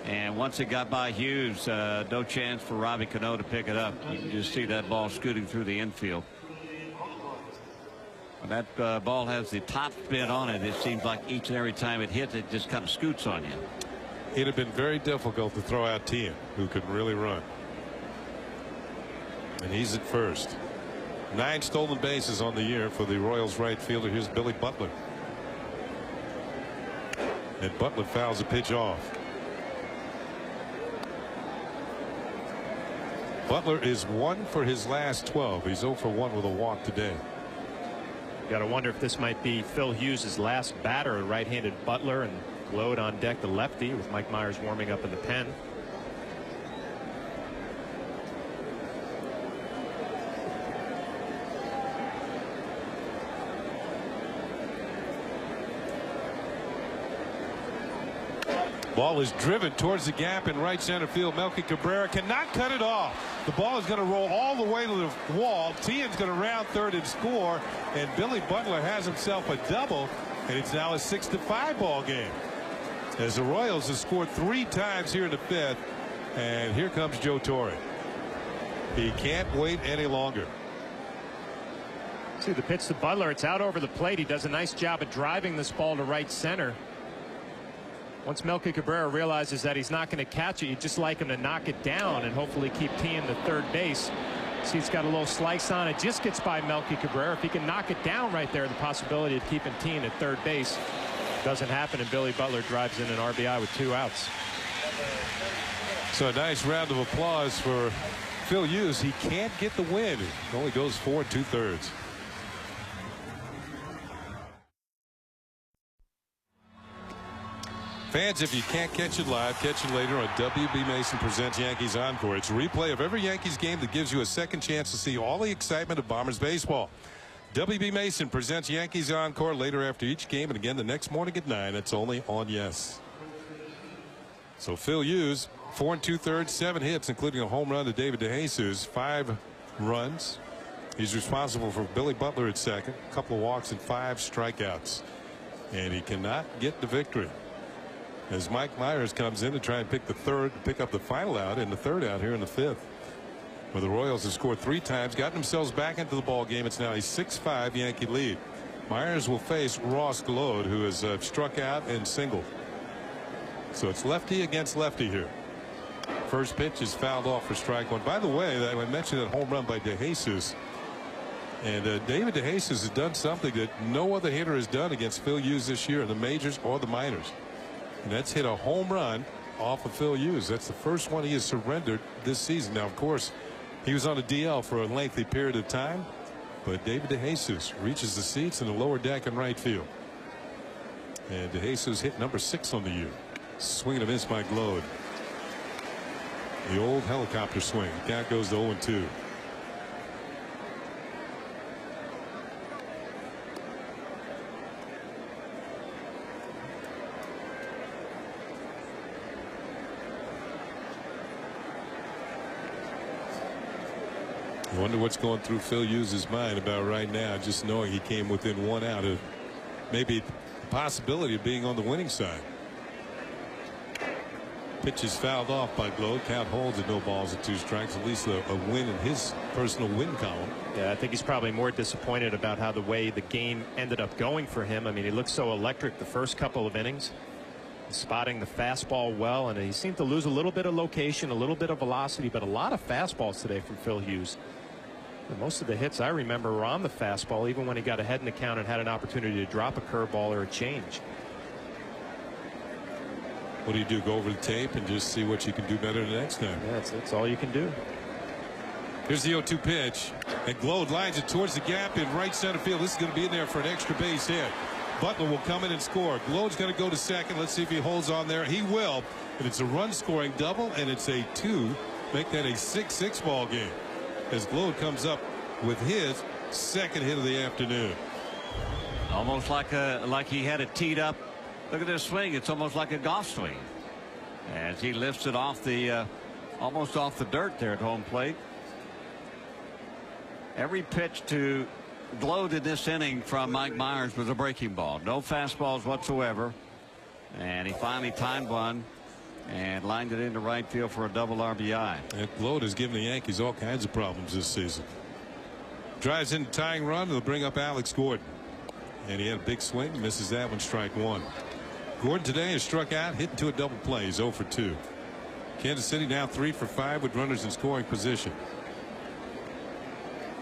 E: and once it got by Hughes, no chance for Robbie Cano to pick it up. You can just see that ball scooting through the infield. When that ball has the top spin on it, it seems like each and every time it hits, it just kind of scoots on you.
A: It'd have been very difficult to throw out Teahan, who could really run. And he's at first. 9 stolen bases on the year for the Royals right fielder. Here's Billy Butler. And Butler fouls a pitch off. Butler is 1 for his last 12. He's 0 for 1 with a walk today.
D: Got to wonder if this might be Phil Hughes' last batter, a right-handed Butler, and Glode on deck, the lefty, with Mike Myers warming up in the pen.
A: Ball is driven towards the gap in right center field. Melky Cabrera cannot cut it off. The ball is going to roll all the way to the wall. Teahan's going to round third and score, and Billy Butler has himself a double, and it's now a 6-5 ball game, as the Royals have scored 3 times here in the 5th. And here comes Joe Torre. He can't wait any longer.
D: See the pitch to Butler. It's out over the plate. He does a nice job of driving this ball to right center. Once Melky Cabrera realizes that he's not going to catch it, you'd just like him to knock it down and hopefully keep Teahan to third base. See, he's got a little slice on it. Just gets by Melky Cabrera. If he can knock it down right there, the possibility of keeping Teahan at third base doesn't happen, and Billy Butler drives in an RBI with 2 outs.
A: So a nice round of applause for Phil Hughes. He can't get the win. He only goes 4 2/3. Fans, if you can't catch it live, catch it later on WB Mason Presents Yankees Encore. It's a replay of every Yankees game that gives you a second chance to see all the excitement of Bombers baseball. WB Mason presents Yankees Encore later after each game, and again the next morning at 9. It's only on Yes. So Phil Hughes, 4 2/3, 7 hits, including a home run to David DeJesus, 5 runs. He's responsible for Billy Butler at second, a couple of walks and 5 strikeouts, and he cannot get the victory, as Mike Myers comes in to try and pick up the final out in the 3rd out here in the 5th. Where the Royals have scored 3 times, gotten themselves back into the ball game. It's now a 6-5 Yankee lead. Myers will face Ross Glode, who has struck out and singled. So it's lefty against lefty here. First pitch is fouled off for strike 1. By the way, I mentioned that home run by DeJesus. And David DeJesus has done something that no other hitter has done against Phil Hughes this year in the majors or the minors. And that's hit a home run off of Phil Hughes. That's the first one he has surrendered this season. Now, of course, he was on a DL for a lengthy period of time, but David DeJesus reaches the seats in the lower deck in right field. And DeJesus hit number 6 on the year. Swing and a miss by Glode. The old helicopter swing. Count goes to 0-2. I wonder what's going through Phil Hughes' mind about right now, just knowing he came within 1 out of maybe the possibility of being on the winning side. Pitch is fouled off by Glode. Count holds at 0 balls and 2 strikes. At least a win in his personal win column.
D: Yeah, I think he's probably more disappointed about how the way the game ended up going for him. I mean, he looked so electric the first couple of innings, spotting the fastball well, and he seemed to lose a little bit of location, a little bit of velocity, but a lot of fastballs today from Phil Hughes. And most of the hits I remember were on the fastball, even when he got ahead in the count and had an opportunity to drop a curveball or a change.
A: What do you do? Go over the tape and just see what you can do better the next time?
D: Yeah, that's all you can do.
A: Here's the 0-2 pitch, and Glode lines it towards the gap in right center field. This is going to be in there for an extra base hit. Butler will come in and score. Glode's going to go to second. Let's see if he holds on there. He will. And it's a run-scoring double, and it's a 2. Make that a 6-6 ball game as Glode comes up with his second hit of the afternoon.
E: Almost like he had it teed up. Look at this swing. It's almost like a golf swing as he lifts it off the almost off the dirt there at home plate. Every pitch to Glode in this inning from Mike Myers was a breaking ball. No fastballs whatsoever. And he finally timed one and lined it into right field for a double RBI.
A: And Glode has given the Yankees all kinds of problems this season. Drives in tying run. They'll bring up Alex Gordon. And he had a big swing. Misses that one. Strike one. Gordon today has struck out, hit into a double play. He's 0 for 2. Kansas City now 3 for 5 with runners in scoring position.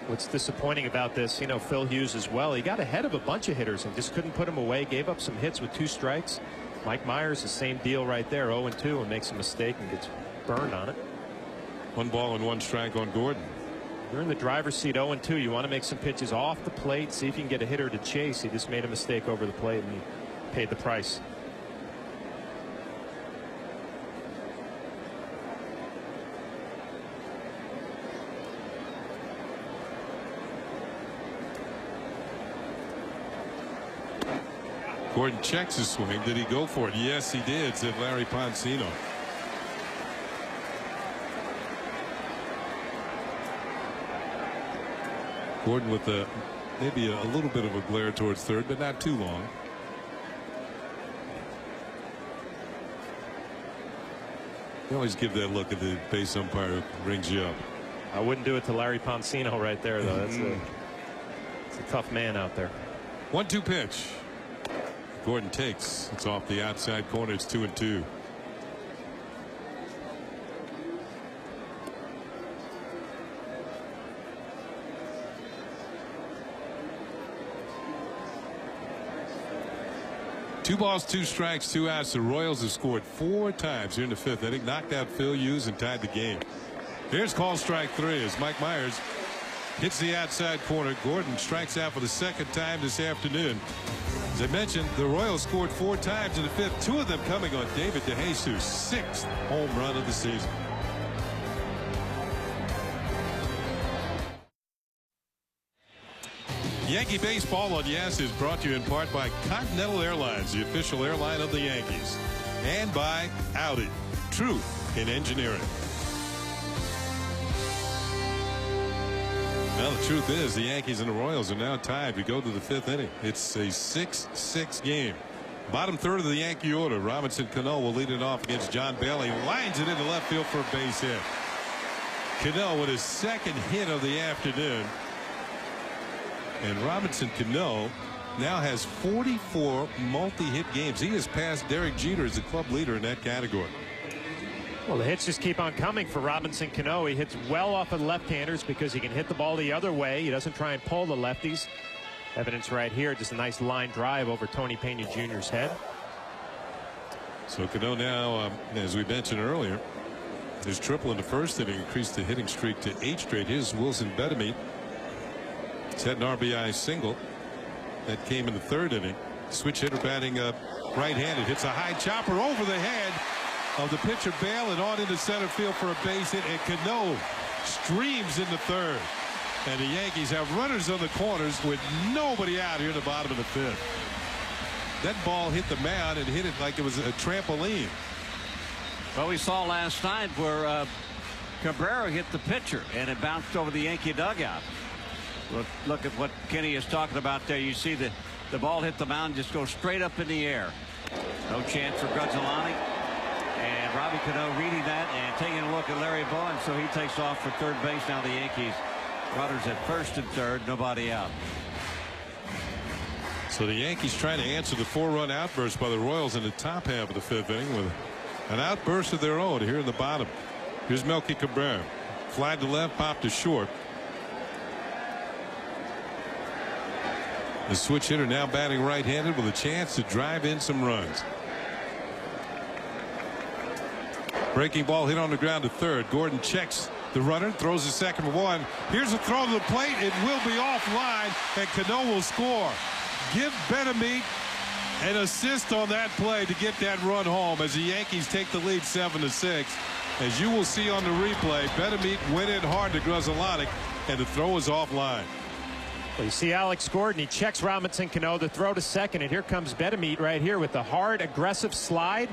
D: What's disappointing about this, you know, Phil Hughes as well. He got ahead of a bunch of hitters and just couldn't put them away. Gave up some hits with 2 strikes. Mike Myers, the same deal right there, 0-2, and makes a mistake and gets burned on it.
A: 1 ball and 1 strike on Gordon.
D: You're in the driver's seat, 0-2. You want to make some pitches off the plate, see if you can get a hitter to chase. He just made a mistake over the plate, and he paid the price.
A: Gordon checks his swing. Did he go for it? Yes, he did, said Larry Poncino. Gordon with maybe a little bit of a glare towards third, but not too long. You always give that look at the base umpire who rings you up.
D: I wouldn't do it to Larry Poncino right there, though. That's it's a tough man out there.
A: 1-2 pitch. Gordon takes. It's off the outside corner. It's 2-2. Two balls, 2 strikes, 2 outs. The Royals have scored 4 times here in the 5th inning. Knocked out Phil Hughes and tied the game. Here's call strike 3 as Mike Myers hits the outside corner. Gordon strikes out for the 2nd time this afternoon. As I mentioned, the Royals scored 4 times in the 5th, 2 of them coming on David DeJesus' 6th home run of the season. Yankee Baseball on Yes is brought to you in part by Continental Airlines, the official airline of the Yankees, and by Audi, truth in engineering. Well, the truth is the Yankees and the Royals are now tied. We go to the 5th inning. It's a 6-6 game. Bottom third of the Yankee order. Robinson Cano will lead it off against John Bailey. Lines it into left field for a base hit. Cano with his 2nd hit of the afternoon. And Robinson Cano now has 44 multi-hit games. He has passed Derek Jeter as the club leader in that category.
D: Well, the hits just keep on coming for Robinson Cano. He hits well off of left-handers because he can hit the ball the other way. He doesn't try and pull the lefties. Evidence right here, just a nice line drive over Tony Pena Jr.'s head.
A: So Cano now, as we mentioned earlier, his triple in the 1st inning increased the hitting streak to 8 straight. His Wilson Betemit has had an RBI single that came in the 3rd inning. Switch hitter batting right-handed. Hits a high chopper over the head of the pitcher Bale and on into center field for a base hit, and Cano streams in the 3rd. And the Yankees have runners on the corners with nobody out here in the bottom of the 5th. That ball hit the mound and hit it like it was a trampoline.
E: Well, we saw last night where Cabrera hit the pitcher and it bounced over the Yankee dugout. Look at what Kenny is talking about there. You see the ball hit the mound, just go straight up in the air. No chance for Gruzzolani. And Robbie Cano reading that and taking a look at Larry Bowen, so he takes off for 3rd base. Now the Yankees runners at 1st and 3rd, nobody out.
A: So the Yankees trying to answer the 4-run outburst by the Royals in the top half of the 5th inning with an outburst of their own here in the bottom. Here's Melky Cabrera. Fly to left, pop to short. The switch hitter now batting right-handed with a chance to drive in some runs. Breaking ball hit on the ground to third. Gordon checks the runner, throws the second for one. Here's a throw to the plate. It will be offline, and Cano will score. Give Benameat an assist on that play to get that run home as the Yankees take the lead 7-6. As you will see on the replay, Benameat went in hard to Grzelcyk, and the throw is offline.
D: Well, you see Alex Gordon, he checks Robinson Cano, the throw to second, and here comes Benameat right here with the hard, aggressive slide.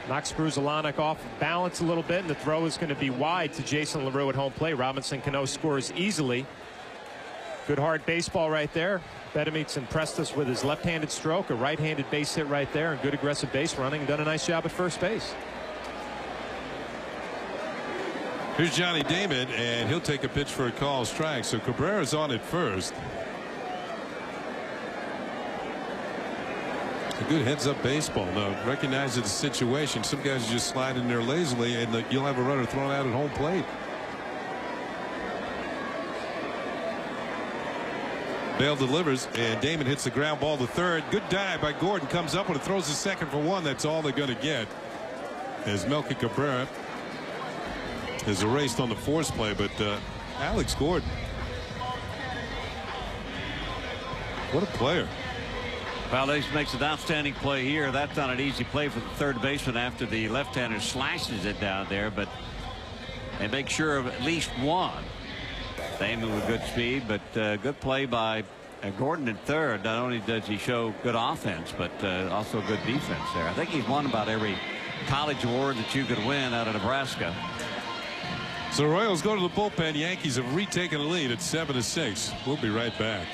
D: Knocks Grzelcyk off balance a little bit, and the throw is going to be wide to Jason LaRue at home plate. Robinson Cano scores easily. Good hard baseball right there. Benameat's impressed us with his left-handed stroke, a right-handed base hit right there, and good aggressive base running, and done a nice job at first base.
A: Here's Johnny Damon, and he'll take a pitch for a call strike. So Cabrera's on at first. A good heads-up baseball. Now, recognizes the situation. Some guys just slide in there lazily, and you'll have a runner thrown out at home plate. Bale delivers, and Damon hits the ground ball to third. Good dive by Gordon. Comes up when it throws the second for one. That's all they're going to get. As Melky Cabrera is erased on the force play, but Alex Gordon, what a player.
E: Valdez makes an outstanding play here. That's not an easy play for the third baseman after the left-hander slashes it down there, but they make sure of at least one. Damon with good speed, but good play by Gordon in third. Not only does he show good offense, but also good defense there. I think he's won about every college award that you could win out of Nebraska.
A: So the Royals go to the bullpen. Yankees have retaken the lead at 7-6. We'll be right back.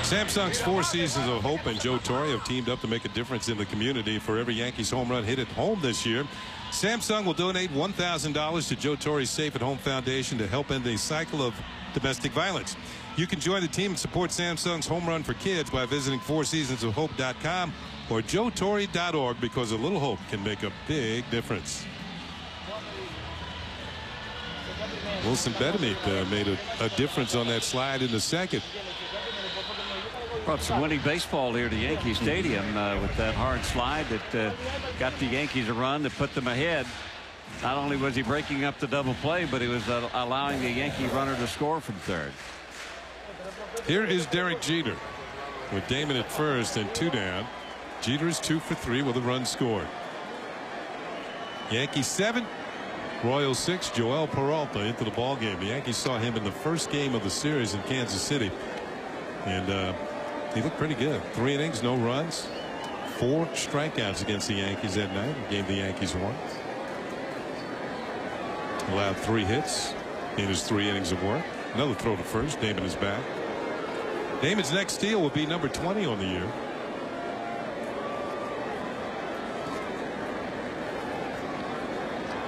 A: Samsung's Four Seasons of Hope and Joe Torre have teamed up to make a difference in the community. For every Yankees home run hit at home this year, Samsung will donate $1,000 to Joe Torre's Safe at Home Foundation to help end a cycle of domestic violence. You can join the team and support Samsung's Home Run for Kids by visiting fourseasonsofhope.com or joetorre.org, because a little hope can make a big difference. Wilson Benameat made a difference on that slide in the second.
E: Brought some winning baseball here to Yankee Stadium with that hard slide that got the Yankees a run that put them ahead. Not only was he breaking up the double play, but he was allowing the Yankee runner to score from third.
A: Here is Derek Jeter with Damon at first and two down. Jeter is 2 for 3 with a run scored. Yankees 7, Royals 6. Joel Peralta into the ball game. The Yankees saw him in the first game of the series in Kansas City, and he looked pretty good. 3 innings, no runs, 4 strikeouts against the Yankees that night. The game the Yankees won. Allowed 3 hits in his 3 innings of work. Another throw to first. Damon is back. Damon's next steal will be number 20 on the year.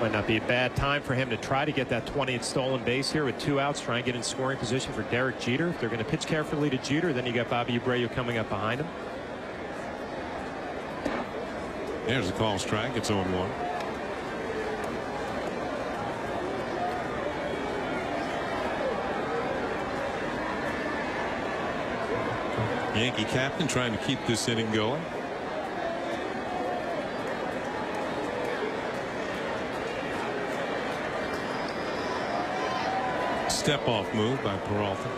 D: Might not be a bad time for him to try to get that 20th stolen base here with 2 outs. Try and get in scoring position for Derek Jeter. If they're going to pitch carefully to Jeter, then you got Bobby Abreu coming up behind him.
A: There's a call strike. It's 0-1. Yankee captain trying to keep this inning going. Step off move by Peralta.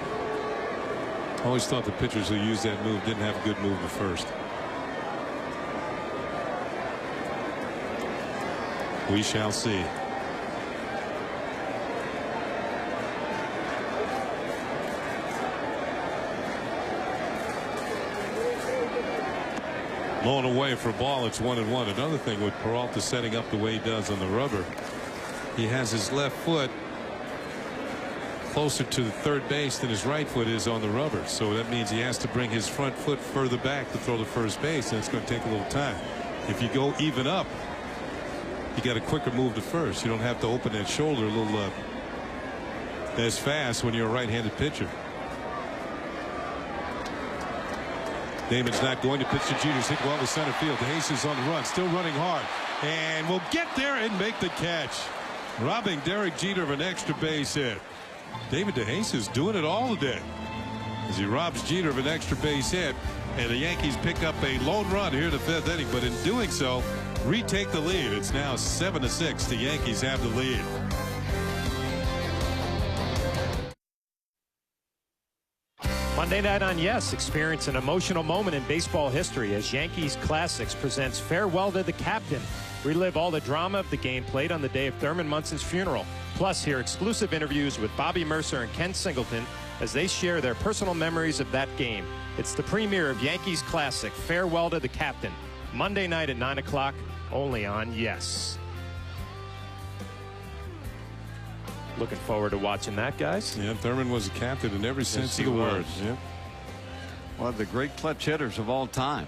A: Always thought the pitchers who used that move didn't have a good move at first. We shall see. Blown away for a ball. It's 1-1. Another thing with Peralta setting up the way he does on the rubber, he has his left foot closer to the third base than his right foot is on the rubber. So that means he has to bring his front foot further back to throw to first base, and it's going to take a little time. If you go even up, you got a quicker move to first. You don't have to open that shoulder a little as fast when you're a right-handed pitcher. Damon's not going to pitch to Jeter's hit well to center field. DeHace is on the run, still running hard, and will get there and make the catch, robbing Derek Jeter of an extra base hit. David DeJesus doing it all today as he robs Jeter of an extra base hit, and the Yankees pick up a lone run here in the 5th inning, but in doing so retake the lead. It's now 7-6. The Yankees have the lead.
D: Monday night on Yes, experience an emotional moment in baseball history as Yankees Classics presents Farewell to the Captain. Relive all the drama of the game played on the day of Thurman Munson's funeral. Plus, hear exclusive interviews with Bobby Mercer and Ken Singleton as they share their personal memories of that game. It's the premiere of Yankees Classic, Farewell to the Captain. Monday night at 9 o'clock, only on Yes. Looking forward to watching that, guys.
A: Yeah, Thurman was a captain in every sense of the word. Yeah.
E: One of the great clutch hitters of all time.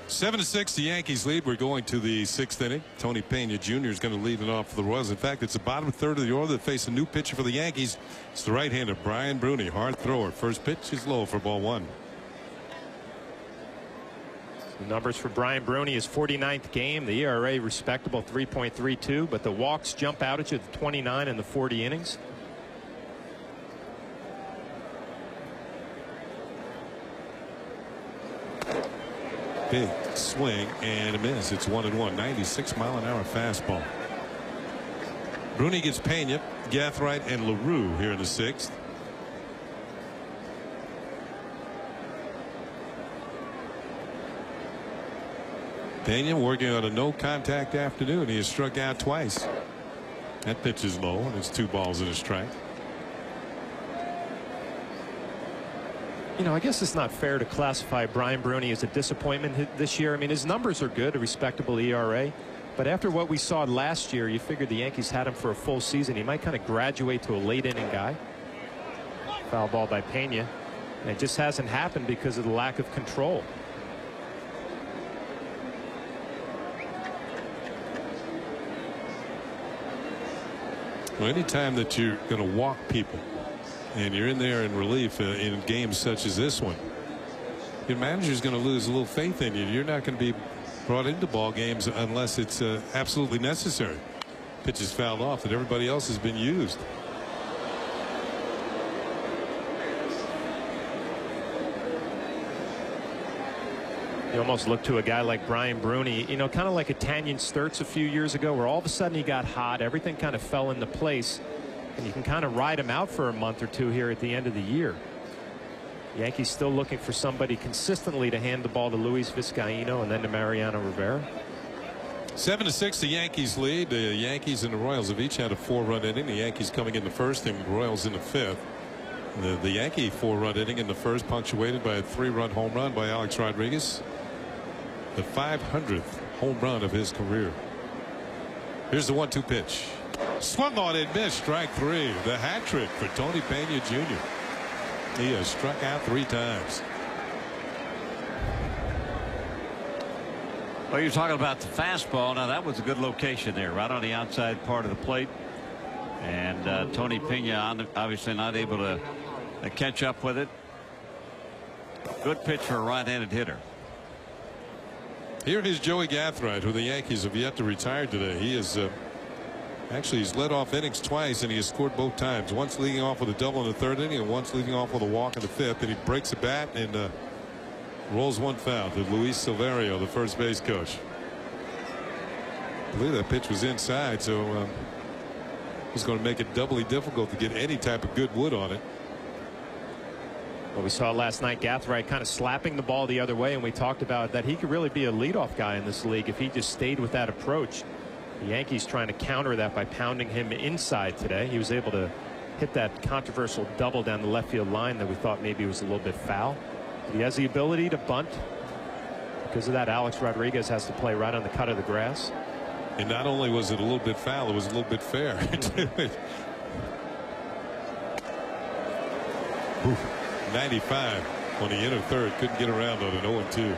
A: 7-6, the Yankees lead. We're going to the 6th inning. Tony Pena Jr. is going to lead it off for the Royals. In fact, it's the bottom third of the order that face a new pitcher for the Yankees. It's the right-hander Brian Bruni, hard thrower. First pitch is low for ball 1.
D: The numbers for Brian Bruni, his 49th game. The ERA respectable 3.32, but the walks jump out at you, the 29 in the 40 innings.
A: Big swing and a miss. It's 1-1. 96-mile-an-hour fastball. Bruni gets Pena, Gathright, and LaRue here in the 6th. Pena working on a no-contact afternoon. He has struck out twice. That pitch is low, and it's 2 balls and a strike.
D: You know, I guess it's not fair to classify Brian Bruni as a disappointment this year. I mean, his numbers are good, a respectable ERA. But after what we saw last year, you figured the Yankees had him for a full season. He might kind of graduate to a late-inning guy. Foul ball by Pena. And it just hasn't happened because of the lack of control.
A: Well, anytime that you're going to walk people and you're in there in relief in games such as this one, your manager's going to lose a little faith in you. You're not going to be brought into ball games unless it's absolutely necessary. Pitch is fouled off and everybody else has been used.
D: You almost look to a guy like Brian Bruni, you know, kind of like a Tanyan Sturtz a few years ago, where all of a sudden he got hot, everything kind of fell into place, and you can kind of ride him out for a month or two here at the end of the year. Yankees still looking for somebody consistently to hand the ball to Luis Vizcaino and then to Mariano Rivera.
A: 7-6, the Yankees lead. The Yankees and the Royals have each had a 4-run inning. The Yankees coming in the 1st and the Royals in the 5th. The Yankee 4-run inning in the 1st, punctuated by a 3-run home run by Alex Rodriguez. The 500th home run of his career. Here's the 1-2 pitch. Swung on and missed. Strike 3. The hat trick for Tony Pena Jr. He has struck out 3 times.
E: Well, you're talking about the fastball. Now, that was a good location there, right on the outside part of the plate. And Tony Pena obviously not able to catch up with it. Good pitch for a right-handed hitter.
A: Here is Joey Gathright, who the Yankees have yet to retire today. He is actually, he's led off innings twice, and he has scored both times. Once leading off with a double in the 3rd inning, and once leading off with a walk in the 5th. And he breaks a bat and rolls one foul to Luis Silverio, the first base coach. I believe that pitch was inside, so it was going to make it doubly difficult to get any type of good wood on it.
D: Well, we saw last night Gathright kind of slapping the ball the other way, and we talked about that he could really be a leadoff guy in this league if he just stayed with that approach. The Yankees trying to counter that by pounding him inside today. He was able to hit that controversial double down the left field line that we thought maybe was a little bit foul. But he has the ability to bunt. Because of that, Alex Rodriguez has to play right on the cut of the grass.
A: And not only was it a little bit foul, it was a little bit fair. 95 on the inner 3rd. Couldn't get around on an 0-2.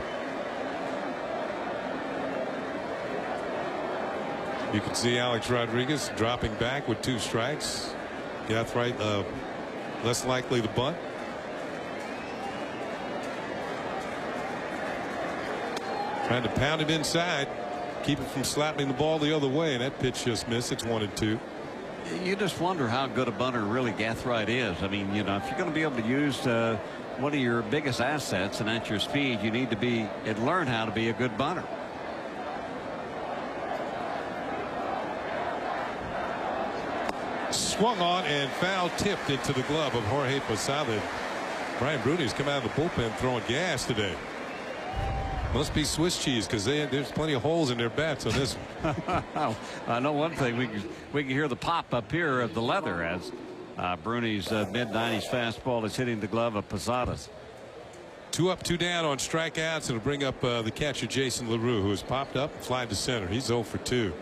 A: You can see Alex Rodriguez dropping back with 2 strikes. Gathright less likely to bunt. Trying to pound it inside, keep it from slapping the ball the other way, and that pitch just missed. It's 1-2.
E: you just wonder how good a bunter really Gathright is. I mean, you know, if you're going to be able to use one of your biggest assets, and that's your speed, you need to be and learn how to be a good bunter.
A: Swung on and foul tipped into the glove of Jorge Posada. Brian Bruney's come out of the bullpen throwing gas today. Must be Swiss cheese, because there's plenty of holes in their bats on this one.
E: I know one thing. We can hear the pop up here of the leather as Bruney's mid-90s fastball is hitting the glove of Posadas.
A: 2 up, 2 down on strikeouts. It'll bring up the catcher Jason LaRue, who has popped up and flied to center. He's 0 for 2.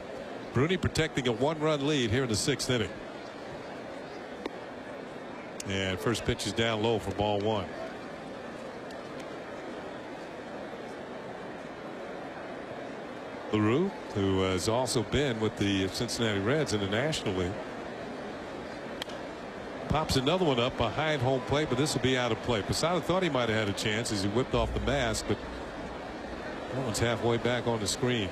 A: Bruney protecting a 1-run lead here in the 6th inning. And first pitch is down low for ball 1. LaRue, who has also been with the Cincinnati Reds in the National League, pops another one up behind home plate, but this will be out of play. Posada thought he might have had a chance as he whipped off the mask, but that one's halfway back on the screen.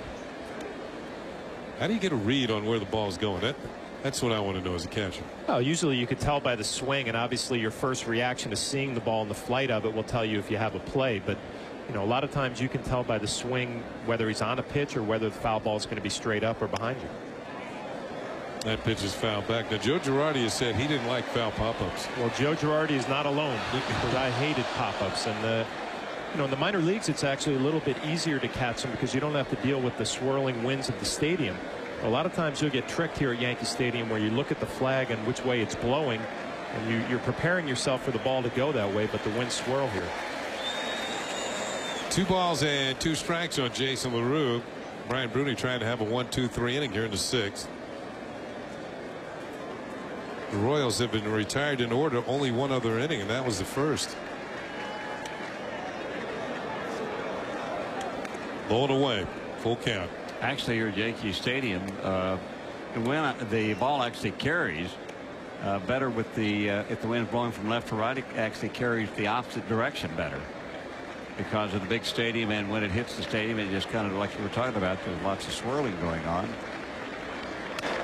A: How do you get a read on where the ball's going? That's what I want to know as a catcher.
D: Oh, usually you could tell by the swing, and obviously your first reaction to seeing the ball and the flight of it will tell you if you have a play. But you know, a lot of times you can tell by the swing whether he's on a pitch or whether the foul ball is going to be straight up or behind you.
A: That pitch is fouled back. Now, Joe Girardi has said he didn't like foul pop-ups.
D: Well, Joe Girardi is not alone, because I hated pop-ups. And you know, in the minor leagues, it's actually a little bit easier to catch them because you don't have to deal with the swirling winds of the stadium. A lot of times you'll get tricked here at Yankee Stadium where you look at the flag and which way it's blowing, and you're preparing yourself for the ball to go that way, but the winds swirl here.
A: 2 balls and 2 strikes on Jason LaRue. Brian Bruney trying to have a 1-2-3 inning here in the 6th. The Royals have been retired in order, only 1 other inning, and that was the first. Low and away, full count.
E: Actually, here at Yankee Stadium, when the ball actually carries better with the if the wind's blowing from left to right, it actually carries the opposite direction better because of the big stadium, and when it hits the stadium, it just kind of, like you were talking about, there's lots of swirling going on.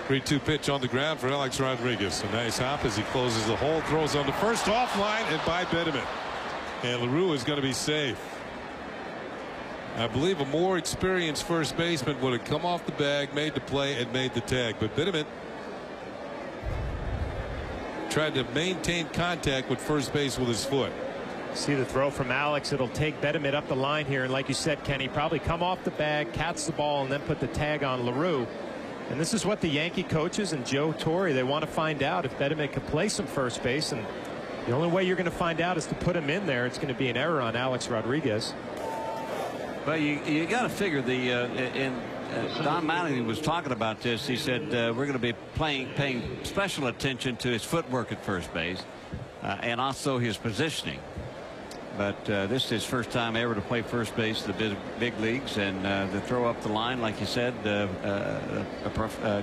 A: 3-2 pitch on the ground for Alex Rodriguez. A nice hop as he closes the hole, throws on the first offline and by Bitterman. And LaRue is going to be safe. I believe a more experienced first baseman would have come off the bag, made the play, and made the tag. But Bitterman tried to maintain contact with first base with his foot.
D: See the throw from Alex. It'll take Bitterman up the line here. And like you said, Kenny, probably come off the bag, catch the ball, and then put the tag on LaRue. And this is what the Yankee coaches and Joe Torre, they want to find out if Bitterman can play some first base. And the only way you're going to find out is to put him in there. It's going to be an error on Alex Rodriguez.
E: But you got to figure Don Mattingly was talking about this. He said we're going to be paying special attention to his footwork at first base and also his positioning. But this is his first time ever to play first base in the big leagues, and the throw up the line, like you said, a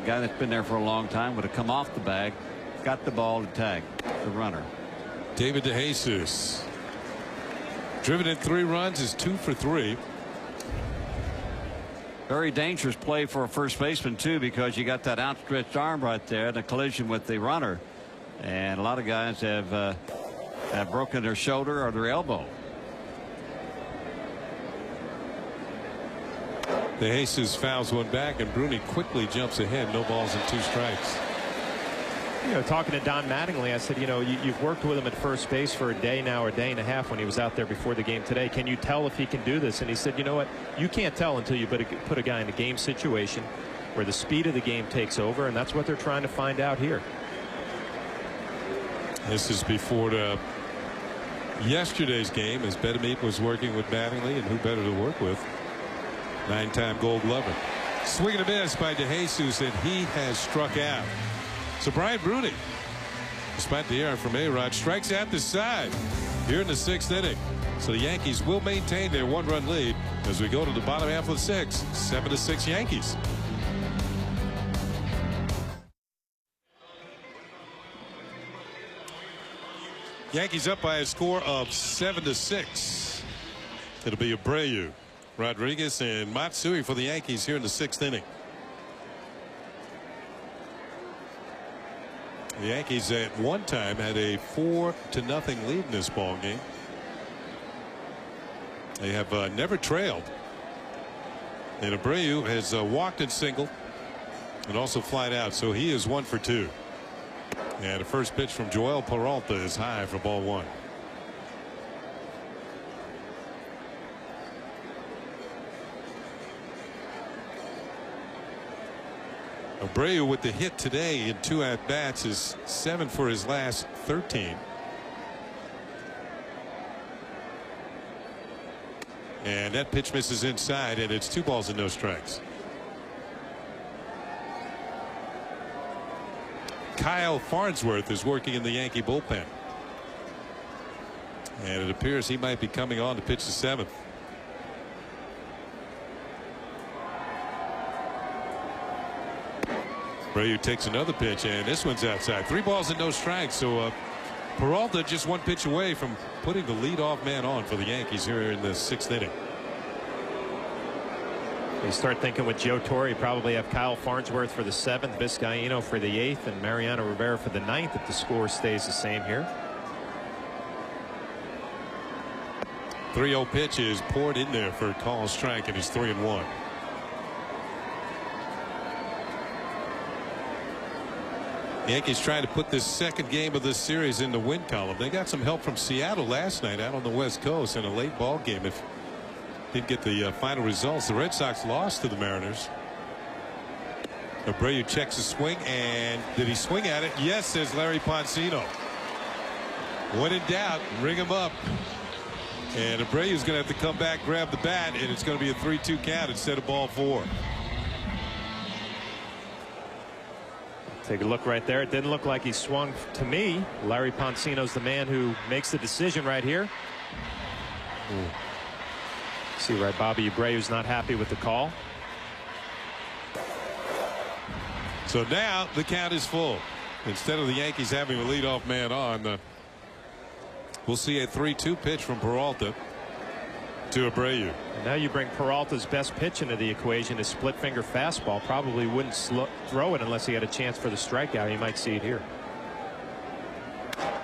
E: guy that's been there for a long time would have come off the bag, got the ball to tag the runner.
A: David DeJesus, driven in 3 runs, is 2 for 3.
E: Very dangerous play for a first baseman too, because you got that outstretched arm right there and a collision with the runner, and a lot of guys have broken their shoulder or their elbow.
A: DeJesus fouls one back, and Bruney quickly jumps ahead. No balls and 2 strikes.
D: You know, talking to Don Mattingly, I said, you know, you've worked with him at first base for a day now, or a day and a half, when he was out there before the game today. Can you tell if he can do this? And he said, you know what, you can't tell until you put a guy in a game situation where the speed of the game takes over, and that's what they're trying to find out here.
A: This is before yesterday's game, as Bitterman was working with Mattingly, and who better to work with? 9-time Gold Glover. Swing and a miss by DeJesus, and he has struck out. So Brian Bruney, despite the error from A-Rod, strikes out the side here in the 6th inning. So the Yankees will maintain their 1-run lead as we go to the bottom half of the 6th. 7-6 Yankees. Yankees up by a score of 7-6. It'll be Abreu, Rodriguez, and Matsui for the Yankees here in the 6th inning. The Yankees at one time had a 4-0 lead in this ball game. They have never trailed. And Abreu has walked and singled and also flied out, so he is 1 for 2. And the first pitch from Joel Peralta is high for ball 1. Abreu with the hit today in 2 at-bats is 7 for his last 13. And that pitch misses inside, and it's 2 balls and no strikes. Kyle Farnsworth is working in the Yankee bullpen. And it appears he might be coming on to pitch the 7th. Abreu takes another pitch, and this one's outside. 3 balls and no strikes. So Peralta just 1 pitch away from putting the leadoff man on for the Yankees here in the 6th inning.
D: You start thinking with Joe Torre, probably have Kyle Farnsworth for the 7th, Vizcaíno for the 8th, and Mariano Rivera for the 9th if the score stays the same here.
A: 3-0 pitch is poured in there for a call strike, and it's 3-1. The Yankees trying to put this second game of this series in the win column. They got some help from Seattle last night out on the West Coast in a late ball game. If didn't get the final results, the Red Sox lost to the Mariners. Abreu checks the swing, and did he swing at it? Yes, says Larry Poncino. When in doubt, ring him up. And Abreu's going to have to come back, grab the bat, and it's going to be a 3-2 count instead of ball 4.
D: Take a look right there. It didn't look like he swung to me. Larry Poncino's the man who makes the decision right here. See right, Bobby Abreu's not happy with the call.
A: So now the count is full. Instead of the Yankees having a leadoff man on, we'll see a 3-2 pitch from Peralta to Abreu.
D: And now you bring Peralta's best pitch into the equation, his split finger fastball. Probably wouldn't throw it unless he had a chance for the strikeout. You might see it here.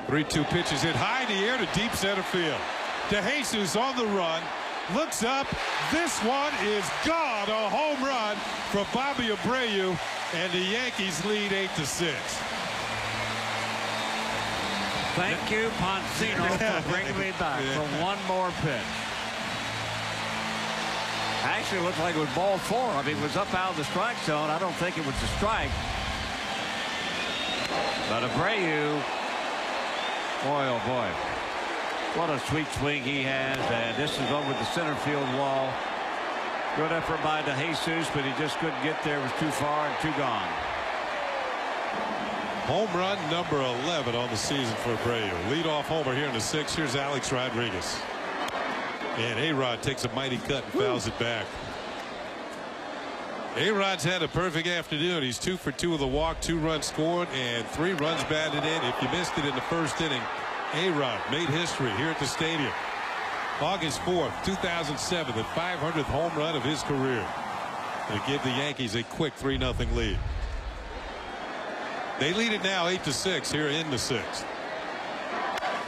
A: 3-2 pitch is hit high in the air to deep center field. DeJesus on the run, looks up. This one is gone. A home run for Bobby Abreu, and the Yankees lead 8-6.
B: Thank you, Poncino, for bringing me back for one more pitch. Actually, it looked like it was ball 4. I mean, it was up out of the strike zone. I don't think it was a strike. But Abreu, boy, oh boy, what a sweet swing he has. And this is over the center field wall. Good effort by DeJesus, but he just couldn't get there. It was too far and too gone.
A: Home run number 11 on the season for Abreu. Leadoff homer here in the 6th. Here's Alex Rodriguez. And A-Rod takes a mighty cut and fouls it back. A-Rod's had a perfect afternoon. He's 2 for 2 with a walk, 2 runs scored, and 3 runs batted in. If you missed it in the first inning, A-Rod made history here at the stadium. August 4th, 2007, the 500th home run of his career. To give the Yankees a quick 3-0 lead. They lead it now 8-6 here in the 6th.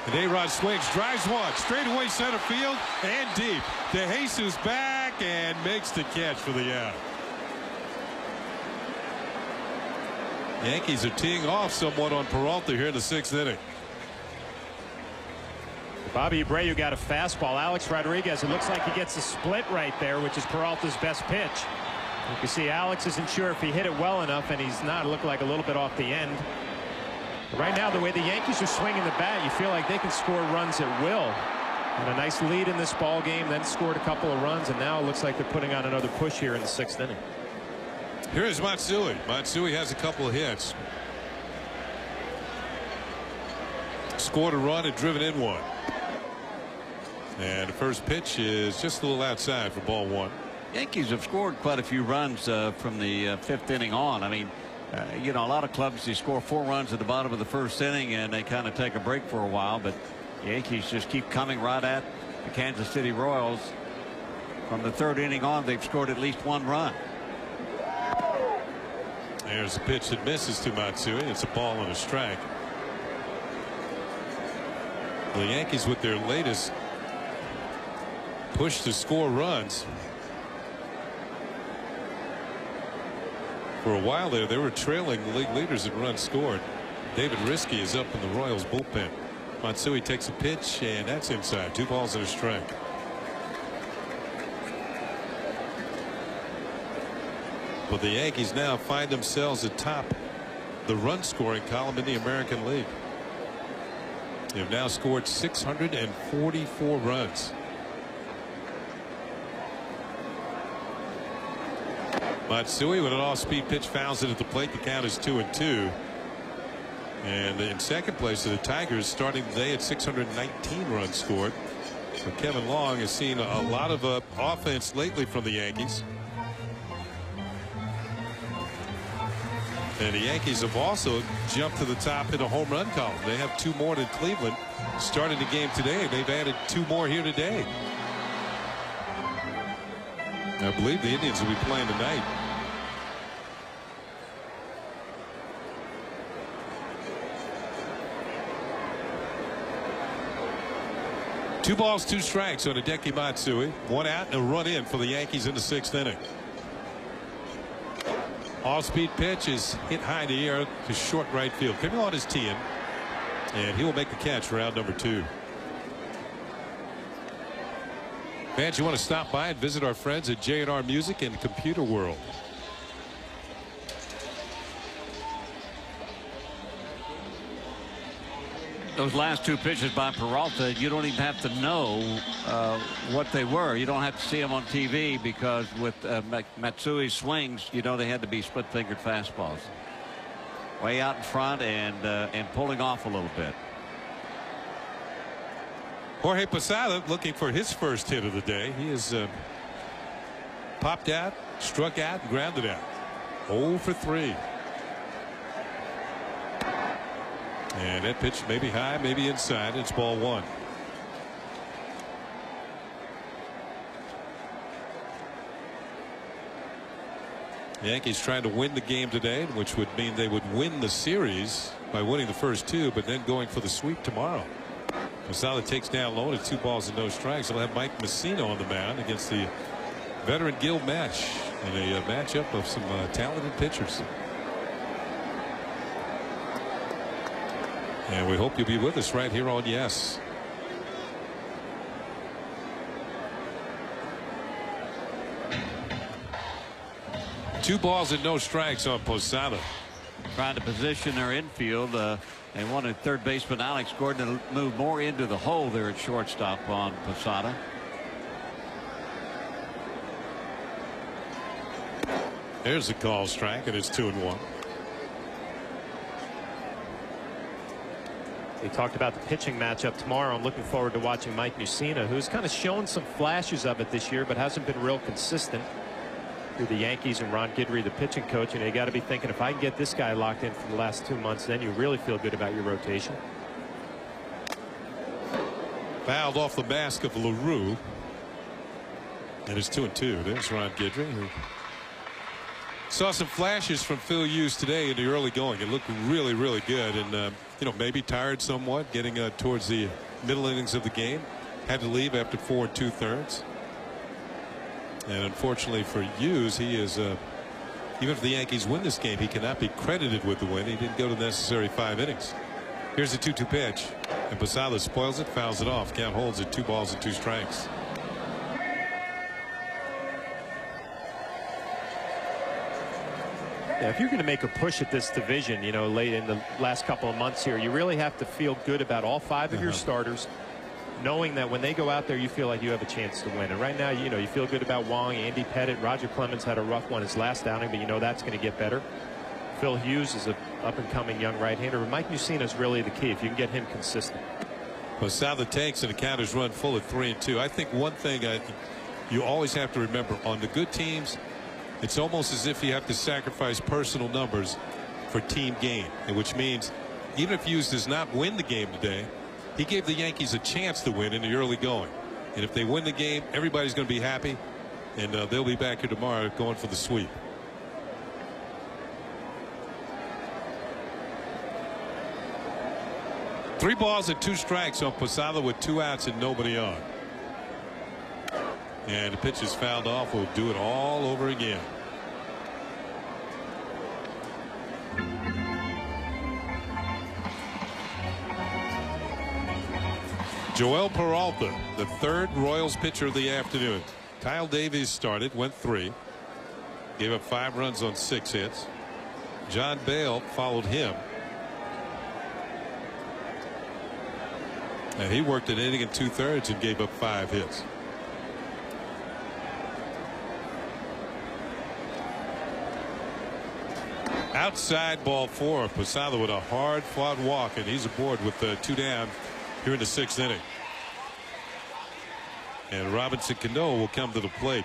A: And A-Rod swings, drives one, straight away center field and deep. DeJesus back and makes the catch for the out. Yankees are teeing off somewhat on Peralta here in the 6th inning.
D: Bobby Abreu got a fastball. Alex Rodriguez, it looks like he gets a split right there, which is Peralta's best pitch. You can see Alex isn't sure if he hit it well enough, and he's not. It looked like a little bit off the end. Right now, the way the Yankees are swinging the bat, you feel like they can score runs at will. And a nice lead in this ball game, then scored a couple of runs, and now it looks like they're putting on another push here in the 6th inning.
A: Here's Matsui. Matsui has a couple of hits. Scored a run and driven in one. And the first pitch is just a little outside for ball 1.
E: Yankees have scored quite a few runs from the 5th inning on. I mean, you know, a lot of clubs, they score 4 runs at the bottom of the 1st inning and they kind of take a break for a while, but the Yankees just keep coming right at the Kansas City Royals. From the 3rd inning on, they've scored at least 1 run.
A: There's a pitch that misses to Matsui. It's a ball and a strike. The Yankees with their latest push to score runs. For a while there, they were trailing the league leaders in runs scored. David Risky is up in the Royals bullpen. Matsui takes a pitch, and that's inside. 2 balls and a strike. But the Yankees now find themselves atop the run scoring column in the American League. They've now scored 644 runs. Matsui with an off-speed pitch fouls it at the plate. The count is 2-2. And in second place are the Tigers, starting the day at 619 runs scored. So Kevin Long has seen a lot of offense lately from the Yankees. And the Yankees have also jumped to the top in a home run column. They have 2 more than Cleveland. Started the game today. They've added 2 more here today. I believe the Indians will be playing tonight. Two balls, 2 strikes on Hideki Matsui. 1 out and a run in for the Yankees in the 6th inning. Off-speed pitch is hit high in the air to short right field. Coming on his tee in, and he will make the catch for out number 2. Fans, you want to stop by and visit our friends at J&R Music and Computer World.
E: Those last 2 pitches by Peralta, you don't even have to know what they were. You don't have to see them on TV, because with Matsui's swings, you know they had to be split-fingered fastballs. Way out in front and pulling off a little bit.
A: Jorge Posada looking for his first hit of the day. He is popped out, struck out, and grounded out. 0 for 3. And that pitch maybe high, maybe inside. It's ball 1. The Yankees trying to win the game today, which would mean they would win the series by winning the first 2, but then going for the sweep tomorrow. Posada takes down low at 2 balls and no strikes. They'll have Mike Mussina on the mound against the veteran Gil Match in a matchup of some talented pitchers. And we hope you'll be with us right here on Yes. Two balls and no strikes on Posada.
E: Trying to position their infield. They wanted third baseman Alex Gordon to move more into the hole there at shortstop on Posada.
A: There's a call strike, and it's 2-1.
D: We talked about the pitching matchup tomorrow. I'm looking forward to watching Mike Mussina, who's kind of shown some flashes of it this year, but hasn't been real consistent through the Yankees and Ron Guidry, the pitching coach. And you got to be thinking, if I can get this guy locked in for the last 2 months, then you really feel good about your rotation.
A: Fouled off the mask of LaRue. And it's 2-2. There's Ron Guidry, who saw some flashes from Phil Hughes today in the early going. It looked really, really good. And, you know, maybe tired somewhat, getting towards the middle innings of the game. Had to leave after 4 2/3. And unfortunately for Hughes, he is, even if the Yankees win this game, he cannot be credited with the win. He didn't go to the necessary 5 innings. Here's a 2-2 pitch. And Posada spoils it, fouls it off. Count holds at 2 balls and 2 strikes.
D: Yeah, if you're going to make a push at this division, you know, late in the last couple of months here, you really have to feel good about all 5 of your starters, knowing that when they go out there, you feel like you have a chance to win. And right now, you know, you feel good about Wong, Andy Pettit. Roger Clemens had a rough one his last outing, but you know that's going to get better. Phil Hughes is an up-and-coming young right-hander, but Mike Mussina is really the key if you can get him consistent.
A: Posada takes, and the count is run full at 3-2. I think one thing you always have to remember, on the good teams, it's almost as if you have to sacrifice personal numbers for team gain, which means even if Hughes does not win the game today, he gave the Yankees a chance to win in the early going. And if they win the game, everybody's going to be happy, and they'll be back here tomorrow going for the sweep. 3 balls and 2 strikes on Posada with 2 outs and nobody on. And the pitch is fouled off. We'll do it all over again. Joel Peralta, the 3rd Royals pitcher of the afternoon. Kyle Davies started, went 3. Gave up 5 runs on 6 hits. John Bale followed him. And he worked an inning and 2/3 and gave up 5 hits. Outside ball 4. Posada with a hard fought walk, and he's aboard with 2 down here in the 6th inning. And Robinson Cano will come to the plate.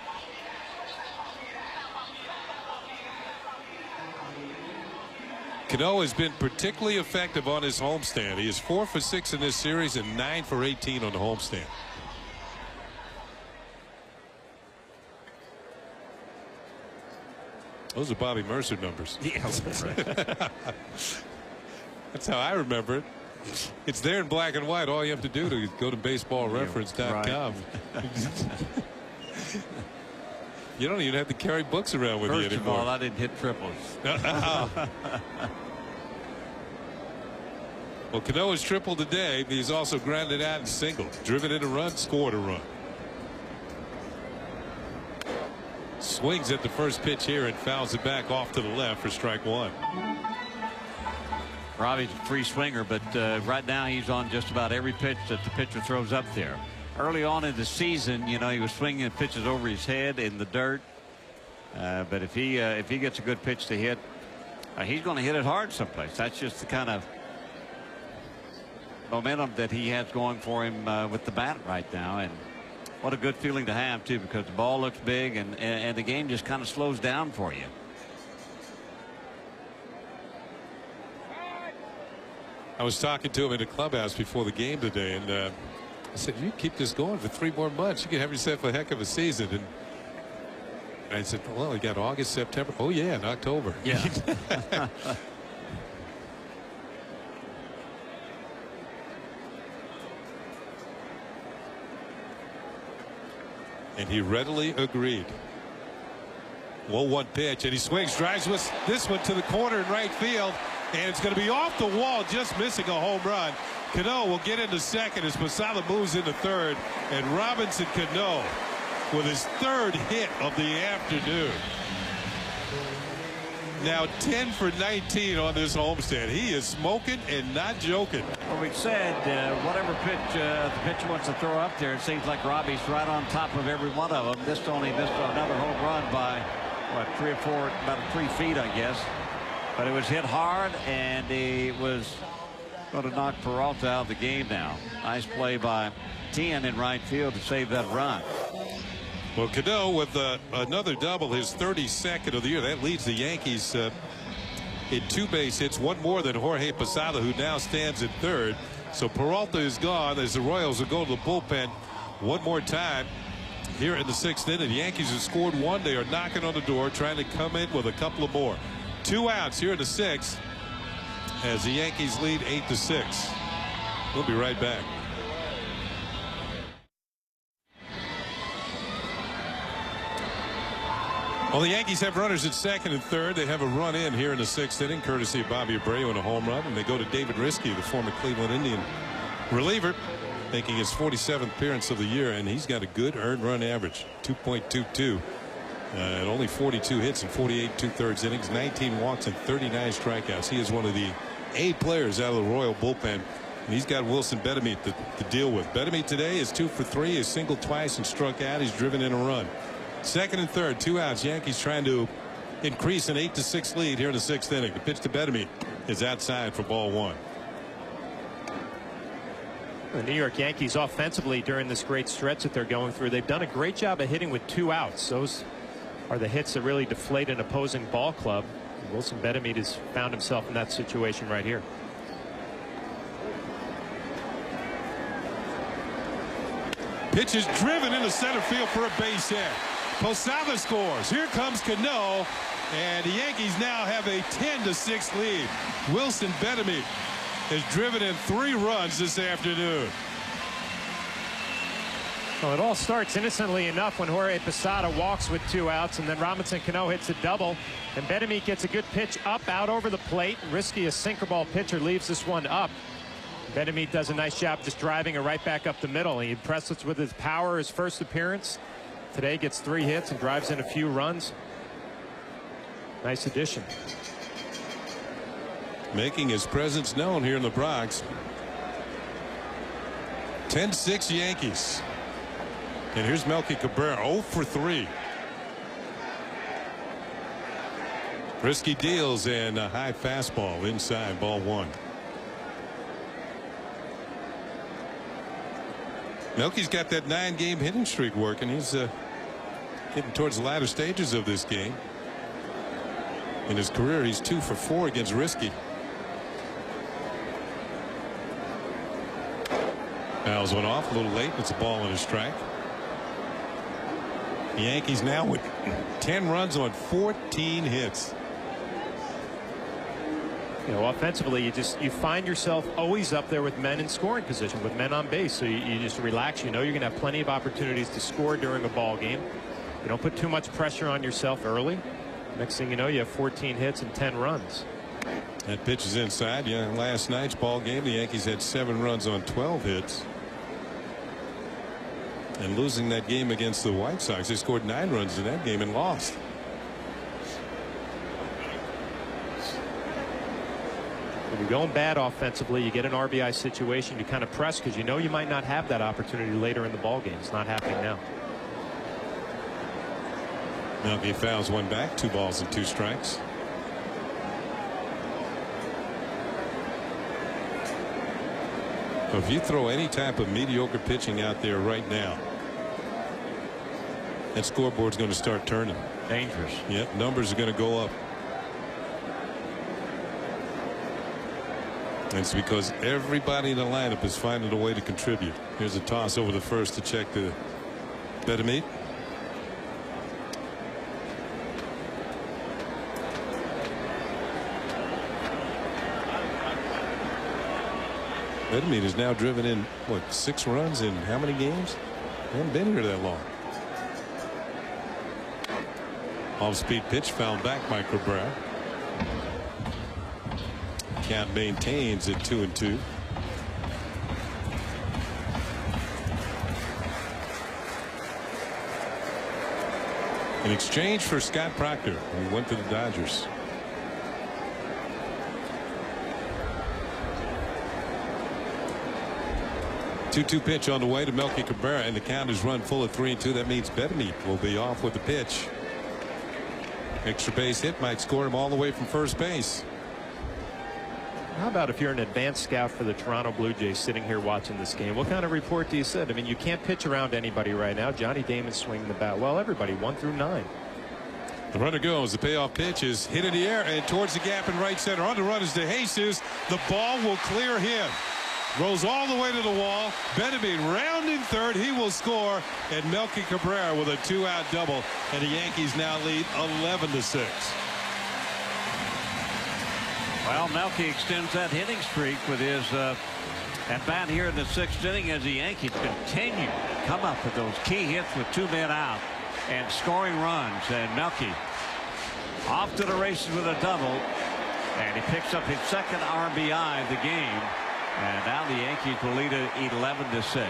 A: Cano has been particularly effective on his homestand. He is 4 for 6 in this series and 9 for 18 on the homestand. Those are Bobby Mercer numbers.
B: Yeah, that's right.
A: That's how I remember it. It's there in black and white. All you have to do is go to baseballreference.com.
B: Right.
A: You don't even have to carry books around with you anymore.
E: First of all, I didn't hit triples.
A: Well, Cano has tripled today. He's also grounded out and singled, driven in a run, scored a run. Swings at the first pitch here and fouls it back off to the left for strike 1.
E: Robbie's a free swinger, but right now he's on just about every pitch that the pitcher throws up there. Early on in the season, you know, he was swinging pitches over his head in the dirt. But if he gets a good pitch to hit, he's going to hit it hard someplace. That's just the kind of momentum that he has going for him with the bat right now. And what a good feeling to have, too, because the ball looks big and the game just kind of slows down for you.
A: I was talking to him in the clubhouse before the game today, and I said, you keep this going for 3 more months, you can have yourself a heck of a season. And I said, well, you got August, September. Oh, yeah, and October.
E: Yeah.
A: And he readily agreed. 1-1 pitch, and he swings, drives with this one to the corner in right field, and it's going to be off the wall, just missing a home run. Cano will get into second as Posada moves into third, and Robinson Cano with his 3rd hit of the afternoon. Now 10 for 19 on this homestand. He is smoking and not joking.
E: Well, we said whatever pitch the pitcher wants to throw up there, it seems like Robbie's right on top of every one of them. This only missed another home run by what, 3 or 4, about 3 feet, I guess. But it was hit hard, and he was going to knock Peralta out of the game now. Nice play by Tien in right field to save that run.
A: Well, Cano with another double, his 32nd of the year. That leads the Yankees in 2 base hits, 1 more than Jorge Posada, who now stands at 3rd. So Peralta is gone as the Royals will go to the bullpen one more time here in the 6th inning. The Yankees have scored 1. They are knocking on the door, trying to come in with a couple of more. 2 outs here in the 6th as the Yankees lead 8-6. We'll be right back. Well, the Yankees have runners at 2nd and 3rd. They have a run in here in the 6th inning, courtesy of Bobby Abreu and a home run. And they go to David Risky, the former Cleveland Indian reliever, making his 47th appearance of the year. And he's got a good earned run average, 2.22. And only 42 hits in 48 2/3 innings, 19 walks and 39 strikeouts. He is one of the A players out of the Royal bullpen. And he's got Wilson Betemit to deal with. Betemit today is 2 for 3. He's singled twice and struck out. He's driven in a run. 2nd and 3rd, 2 outs. Yankees trying to increase an 8-6 lead here in the 6th inning. The pitch to Betemit is outside for ball 1.
D: The New York Yankees offensively during this great stretch that they're going through, they've done a great job of hitting with 2 outs. Those are the hits that really deflate an opposing ball club. Wilson Betemit has found himself in that situation right here.
A: Pitch is driven into center field for a base hit. Posada scores. Here comes Cano, and the Yankees now have a 10-6 lead. Wilson Betemit has driven in 3 runs this afternoon.
D: Well, it all starts innocently enough when Jorge Posada walks with 2 outs, and then Robinson Cano hits a double, and Betemit gets a good pitch up out over the plate. Risky, a sinker ball pitcher leaves this one up. Betemit does a nice job just driving it right back up the middle. He impressed us with his power, his first appearance. Today gets 3 hits and drives in a few runs. Nice addition.
A: Making his presence known here in the Bronx. 10-6 Yankees. And here's Melky Cabrera, 0 for 3. Risky deals and a high fastball inside, ball 1. Melky's got that 9-game hitting streak working. He's getting towards the latter stages of this game. In his career, he's 2 for 4 against Risky. Fouls went off a little late. It's a ball and a strike. The Yankees now with 10 runs on 14 hits.
D: You know, offensively, you find yourself always up there with men in scoring position, with men on base. So you just relax. You know you're going to have plenty of opportunities to score during a ball game. You don't put too much pressure on yourself early. Next thing you know, you have 14 hits and 10 runs.
A: That pitch is inside. Yeah, last night's ball game, the Yankees had 7 runs on 12 hits. And losing that game against the White Sox, they scored 9 runs in that game and lost.
D: When you're going bad offensively, you get an RBI situation, you kind of press because you know you might not have that opportunity later in the ball game. It's not happening now.
A: Melky fouls one back, 2 balls and 2 strikes. If you throw any type of mediocre pitching out there right now, that scoreboard's going to start turning.
E: Dangerous.
A: Yep, numbers are going to go up. And it's because everybody in the lineup is finding a way to contribute. Here's a toss over the first to check the Betemit. Betemit has now driven in, what, 6 runs in how many games? He hasn't been here that long. Off-speed pitch fouled back by Cabrera. Count maintains at 2-2. In exchange for Scott Proctor, who went to the Dodgers. Two-two pitch on the way to Melky Cabrera, and the count is run full of 3-2. That means Betemit will be off with the pitch. Extra base hit might score him all the way from first base.
D: How about if you're an advanced scout for the Toronto Blue Jays sitting here watching this game? What kind of report do you set? I mean, you can't pitch around anybody right now. Johnny Damon's swinging the bat. Well, everybody 1 through 9.
A: The runner goes. The payoff pitch is hit in the air and towards the gap in right center. On the run is DeJesus. The ball will clear him. Rolls all the way to the wall. Betemit rounding third. He will score. And Melky Cabrera with a 2-out double. And the Yankees now lead 11-6.
E: Well, Melky extends that hitting streak with his at bat here in the 6th inning as the Yankees continue to come up with those key hits with 2 men out and scoring runs. And Melky off to the races with a double, and he picks up his 2nd RBI of the game. And now the Yankees will lead it 11-6.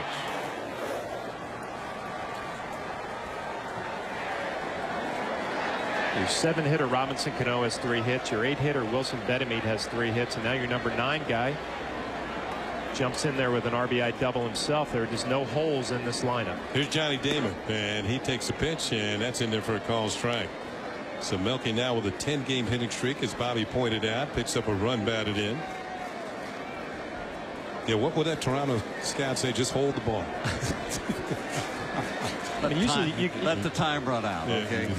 D: Your 7-hitter Robinson Cano has 3 hits. Your 8-hitter Wilson Betemit has 3 hits. And now your number 9 guy jumps in there with an RBI double himself. There are just no holes in this lineup.
A: Here's Johnny Damon, and he takes a pitch, and that's in there for a called strike. So Melky now with a 10-game hitting streak, as Bobby pointed out, picks up a run batted in. Yeah, what would that Toronto scout say? Just hold the ball.
E: Let the time run out.
A: Yeah.
E: Okay.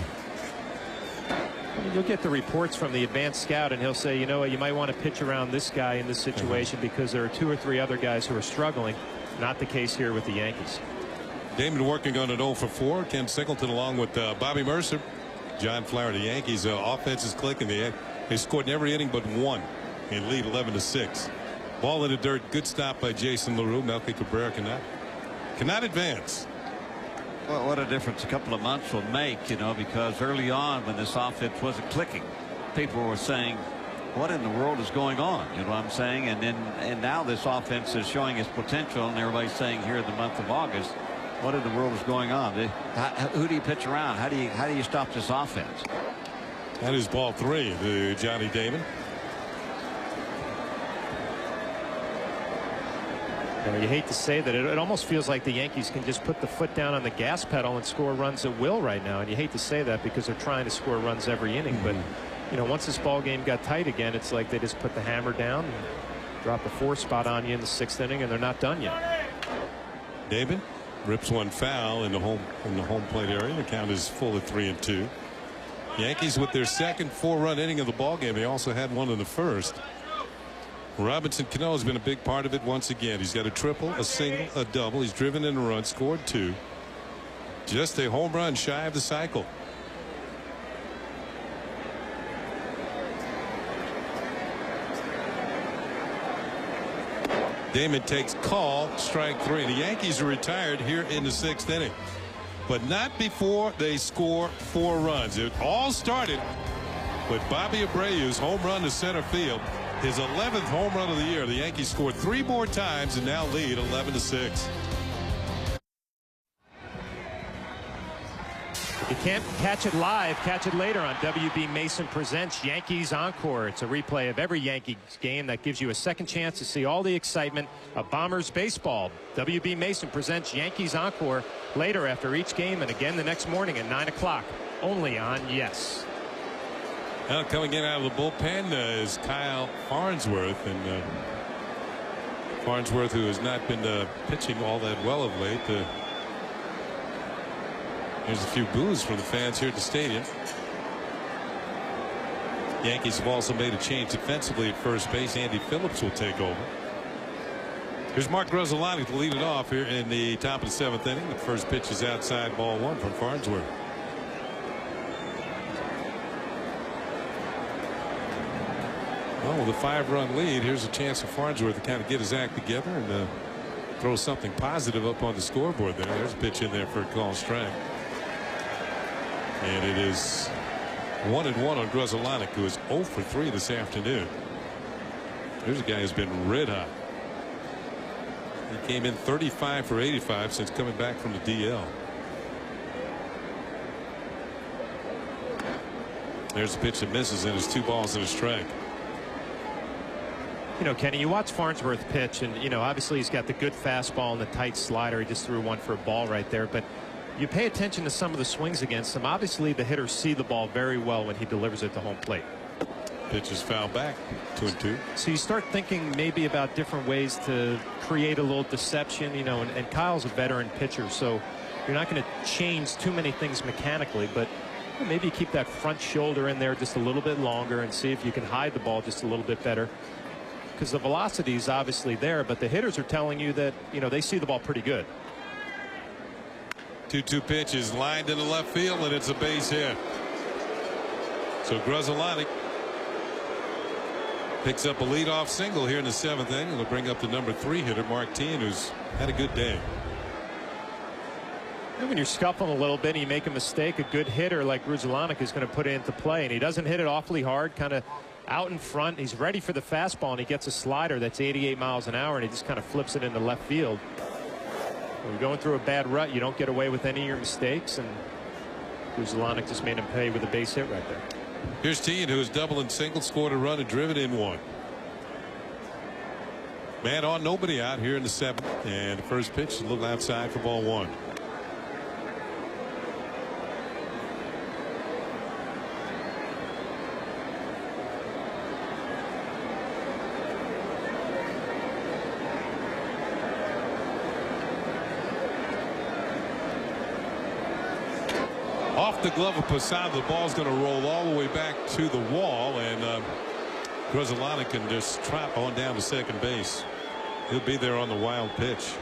D: You'll get the reports from the advanced scout, and he'll say, you know what, you might want to pitch around this guy in this situation because there are 2 or 3 other guys who are struggling. Not the case here with the Yankees.
A: Damon working on an 0 for 4. Ken Singleton along with Bobby Mercer. John Flower. The Yankees offense is clicking. They scored in every inning but 1 and lead 11-6. Ball in the dirt. Good stop by Jason LaRue. Melky Cabrera cannot advance.
E: Well, what a difference a couple of months will make, you know, because early on when this offense wasn't clicking, people were saying, what in the world is going on? You know what I'm saying? And now this offense is showing its potential, and everybody's saying here in the month of August, what in the world is going on? Who do you pitch around? How do you stop this offense?
A: That is ball 3 to Johnny Damon.
D: You hate to say that it almost feels like the Yankees can just put the foot down on the gas pedal and score runs at will right now, and you hate to say that because they're trying to score runs every inning. But you know, once this ball game got tight again, it's like they just put the hammer down and drop a 4 spot on you in the 6th inning, and they're not done yet.
A: Damon rips one foul in the home plate area. The count is full at 3-2. Yankees with their second 4-run inning of the ball game. They also had one in the first. Robinson Cano has been a big part of it once again. He's got a triple, a single, a double. He's driven in a run, scored 2. Just a home run shy of the cycle. Damon takes call, strike 3. The Yankees are retired here in the 6th inning, but not before they score 4 runs. It all started with Bobby Abreu's home run to center field. His 11th home run of the year. The Yankees scored 3 more times and now lead 11-6.
D: If you can't catch it live, catch it later on WB Mason Presents Yankees Encore. It's a replay of every Yankees game that gives you a second chance to see all the excitement of Bombers baseball. WB Mason Presents Yankees Encore later after each game and again the next morning at 9 o'clock. Only on Yes.
A: Now coming in out of the bullpen is Kyle Farnsworth, and Farnsworth, who has not been pitching all that well of late. There's a few boos from the fans here at the stadium. Yankees have also made a change defensively at first base. Andy Phillips will take over. Here's Mark Grudzielanek to lead it off here in the top of the 7th inning. The first pitch is outside, ball 1 from Farnsworth. Well, with a 5-run lead, here's a chance for Farnsworth to kind of get his act together and throw something positive up on the scoreboard there. There's a pitch in there for a call strike. And it is 1-1 on Grudzielanek, who is 0 for 3 this afternoon. There's a guy who's been red hot. He came in 35 for 85 since coming back from the DL. There's a pitch that misses, and it's 2 balls and a strike.
D: You know, Kenny, you watch Farnsworth pitch, and, you know, obviously he's got the good fastball and the tight slider. He just threw one for a ball right there. But you pay attention to some of the swings against him. Obviously, the hitters see the ball very well when he delivers it to home plate.
A: Pitch is fouled back, 2-2.
D: So you start thinking maybe about different ways to create a little deception, you know, and Kyle's a veteran pitcher, so you're not going to change too many things mechanically, but maybe you keep that front shoulder in there just a little bit longer and see if you can hide the ball just a little bit better. Because the velocity is obviously there, but the hitters are telling you that, you know, they see the ball pretty good.
A: 2-2 pitch is lined into left field, and it's a base hit. So Grudzielanek picks up a leadoff single here in the 7th inning. It'll bring up the number 3 hitter, Mark Teen, who's had a good day.
D: And when you're scuffling a little bit and you make a mistake, a good hitter like Grudzielanek is going to put it into play, and he doesn't hit it awfully hard, kind of out in front. He's ready for the fastball, and he gets a slider that's 88 miles an hour, and he just kind of flips it into left field. When you're going through a bad rut, you don't get away with any of your mistakes, and Grudzielanek just made him pay with a base hit right there.
A: Here's Teen, who has doubled and singled, scored a run, and driven in 1. Man on, nobody out here in the 7th, and the first pitch is a little outside for ball 1. Off the glove of Posada, the ball's going to roll all the way back to the wall, and Grudzielanek can just trot on down to second base. He'll be there on the wild pitch.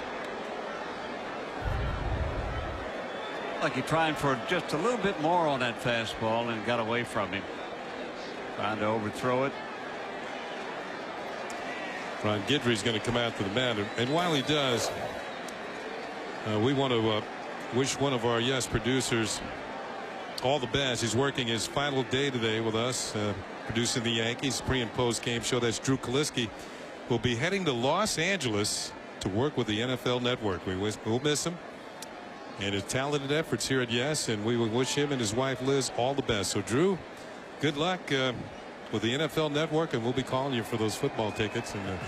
E: Like he trying for just a little bit more on that fastball and got away from him. Trying to overthrow it.
A: Ron Guidry's going to come out to the mound, and while he does, we want to wish one of our producers all the best. He's working his final day today with us, producing the Yankees pre and post game show. That's Drew Kaliski. Will be heading to Los Angeles to work with the NFL Network. We'll miss him and his talented efforts here at Yes, and we will wish him and his wife Liz all the best. So Drew, good luck with the NFL Network, and we'll be calling you for those football tickets. And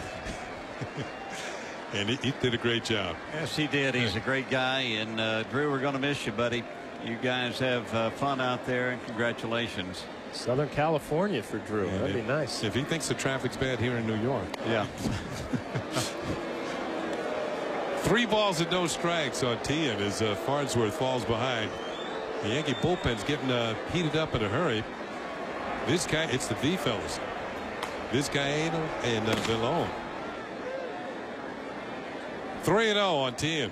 A: and he did a great job.
E: Yes, he did. He's a great guy, and Drew, we're going to miss you, buddy. You guys have fun out there, and congratulations.
D: Southern California for Drew.
A: Yeah,
D: that'd be nice.
A: If he thinks the traffic's bad here in New York.
E: Yeah.
A: 3 balls and no strikes on Tian as Farnsworth falls behind. The Yankee bullpen's getting heated up in a hurry. This guy, it's the V fellas. Vizcaíno and Villon. 3-0 on Tian.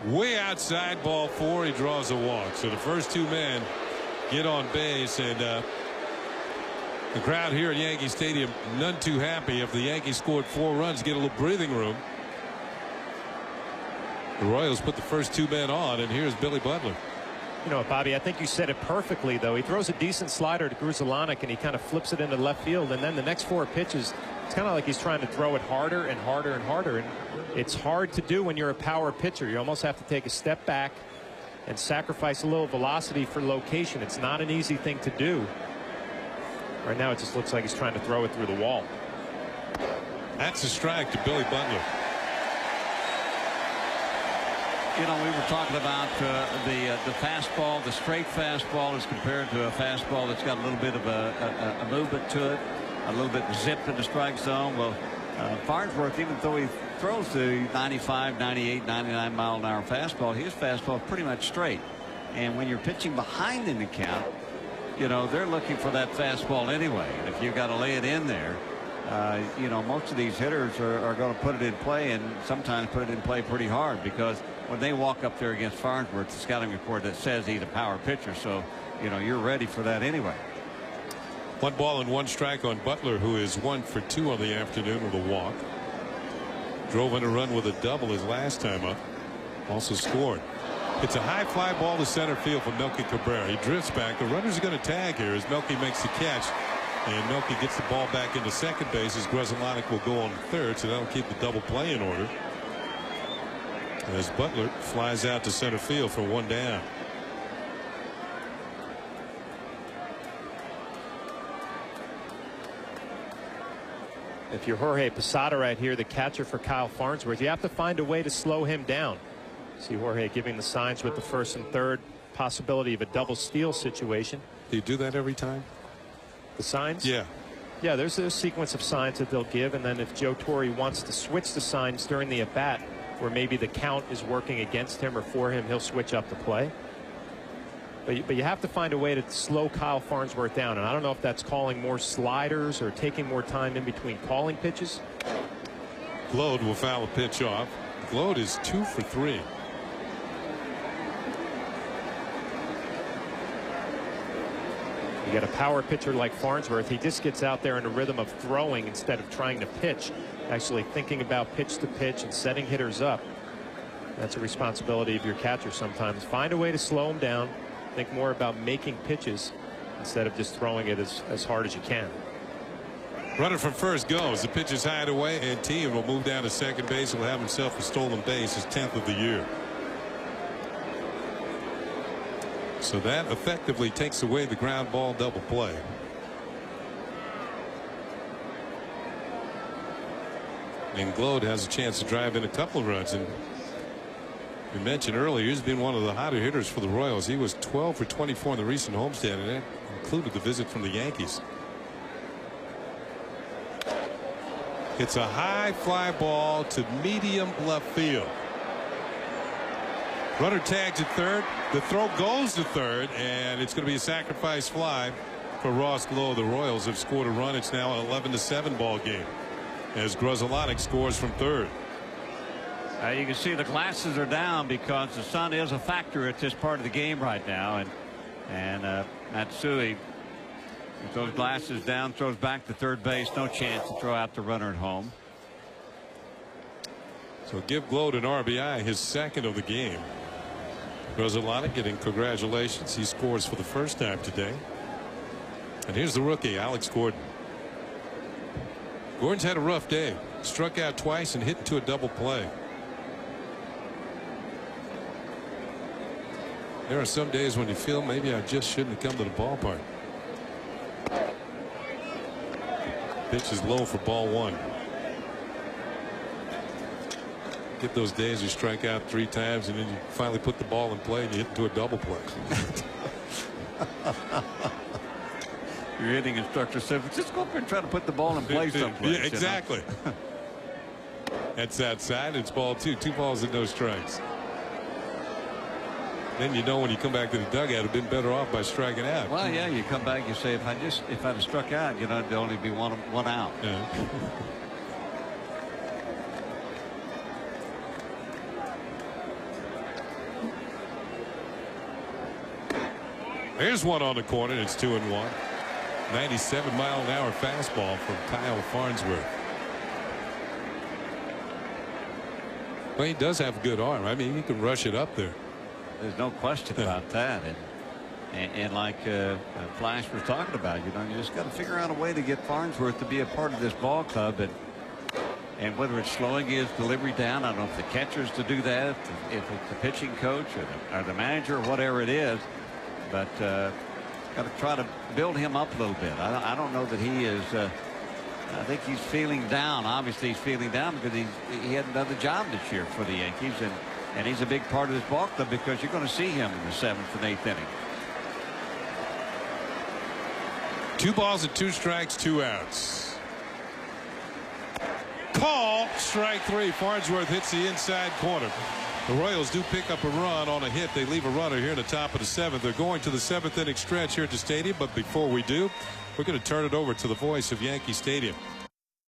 A: Way outside, ball 4. He draws a walk. So the first 2 men get on base, and the crowd here at Yankee Stadium none too happy. If the Yankees scored 4 runs, get a little breathing room. The Royals put the first 2 men on, and here's Billy Butler.
D: You know, Bobby, I think you said it perfectly, though. He throws a decent slider to Gruzelanek, and he kind of flips it into left field, and then the next 4 pitches, it's kind of like he's trying to throw it harder and harder and harder, and it's hard to do when you're a power pitcher. You almost have to take a step back and sacrifice a little velocity for location. It's not an easy thing to do. Right now, it just looks like he's trying to throw it through the wall.
A: That's a strike to Billy Butler.
E: You know, we were talking about the fastball, the straight fastball as compared to a fastball that's got a little bit of a movement to it, a little bit zipped in the strike zone. Well, Farnsworth, even though he throws the 95, 98, 99 mile an hour fastball, his fastball is pretty much straight. And when you're pitching behind in the count, you know, they're looking for that fastball anyway. And if you've got to lay it in there, you know, most of these hitters are going to put it in play, and sometimes put it in play pretty hard, because when they walk up there against Farnsworth, the scouting report that says he's a power pitcher, so you know you're ready for that anyway.
A: 1 ball and 1 strike on Butler, who is 1 for 2 on the afternoon with a walk. Drove in a run with a double his last time up. Also scored. It's a high fly ball to center field for Melky Cabrera. He drifts back. The runners are going to tag here as Melky makes the catch. And Melky gets the ball back into second base as Gruzelanek will go on third, so that'll keep the double play in order. As Butler flies out to center field for 1 down.
D: If you're Jorge Posada right here, the catcher for Kyle Farnsworth, you have to find a way to slow him down. See Jorge giving the signs with the first and third, possibility of a double steal situation.
A: Do you do that every time?
D: The signs?
A: Yeah.
D: Yeah, there's a sequence of signs that they'll give, and then if Joe Torre wants to switch the signs during the at-bat, where maybe the count is working against him or for him, he'll switch up the play. But you have to find a way to slow Kyle Farnsworth down, and I don't know if that's calling more sliders or taking more time in between calling pitches.
A: Glode will foul a pitch off. Glode is 2 for 3.
D: You got a power pitcher like Farnsworth. He just gets out there in a rhythm of throwing instead of trying to pitch, actually thinking about pitch to pitch and setting hitters up. That's a responsibility of your catcher sometimes. Find a way to slow him down. Think more about making pitches instead of just throwing it as hard as you can.
A: Runner from first goes. The pitch is high away, and Tian will move down to second base. He'll have himself a stolen base, his 10th of the year. So that effectively takes away the ground ball double play. And Glode has a chance to drive in a couple of runs. And we mentioned earlier, he's been one of the hotter hitters for the Royals. He was 12 for 24 in the recent homestand, and that included the visit from the Yankees. It's a high fly ball to medium left field. Runner tags at third. The throw goes to third, and it's going to be a sacrifice fly for Ross Glode. The Royals have scored a run. It's now an 11-7 ball game as Gruzelanek scores from third.
E: You can see the glasses are down because the sun is a factor at this part of the game right now, and Matsui With those glasses down, throws back to third base. No chance to throw out the runner at home.
A: So give Gload an RBI, his second of the game. Rosalana getting congratulations. He scores for the first time today. And here's the rookie, Alex Gordon. Gordon's had a rough day. Struck out twice and hit into a double play. There are some days when you feel maybe I just shouldn't have come to the ballpark. Pitch is low for ball one. Get those days you strike out 3 times and then you finally put the ball in play and you hit into a double play.
E: Your hitting instructor said, just go up and try to put the ball in play someplace.
A: Yeah, exactly. You know? That's outside. It's ball 2. 2 balls and no strikes. Then you know when you come back to the dugout, it'd been better off by striking out.
E: Well, yeah, you come back, you say, if I'd have struck out, you know, it'd only be one out.
A: Yeah. Here's one on the corner. It's 2-1. 97-mile-an-hour fastball from Kyle Farnsworth. Well, he does have a good arm. I mean, he can rush it up there.
E: There's no question about that. And like Flash was talking about, you know, you just got to figure out a way to get Farnsworth to be a part of this ball club. And whether it's slowing his delivery down, I don't know if the catcher's to do that, if it's the pitching coach or the manager or whatever it is. But got to try to build him up a little bit. I don't know that he is. I think he's feeling down. Obviously, he's feeling down because he hadn't done the job this year for the Yankees, and he's a big part of this ball club because you're going to see him in the 7th and 8th inning.
A: 2 balls and 2 strikes, 2 outs. Call strike 3. Farnsworth hits the inside corner. The Royals do pick up a run on a hit. They leave a runner here in the top of the 7th. They're going to the 7th inning stretch here at the stadium. But before we do, we're going to turn it over to the voice of Yankee Stadium.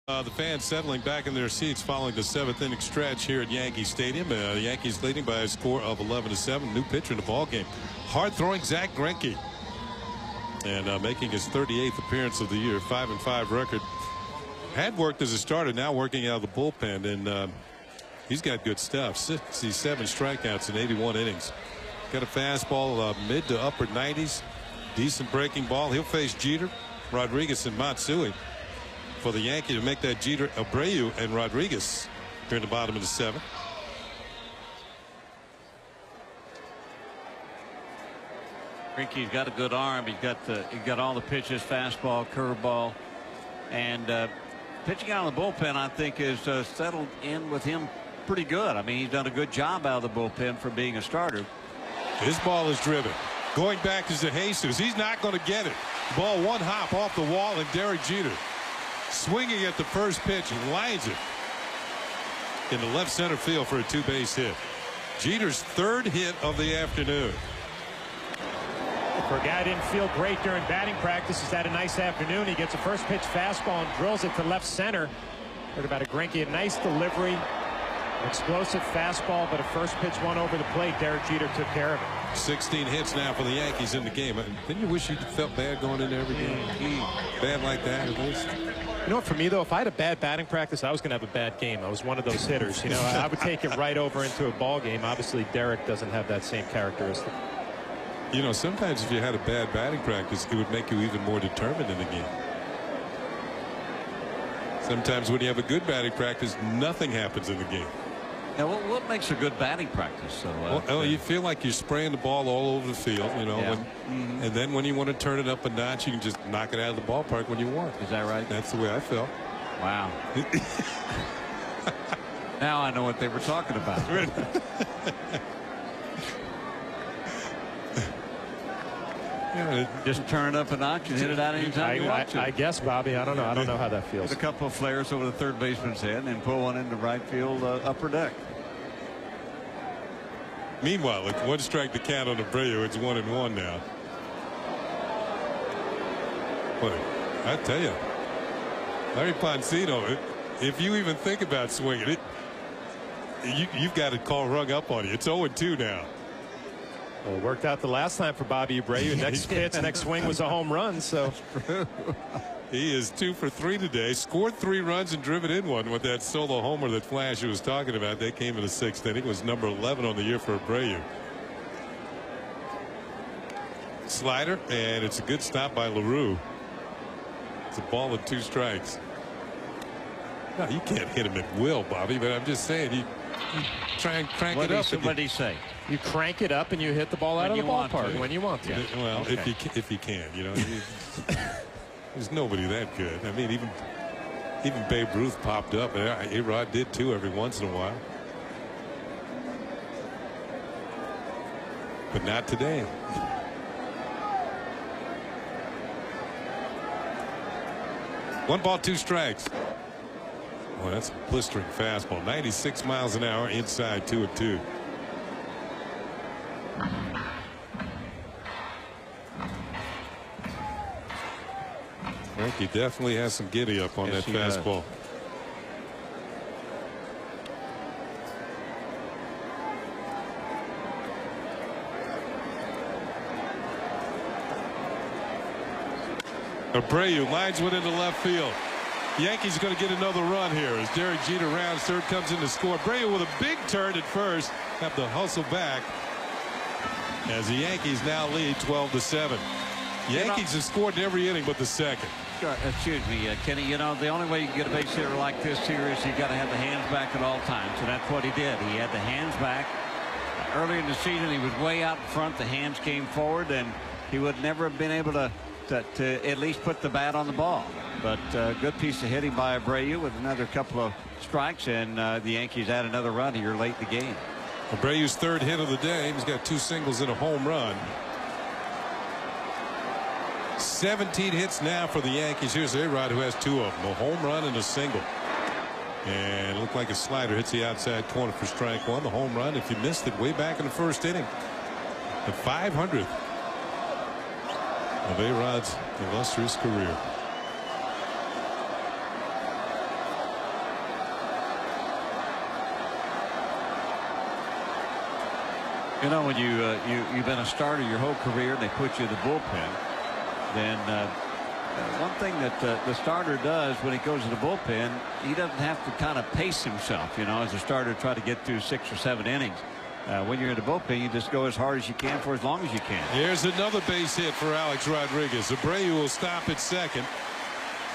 A: The fans settling back in their seats following the 7th inning stretch here at Yankee Stadium. The Yankees leading by a score of 11-7. New pitcher in the ball game. Hard throwing Zach Greinke. And making his 38th appearance of the year. 5-5 record. Had worked as a starter, now working out of the bullpen. And he's got good stuff. 67 strikeouts in 81 innings. Got a fastball mid to upper 90s. Decent breaking ball. He'll face Jeter, Rodriguez, and Matsui for the Yankee to make that Jeter, Abreu, and Rodriguez here in the bottom of the 7th.
E: Greinke's got a good arm. He's got all the pitches, fastball, curveball, and pitching out of the bullpen, I think, is settled in with him pretty good. I mean, he's done a good job out of the bullpen for being a starter.
A: His ball is driven. Going back to Jesus. He's not going to get it. Ball one hop off the wall, and Derek Jeter swinging at the first pitch and lines it in the left center field for a 2-base hit. Jeter's 3rd hit of the afternoon.
D: For a guy who didn't feel great during batting practice, he's had a nice afternoon. He gets a first pitch fastball and drills it to left center. Heard about a Greinke, a nice delivery, an explosive fastball, but a first pitch one over the plate. Derek Jeter took care of it.
A: 16 hits now for the Yankees in the game. Didn't you wish you felt bad going into every game? Bad like that at least?
D: You know what, for me though, if I had a bad batting practice, I was going to have a bad game. I was one of those hitters. You know, I would take it right over into a ball game. Obviously, Derek doesn't have that same characteristic.
A: You know, sometimes if you had a bad batting practice, it would make you even more determined in the game. Sometimes when you have a good batting practice, nothing happens in the game.
E: Now, what makes a good batting practice? So,
A: well, you feel like you're spraying the ball all over the field, you know,
E: yeah.
A: And then when you want to turn it up a notch, you can just knock it out of the ballpark when you want.
E: Is that right?
A: That's the way I felt.
E: Wow. Now I know what they were talking about.
A: Yeah,
E: just turn it up a notch and hit it out anytime you want to.
D: I guess, Bobby. I don't know. I don't know how that feels.
E: With a couple of flares over the third baseman's head and pull one into right field upper deck.
A: Meanwhile, with 1 strike to count on Abreu, it's 1-1 now. But I tell you, Larry Poncino, if you even think about swinging it, you've got a call rung up on you. It's 0-2 now.
D: Well, it worked out the last time for Bobby Abreu. Next pitch, next swing was a home run. So
A: he is 2 for 3 today. Scored 3 runs and driven in one with that solo homer that Flash was talking about. They came in the 6th inning. It was number 11 on the year for Abreu. Slider, and it's a good stop by LaRue. It's a ball and 2 strikes. No, you can't hit him at will, Bobby, but I'm just saying you try and crank it up.
E: What did he say?
D: you crank it up and you hit the ball out of the ballpark when you want to.
A: Well, okay. if you can, you know, there's nobody that good. I mean, even Babe Ruth popped up, and A-Rod did too every once in a while. But not today. One ball, 2 strikes. Oh, that's a blistering fastball. 96 miles an hour inside, 2-2. Frankie definitely has some giddy up on that fastball. Abreu lines one into left field. Yankees are going to get another run here as Derek Jeter rounds third, comes in to score. Abreu with a big turn at first, have to hustle back as the Yankees now lead 12-7. Yankees have scored in every inning but the second.
E: Excuse me, Kenny. You know, the only way you can get a base hitter like this here is you got to have the hands back at all times, and that's what he did. He had the hands back. Earlier in the season, he was way out in front. The hands came forward, and he would never have been able to at least put the bat on the ball. But good piece of hitting by Abreu with another couple of strikes, and the Yankees add another run here late in the game.
A: Abreu's third hit of the day. He's got 2 singles and a home run. 17 hits now for the Yankees. Here's A-Rod, who has 2 of them, a home run and a single. And it looked like a slider hits the outside corner for strike 1. The home run, if you missed it, way back in the first inning. The 500th of A-Rod's illustrious career.
E: You know, when you've been a starter your whole career and they put you in the bullpen, then one thing that the starter does when he goes to the bullpen, he doesn't have to kind of pace himself, you know, as a starter, try to get through 6 or 7 innings. When you're in the bullpen, you just go as hard as you can for as long as you can.
A: Here's another base hit for Alex Rodriguez. Abreu will stop at second.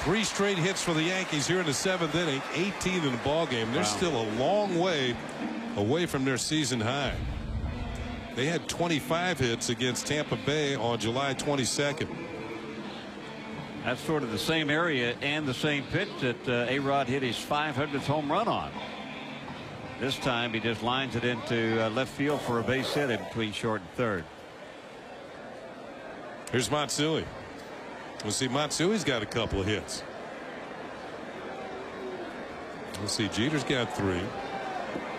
A: 3 straight hits for the Yankees here in the 7th inning. 18 in the ball game. They're still a long way away from their season high. They had 25 hits against Tampa Bay on July 22nd.
E: That's sort of the same area and the same pitch that A-Rod hit his 500th home run on. This time he just lines it into left field for a base hit in between short and third.
A: Here's Matsui. We'll see, Matsui's got a couple of hits. We'll see, Jeter's got 3.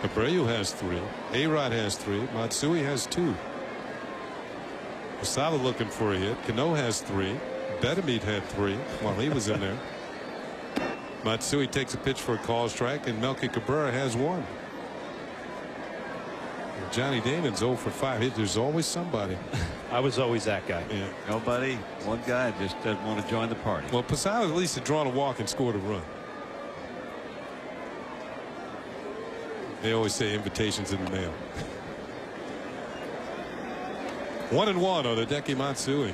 A: Abreu has 3. A-Rod has 3. Matsui has 2. Posada looking for a hit. Cano has 3. Betemit had 3 while he was in there. Matsui takes a pitch for a call strike, and Melky Cabrera has 1. Johnny Damon's 0 for 5. There's always somebody.
D: I was always that guy.
A: Yeah.
E: Nobody. One guy just doesn't want to join the party.
A: Well, Posada at least had drawn a walk and scored a run. They always say invitations in the mail. 1-1 on Hideki Matsui.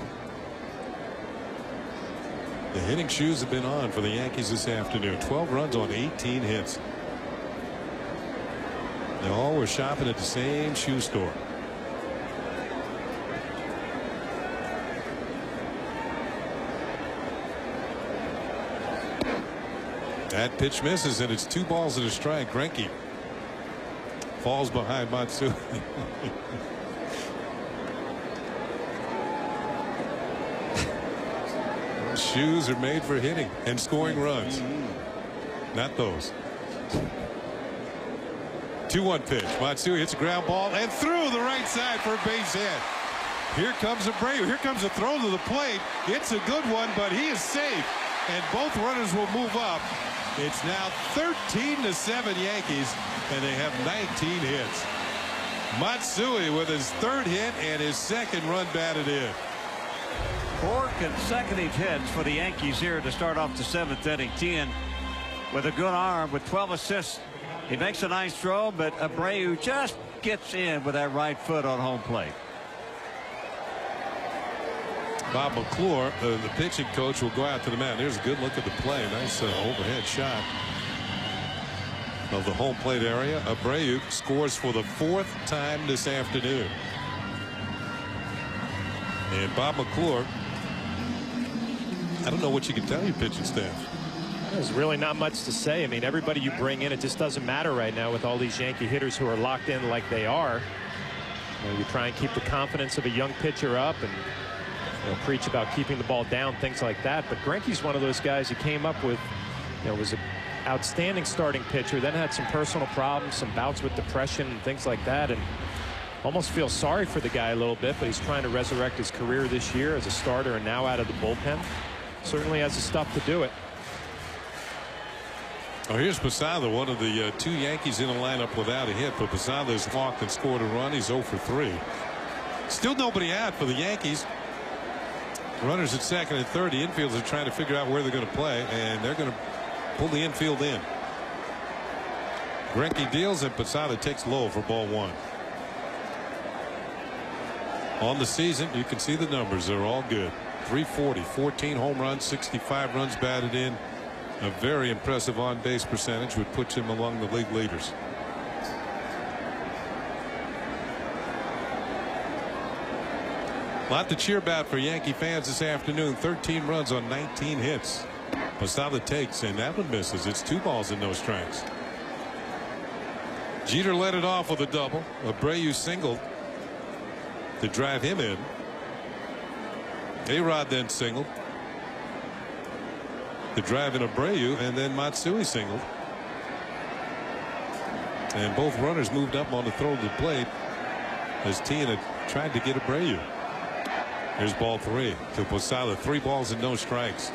A: The hitting shoes have been on for the Yankees this afternoon. 12 runs on 18 hits. They all were shopping at the same shoe store. That pitch misses, and it's 2 balls and a strike. Greinke falls behind Matsui. Shoes are made for hitting and scoring runs. Not those. 2-1 pitch. Matsui hits a ground ball and through the right side for a base hit. Here comes Abreu. Here comes a throw to the plate. It's a good one, but he is safe, and both runners will move up. It's now 13-7 Yankees, and they have 19 hits. Matsui with his 3rd hit and his 2nd run batted in.
E: 4 consecutive hits for the Yankees here to start off the 7th inning. Tien with a good arm with 12 assists. He makes a nice throw, but Abreu just gets in with that right foot on home plate.
A: Bob McClure, the pitching coach, will go out to the mound. Here's a good look at the play. Nice overhead shot of the home plate area. Abreu scores for the 4th time this afternoon. And Bob McClure, I don't know what you can tell your pitching staff.
D: There's really not much to say. I mean, everybody you bring in, it just doesn't matter right now with all these Yankee hitters who are locked in like they are. You try and keep the confidence of a young pitcher up and preach about keeping the ball down, things like that. But Greinke's one of those guys who came up with, was an outstanding starting pitcher, then had some personal problems, some bouts with depression and things like that, and almost feel sorry for the guy a little bit, but he's trying to resurrect his career this year as a starter and now out of the bullpen. Certainly has the stuff to do it.
A: Oh, here's Posada, one of the 2 Yankees in a lineup without a hit, but Posada's walked and scored a run. He's 0 for 3. Still nobody out for the Yankees. Runners at 2nd and 3rd. The infielders are trying to figure out where they're going to play, and they're going to pull the infield in. Greinke deals, and Posada takes low for ball 1. On the season, you can see the numbers. They're all good. 340, 14 home runs, 65 runs batted in. A very impressive on-base percentage, which puts him among the league leaders. A lot to cheer about for Yankee fans this afternoon. 13 runs on 19 hits. Posada takes, and that one misses. It's 2 balls and no strikes. Jeter led it off with a double. Abreu singled to drive him in. A-Rod then singled to drive in Abreu, and then Matsui singled. And both runners moved up on the throw to the plate as Tien had tried to get Abreu. Here's ball 3 to Posada. 3 balls and no strikes.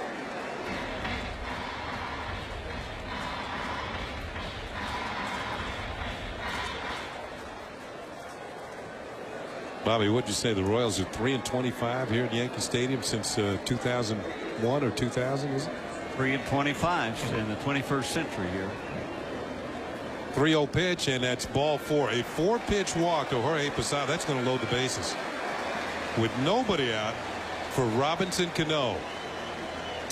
A: Bobby, what'd you say? The Royals are 3-25 here at Yankee Stadium since 2001 or 2000, is it?
E: 3-25 in the 21st century here.
A: 3-0 pitch, and that's ball 4. A 4-pitch walk to Jorge Posada. That's going to load the bases. With nobody out for Robinson Cano,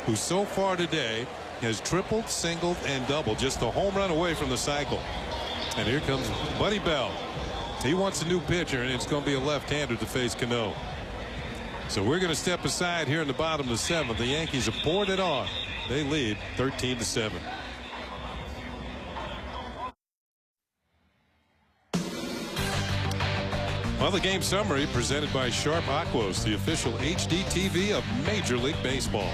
A: who so far today has tripled, singled, and doubled, just a home run away from the cycle. And here comes Buddy Bell. He wants a new pitcher, and it's going to be a left-hander to face Cano. So we're going to step aside here in the bottom of the 7th. The Yankees have poured it on. They lead 13-7. Well, the game summary presented by Sharp Aquos, the official HD TV of Major League Baseball.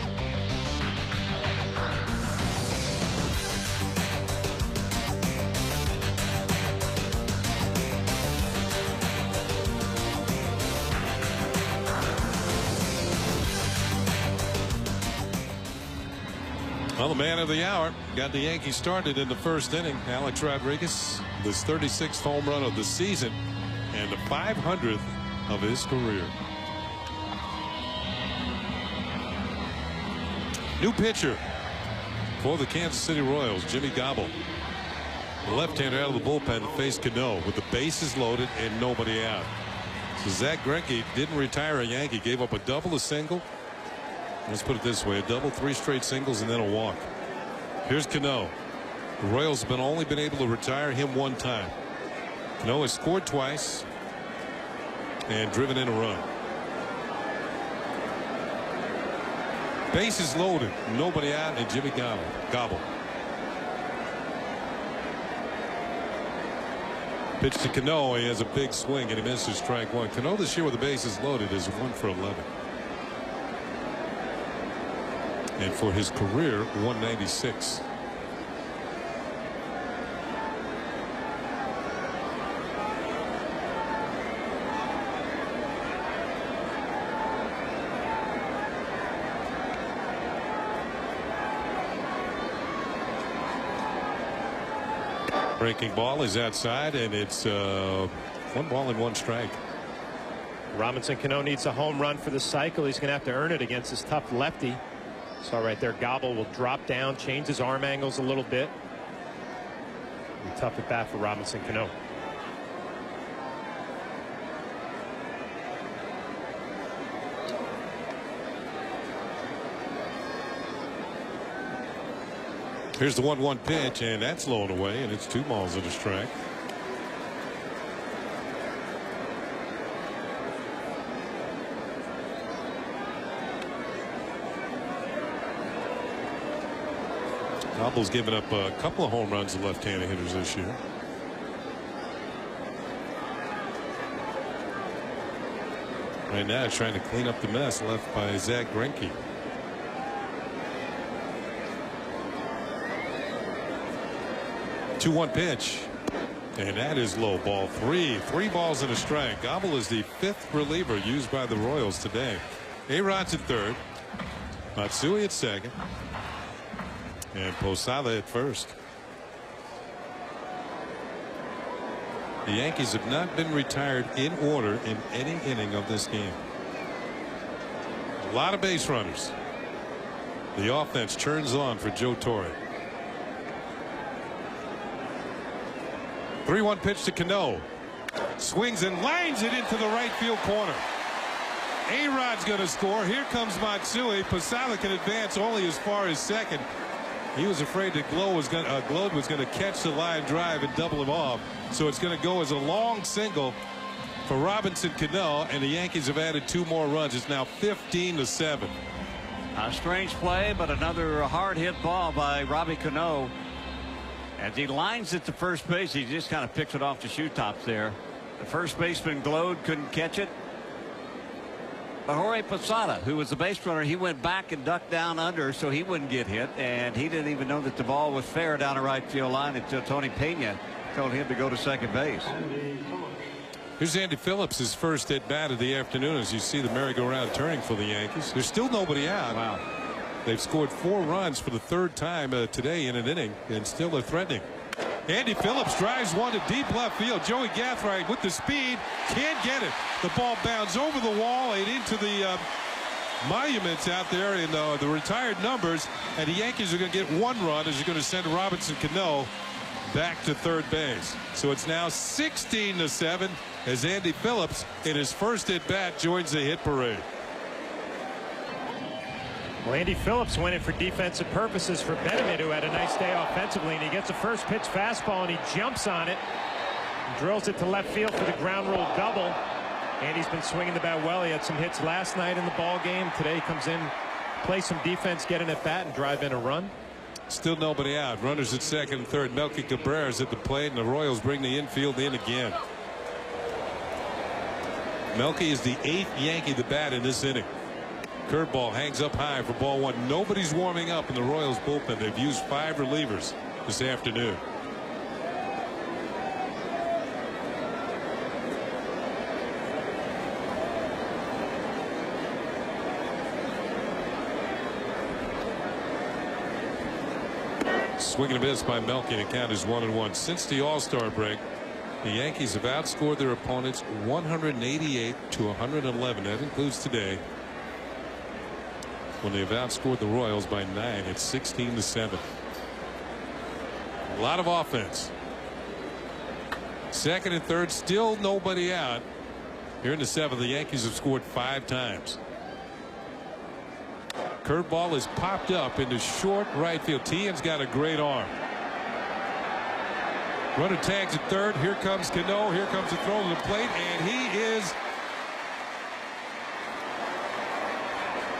A: Well, the man of the hour got the Yankees started in the 1st inning. Alex Rodriguez, his 36th home run of the season and the 500th of his career. New pitcher for the Kansas City Royals, Jimmy Gobble. The left-hander out of the bullpen to face Cano with the bases loaded and nobody out. So Zach Greinke didn't retire a Yankee, gave up a double, a single. Let's put it this way, a double, 3 straight singles, and then a walk. Here's Cano. The Royals have only been able to retire him 1 time. Cano has scored twice and driven in a run. Bases loaded, nobody out, and Jimmy Gobble. Pitch to Cano. He has a big swing, and he misses strike 1. Cano this year with the bases loaded is 1 for 11. And for his career, 196. Breaking ball is outside, and it's 1 ball and 1 strike.
D: Robinson Cano needs a home run for the cycle. He's going to have to earn it against this tough lefty. So right there, Gobble will drop down, change his arm angles a little bit. Be tough at bat for Robinson Cano.
A: Here's the 1-1 pitch, and that's low and away, and it's 2 balls and a strike. Gobble's given up a couple of home runs to left-handed hitters this year. Right now, trying to clean up the mess left by Zach Greinke. 2-1 pitch, and that is low, ball 3. 3 balls and a strike. Gobble is the 5th reliever used by the Royals today. A-Rod's at third, Matsui at second, and Posada at first. The Yankees have not been retired in order in any inning of this game. A lot of base runners. The offense turns on for Joe Torre. 3-1 pitch to Cano. Swings and lines it into the right field corner. A-Rod's going to score. Here comes Matsui. Posada can advance only as far as second. He was afraid that Glode was going to catch the line drive and double him off. So it's going to go as a long single for Robinson Cano, and the Yankees have added 2 more runs. It's now 15-7.
E: A strange play, but another hard hit ball by Robbie Cano. As he lines it to first base, he just kind of picks it off the shoe tops there. The first baseman Glode couldn't catch it. But Jorge Posada, who was the base runner, he went back and ducked down under so he wouldn't get hit, and he didn't even know that the ball was fair down the right field line until Tony Pena told him to go to second base.
A: Here's Andy Phillips, his first at bat of the afternoon, as you see the merry-go-round turning for the Yankees. There's still nobody out.
E: Wow.
A: They've scored 4 runs for the 3rd time today in an inning, and still they're threatening. Andy Phillips drives one to deep left field. Joey Gathright with the speed can't get it. The ball bounds over the wall and into the monuments out there in the retired numbers, and the Yankees are going to get 1 run as they're going to send Robinson Cano back to third base. So it's now 16-7 as Andy Phillips in his first at bat joins the hit parade.
D: Well, Andy Phillips went in for defensive purposes for Benjamin, who had a nice day offensively, and he gets a first pitch fastball and he jumps on it and drills it to left field for the ground rule double. Andy's been swinging the bat well. He had some hits last night in the ball game. Today he comes in, play some defense, get an at bat, and drive in a run.
A: Still nobody out. Runners at second and third. Melky Cabrera's at the plate, and the Royals bring the infield in again. Melky is the 8th Yankee to bat in this inning. Curveball hangs up high for ball 1. Nobody's warming up in the Royals bullpen. They've used 5 relievers this afternoon. Swing and a miss by Melky, and the count is 1-1. Since the All-Star break, the Yankees have outscored their opponents 188-111. That includes today, when they've outscored the Royals by 9. It's 16-7. A lot of offense. Second and third, still nobody out. Here in the 7th, the Yankees have scored 5 times. Curveball is popped up into short right field. Tien's got a great arm. Runner tags at third. Here comes Cano. Here comes the throw to the plate, and he is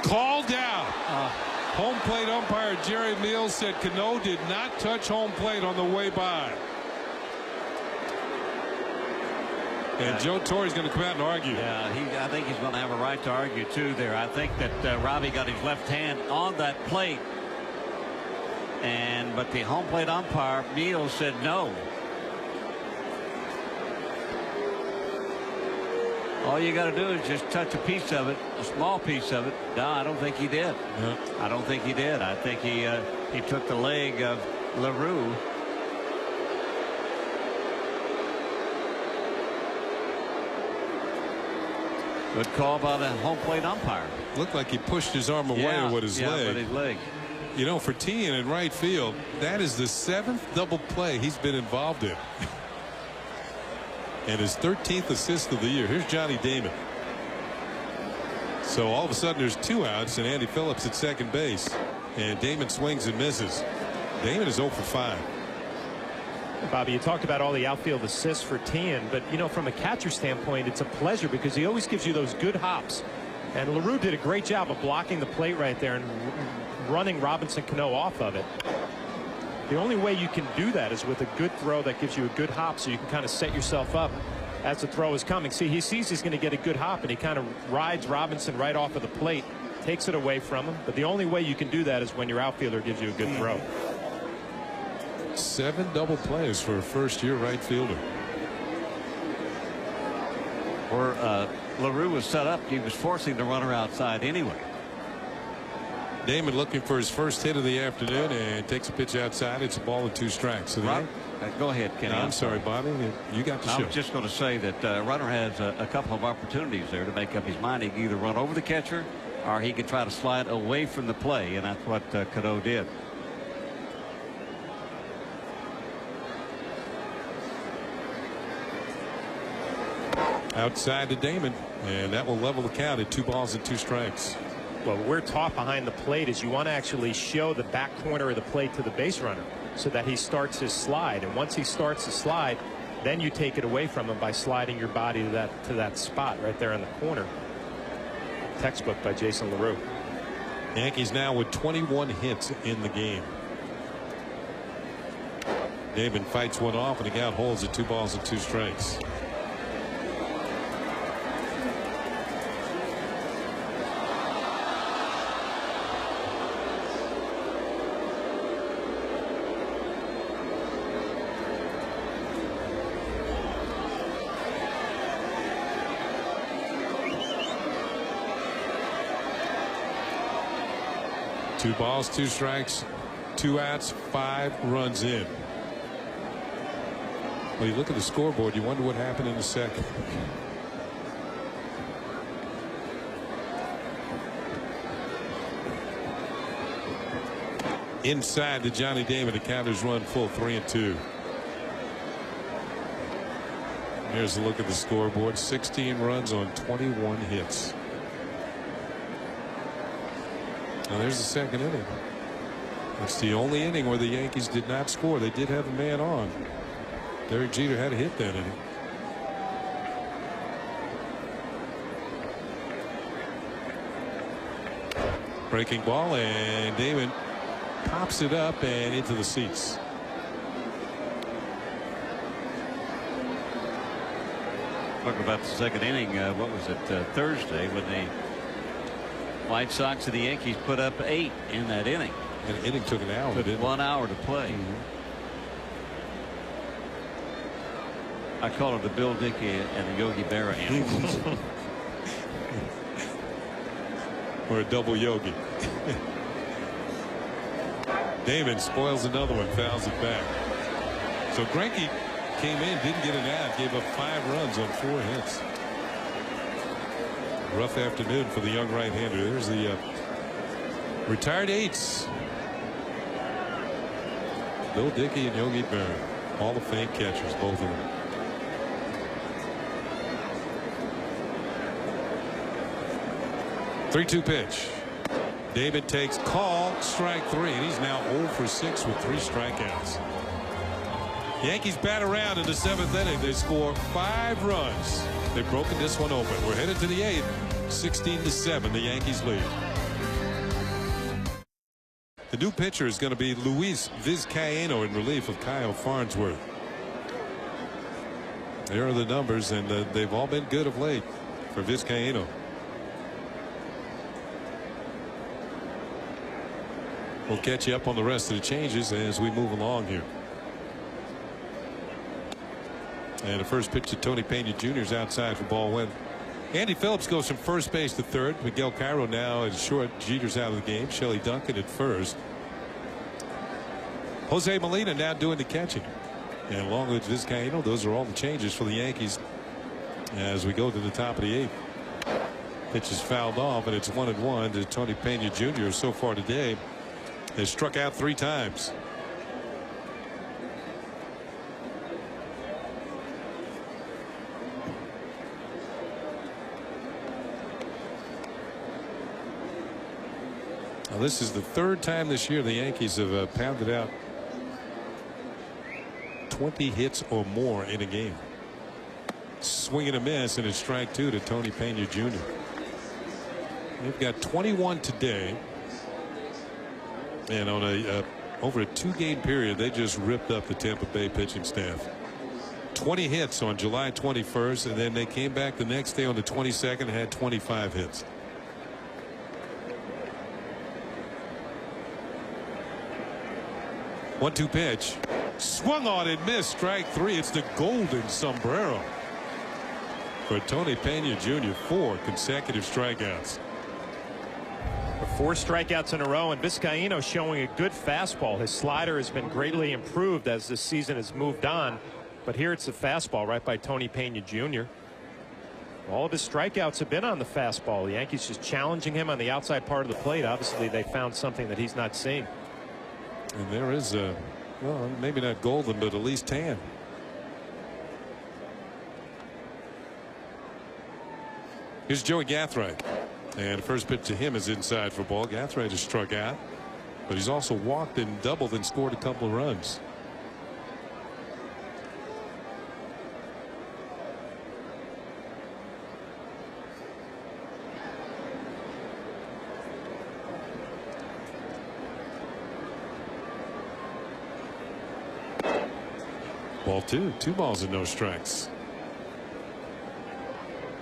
A: called down. Home plate umpire Jerry Mills said Cano did not touch home plate on the way by. And Joe Torre's going to come out and argue.
E: Yeah, I think he's going to have a right to argue too there. I think that Robbie got his left hand on that plate, but the home plate umpire Mills said no. All you got to do is just touch a piece of it, a small piece of it. No, I don't think he did.
A: No.
E: I don't think he did. I think he took the leg of LaRue. Good call by the home plate umpire.
A: Looked like he pushed his arm away with his leg.
E: With his leg.
A: You know, for Teahan in right field, that is the 7th double play he's been involved in. And his 13th assist of the year. Here's Johnny Damon. So all of a sudden there's 2 outs and Andy Phillips at second base. And Damon swings and misses. Damon is 0 for 5.
D: Bobby, you talked about all the outfield assists for Teahan, but you know, from a catcher standpoint, it's a pleasure because he always gives you those good hops. And LaRue did a great job of blocking the plate right there and running Robinson Cano off of it. The only way you can do that is with a good throw that gives you a good hop, so you can kind of set yourself up as the throw is coming. See, he sees he's going to get a good hop, and he kind of rides Robinson right off of the plate, takes it away from him. But the only way you can do that is when your outfielder gives you a good throw.
A: 7 double plays for a first-year right fielder.
E: Where LaRue was set up, he was forcing the runner outside anyway.
A: Damon looking for his first hit of the afternoon and takes a pitch outside. It's a ball and 2 strikes. So
E: go ahead, Kenny.
A: No, I'm sorry, Bobby. You got the show.
E: I was just going to say that runner has a couple of opportunities there to make up his mind. He can either run over the catcher or he can try to slide away from the play, and that's what Cano did.
A: Outside to Damon, and that will level the count at 2 balls and 2 strikes.
D: Well, we're taught behind the plate is you want to actually show the back corner of the plate to the base runner so that he starts his slide. And once he starts the slide, then you take it away from him by sliding your body to that spot right there in the corner. Textbook by Jason LaRue.
A: Yankees now with 21 hits in the game. Damon fights one off, and the count holds at 2 balls and 2 strikes. Two balls, 2 strikes, 2 outs, 5 runs in. Well, you look at the scoreboard, you wonder what happened in the second. Inside to Johnny Damon, the counters run full, 3-2. Here's a look at the scoreboard. 16 runs on 21 hits. Now there's the second inning. It's the only inning where the Yankees did not score. They did have a man on. Derek Jeter had a hit that inning. Breaking ball, and Damon pops it up and into the seats.
E: Talk about the second inning. What was it, Thursday, when the White Sox and the Yankees put up 8 in that inning.
A: And the inning took an hour.
E: Took 1 hour to play. I call it the Bill Dickey and the Yogi Berra inning.
A: Or a double Yogi. Damon spoils another one, fouls it back. So Greinke came in, didn't get an out, gave up 5 runs on 4 hits. Rough afternoon for the young right-hander. There's the retired 8s. Bill Dickey and Yogi Berra, Hall of Fame catchers, both of them. Three-two pitch. David takes call, strike 3, and he's now 0 for 6 with 3 strikeouts. Yankees bat around in the 7th inning. They score 5 runs. They've broken this one open. We're headed to the 8th. 16-7, the Yankees lead. The new pitcher is going to be Luis Vizcaíno in relief of Kyle Farnsworth. There are the numbers, and they've all been good of late for Vizcaíno. We'll catch you up on the rest of the changes as we move along here. And the first pitch to Tony Pena Jr. is outside for ball 1. Andy Phillips goes from first base to third. Miguel Cairo now is short. Jeter's out of the game. Shelley Duncan at first. Jose Molina now doing the catching. And along with Vizcaíno, those are all the changes for the Yankees as we go to the top of the 8th. Pitch is fouled off, and it's 1-1 to Tony Pena Jr. so far today. Has struck out 3 times. Now, this is the 3rd time this year the Yankees have pounded out 20 hits or more in a game. Swing and a miss, and it's strike 2 to Tony Pena Jr. They've got 21 today, and on over a 2-game period, they just ripped up the Tampa Bay pitching staff. 20 hits on July 21st, and then they came back the next day on the 22nd and had 25 hits. One-two pitch. Swung on and missed. Strike 3. It's the golden sombrero for Tony Pena Jr. 4 consecutive strikeouts.
D: 4 strikeouts in a row, and Vizcaíno showing a good fastball. His slider has been greatly improved as this season has moved on, but here it's a fastball right by Tony Pena Jr. All of his strikeouts have been on the fastball. The Yankees just challenging him on the outside part of the plate. Obviously they found something that he's not seeing.
A: And there is a, well, maybe not golden, but at least tan. Here's Joey Gathright, and the first pitch to him is inside for ball. Gathright has struck out, but he's also walked and doubled and scored a couple of runs. Ball 2. 2 balls and no strikes.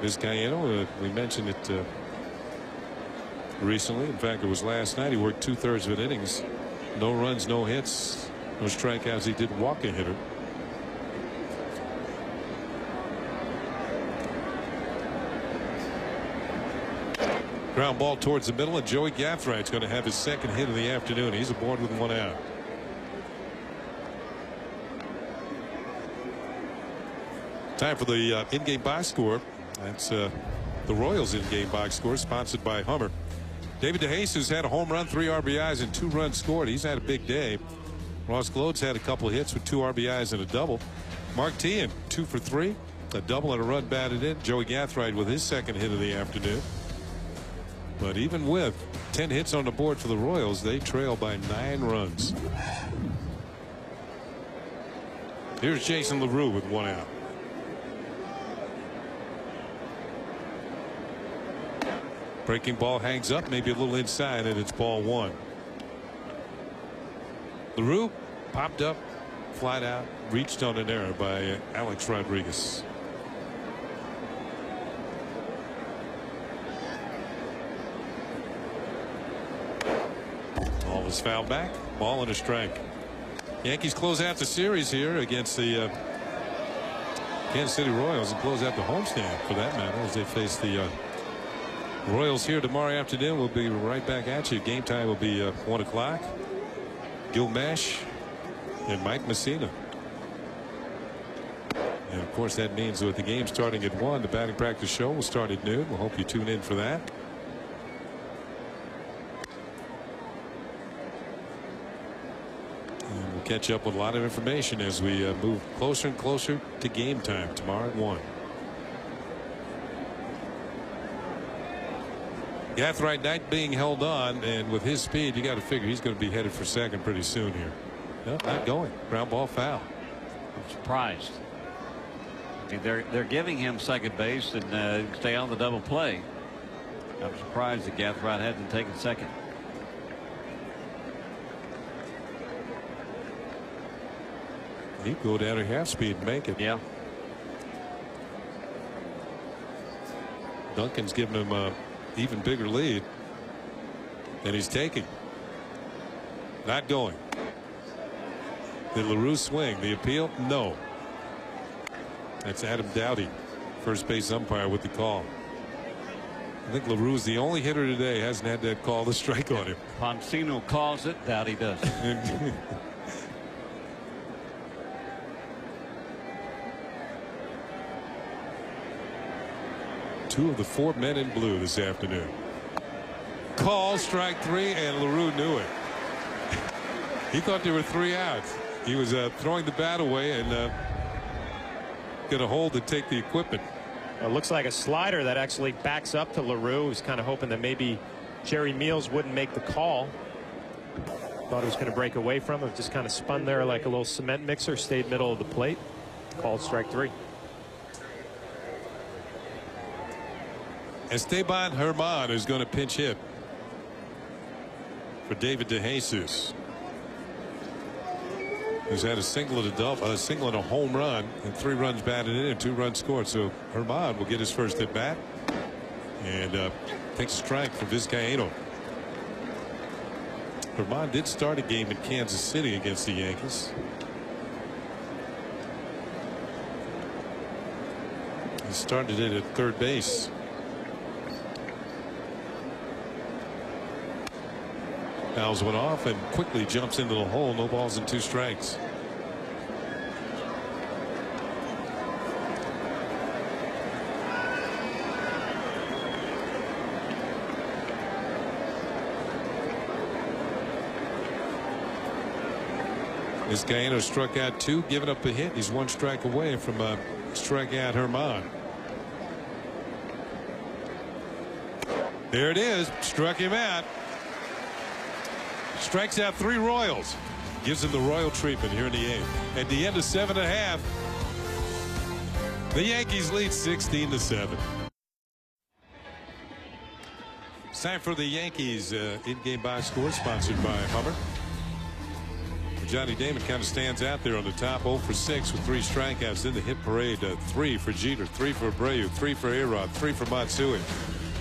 A: Vizcaíno, we mentioned it recently. In fact, it was last night. He worked 2/3 of an innings. No runs, no hits, no strikeouts. He did walk a hitter. Ground ball towards the middle, and Joey Gathright's going to have his second hit of the afternoon. He's aboard with 1 out. Time for the in-game box score. That's the Royals in-game box score, sponsored by Hummer. David DeJesus had a home run, 3 RBIs, and 2 runs scored. He's had a big day. Ross Glode's had a couple of hits with 2 RBIs and a double. Mark Teahen, 2 for 3, a double and a run batted in. Joey Gathright with his second hit of the afternoon. But even with 10 hits on the board for the Royals, they trail by 9 runs. Here's Jason LaRue with 1 out. Breaking ball hangs up, maybe a little inside, and it's ball 1. LaRue popped up, flied out, reached on an error by Alex Rodriguez. Ball was fouled back. Ball and a strike. Yankees close out the series here against the Kansas City Royals, and close out the homestand for that matter, as they face the Royals here tomorrow afternoon. We'll be right back at you. Game time will be 1 o'clock. Gil Mesh and Mike Messina. And of course that means with the game starting at 1, the batting practice show will start at noon. We'll hope you tune in for that. And we'll catch up with a lot of information as we move closer and closer to game time tomorrow at 1. Gathright Knight being held on, and with his speed, you got to figure he's going to be headed for second pretty soon here. No, not going. Ground ball foul.
E: I'm surprised. I mean, they're giving him second base and stay on the double play. I'm surprised that Gathright hasn't taken second.
A: He'd go down to half speed and make it.
E: Yeah.
A: Duncan's giving him a even bigger lead, and he's taking. Not going. Did LaRue swing? The appeal? No. That's Adam Dowdy, first base umpire, with the call. I think LaRue's the only hitter today hasn't had that call to strike on him.
E: Poncino calls it. Dowdy does.
A: 2 of the 4 men in blue this afternoon. Call, strike 3, and LaRue knew it. He thought there were 3 outs. He was throwing the bat away and going to hold and take the equipment.
D: It looks like a slider that actually backs up to LaRue. He's kind of hoping that maybe Jerry Meals wouldn't make the call. Thought it was going to break away from him. Just kind of spun there like a little cement mixer. Stayed middle of the plate. Called strike 3.
A: Esteban Herman is going to pinch hit for David DeJesus, who's had a single and a home run and 3 runs batted in and 2 runs scored. So Herman will get his first at bat and takes a strike from Vizcaíno. Herman did start a game in Kansas City against the Yankees. He started it at third base. Fouls went off and quickly jumps into the hole. No balls and 2 strikes. Vizcaíno struck out 2, giving up a hit. He's 1 strike away from strikeout Herman. There it is. Struck him out. Strikes out 3 Royals. Gives him the Royal treatment here in the 8th. At the end of 7.5, the Yankees lead 16-7. It's time for the Yankees in-game box score, sponsored by Hummer. Johnny Damon kind of stands out there on the top, 0 for 6 with 3 strikeouts in the hit parade. 3 for Jeter, 3 for Abreu, 3 for A-Rod, 3 for Matsui.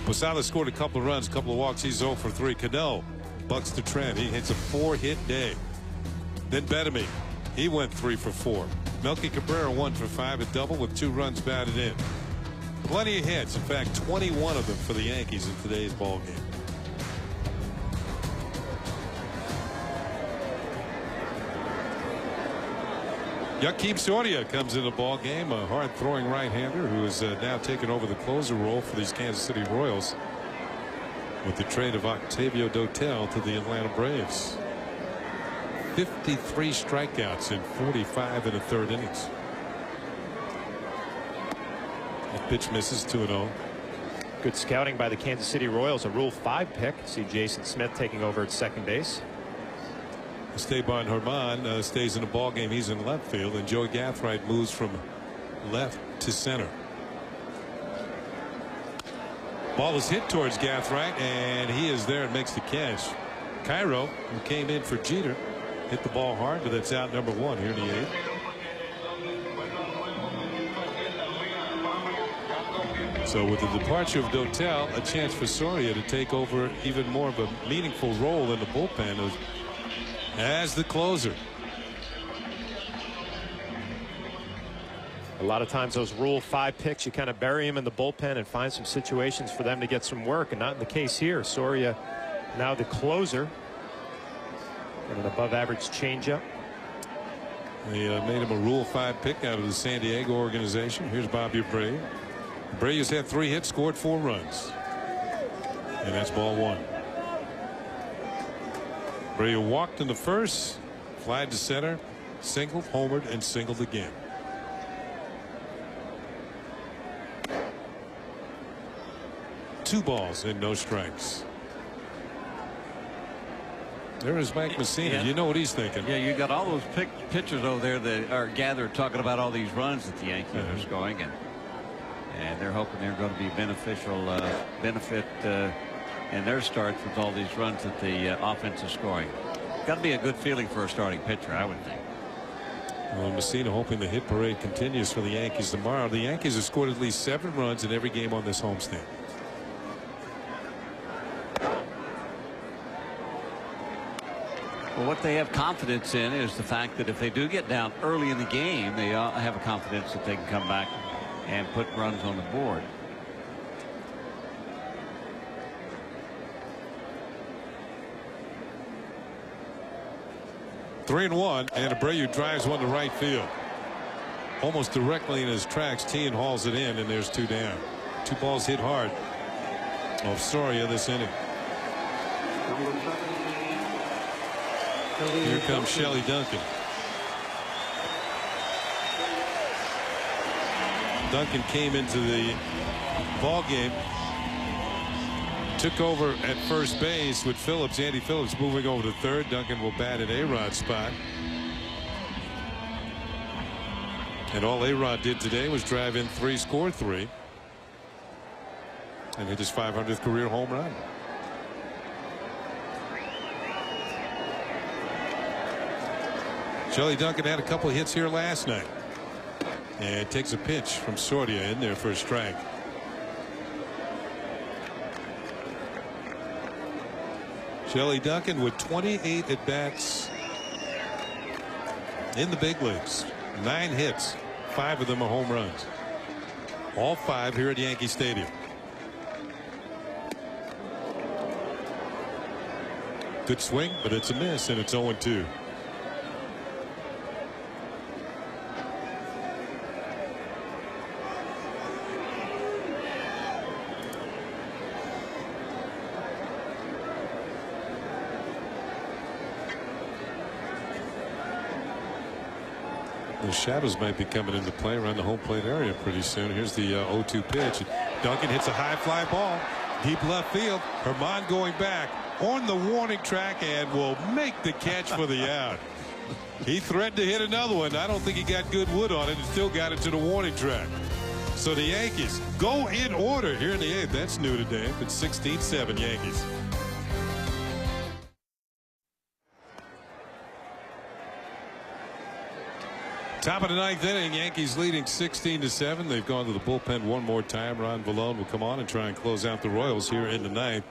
A: Posada scored a couple of runs, a couple of walks. He's 0 for 3. Cano bucks the trend. He hits a 4-hit day. Then Bettamy, he went 3 for 4. Melky Cabrera 1 for 5, a double with 2 runs batted in. Plenty of hits. In fact, 21 of them for the Yankees in today's ball game. Joakim Soria comes in the ball game, a hard-throwing right-hander who is now taking over the closer role for these Kansas City Royals with the trade of Octavio Dotel to the Atlanta Braves. 53 strikeouts in 45 and a third innings. The pitch misses, 2-0.
D: Good scouting by the Kansas City Royals. A Rule 5 pick. See Jason Smith taking over at second base.
A: Esteban Herman stays in the ball game. He's in left field, and Joey Gathright moves from left to center. Ball is hit towards Gathright, and he is there and makes the catch. Cairo, who came in for Jeter, hit the ball hard, but that's out number 1 here in the 8th. So with the departure of Dotel, a chance for Soria to take over even more of a meaningful role in the bullpen as the closer.
D: A lot of times those Rule 5 picks, you kind of bury them in the bullpen and find some situations for them to get some work, and not in the case here. Soria now the closer, and an above-average changeup.
A: They made him a Rule 5 pick out of the San Diego organization. Here's Bobby Abreu. Abreu's had 3 hits, scored 4 runs, and that's ball 1. Abreu walked in the first, flied to center, singled, homered, and singled again. Two balls and no strikes. There is Mike Messina.
E: Yeah.
A: You know what he's thinking.
E: Yeah, you got all those pitchers over there that are gathered talking about all these runs that the Yankees are scoring, and they're hoping they're going to be beneficial benefit in their starts with all these runs that the offense is scoring. Got to be a good feeling for a starting pitcher, I would think.
A: Well, Messina hoping the hit parade continues for the Yankees tomorrow. The Yankees have scored at least 7 runs in every game on this homestand.
E: Well, what they have confidence in is the fact that if they do get down early in the game, they have a confidence that they can come back and put runs on the board.
A: Three and 1, and Abreu drives one to right field. Almost directly in his tracks, Tien hauls it in, and there's 2 down. 2 balls hit hard off Soria this inning. Here comes Shelly Duncan. Duncan came into the ball game, took over at first base with Phillips. Andy Phillips moving over to third. Duncan will bat at A-Rod's spot. And all A-Rod did today was drive in 3, score 3, and hit his 500th career home run. Shelly Duncan had a couple of hits here last night. And takes a pitch from Soria in there for a strike. Shelly Duncan with 28 at bats in the big leagues. 9 hits, 5 of them are home runs. All 5 here at Yankee Stadium. Good swing, but it's a miss, and it's 0-2. The shadows might be coming into play around the home plate area pretty soon. Here's the 0-2 pitch. Duncan hits a high fly ball deep left field. Herman going back on the warning track and will make the catch for the out. He threatened to hit another one. I don't think he got good wood on it and still got it to the warning track. So the Yankees go in order here in the 8th. That's new today. It's 16-7 Yankees. Top of the 9th inning, Yankees leading 16-7. They've gone to the bullpen one more time. Ron Vallone will come on and try and close out the Royals here in the 9th.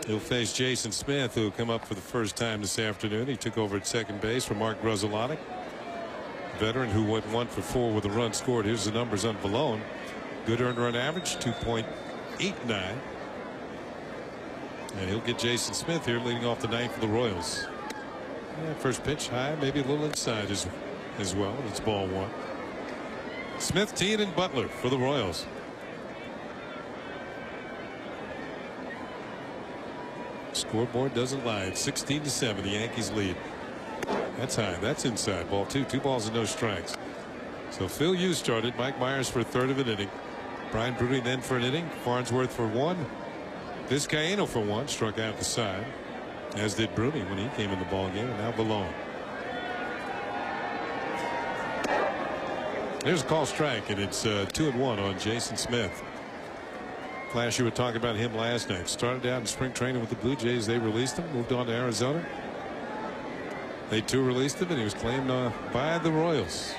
A: He'll face Jason Smith, who will come up for the first time this afternoon. He took over at second base for Mark Grudzielanek, veteran who went 1 for 4 with a run scored. Here's the numbers on Vallone. Good earned run average, 2.89. And he'll get Jason Smith here leading off the 9th for the Royals. Yeah, first pitch high, maybe a little inside as well. It's ball 1. Smith, Teen, and Butler for the Royals. Scoreboard doesn't lie. It's 16-7. The Yankees lead. That's high. That's inside. Ball 2. 2 balls and no strikes. So Phil Hughes started. Mike Myers for a third of an inning. Brian Broody then for an inning. Farnsworth for 1. Vizcaíno for 1. Struck out the side, as did Broody when he came in the ball game. And now Vallone. There's a call strike, and it's 2-1 on Jason Smith. Flash, you were talking about him last night. Started out in spring training with the Blue Jays. They released him, moved on to Arizona. They too released him, and he was claimed by the Royals.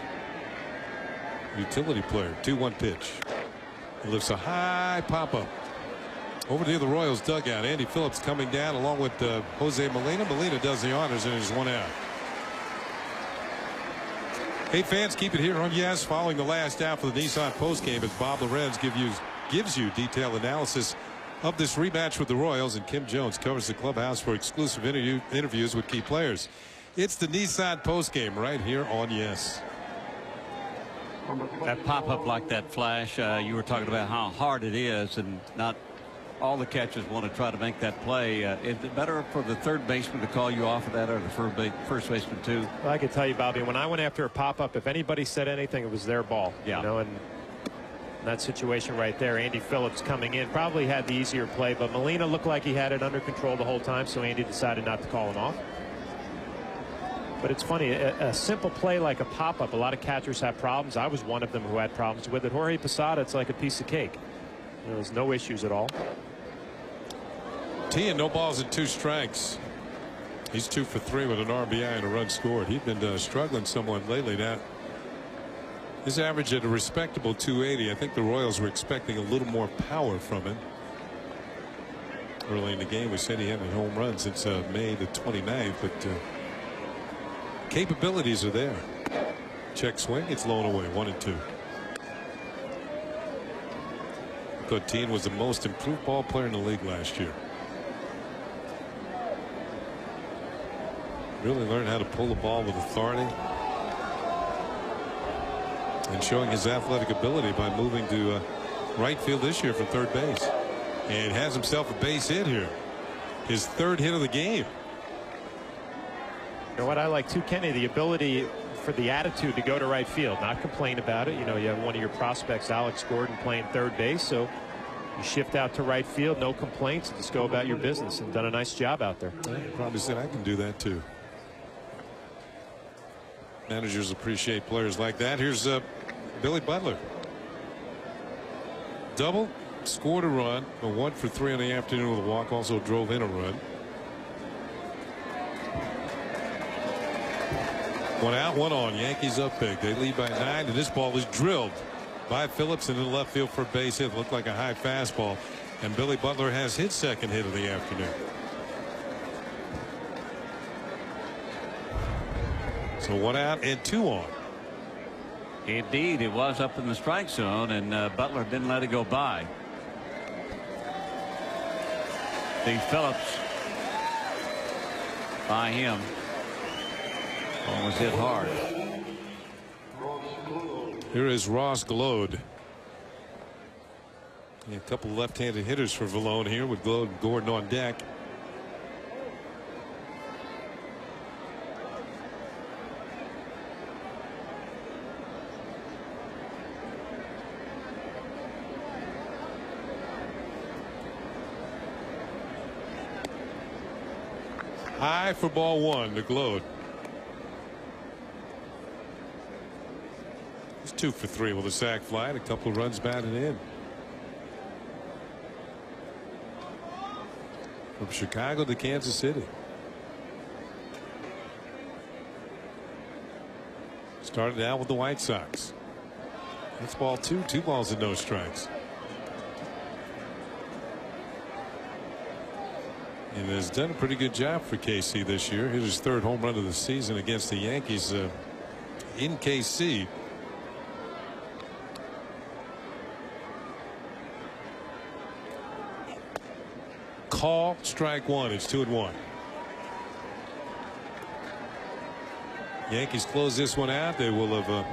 A: Utility player. 2-1 pitch. He lifts a high pop-up. Over to the Royals dugout. Andy Phillips coming down along with Jose Molina. Molina does the honors, and there's 1 out. Hey fans, keep it here on Yes. Following the last out for the Nissan postgame as Bob Lorenz gives you detailed analysis of this rematch with the Royals, and Kim Jones covers the clubhouse for exclusive interviews with key players. It's the Nissan postgame right here on Yes.
E: That pop-up like that, Flash, you were talking about how hard it is, and not all the catchers want to try to make that play. Is it better for the third baseman to call you off of that, or the first baseman too?
D: Well, I can tell you, Bobby, when I went after a pop-up, if anybody said anything, it was their ball.
E: Yeah.
D: You know, and that situation right there, Andy Phillips coming in probably had the easier play, but Molina looked like he had it under control the whole time, so Andy decided not to call him off. But it's funny, a simple play like a pop-up, a lot of catchers have problems. I was one of them who had problems with it. Jorge Posada, it's like a piece of cake. There's no issues at all.
A: T and no balls and 2 strikes. He's 2 for 3 with an RBI and a run scored. He'd been struggling somewhat lately. Now his average at a respectable 280. I think the Royals were expecting a little more power from him. Early in the game we said he hadn't hit home run since May the 29th, but capabilities are there. Check swing, it's blown away. 1-2. Coteen was the most improved ball player in the league last year. Really learned how to pull the ball with authority and showing his athletic ability by moving to right field this year from third base, and has himself a base hit here. His third hit of the game.
D: You know what I like too, Kenny, the ability for the attitude to go to right field, not complain about it. You know, you have one of your prospects, Alex Gordon, playing third base, so you shift out to right field, no complaints, just go about your business, and done a nice job out there.
A: Probably said I can do that too. Managers appreciate players like that. Here's Billy Butler. Double, scored a run, a 1 for 3 in the afternoon with a walk, also drove in a run. One out, one on. Yankees up big. They lead by 9, and this ball was drilled by Phillips into left field for a base hit. Looked like a high fastball, and Billy Butler has his second hit of the afternoon. So 1 out and 2 on.
E: Indeed, it was up in the strike zone, and Butler didn't let it go by. The Phillips by him. Ball was hit hard.
A: Here is Ross Glode. A couple of left-handed hitters for Vallone here with Glode and Gordon on deck. High for ball 1 to Glode. He's 2 for 3 with a sac fly and a couple of runs batted in. From Chicago to Kansas City. Started out with the White Sox. That's ball 2. 2 balls and no strikes. And has done a pretty good job for KC this year. Hit his 3rd home run of the season against the Yankees in KC. Call, strike 1. It's 2-1. Yankees close this one out. They will have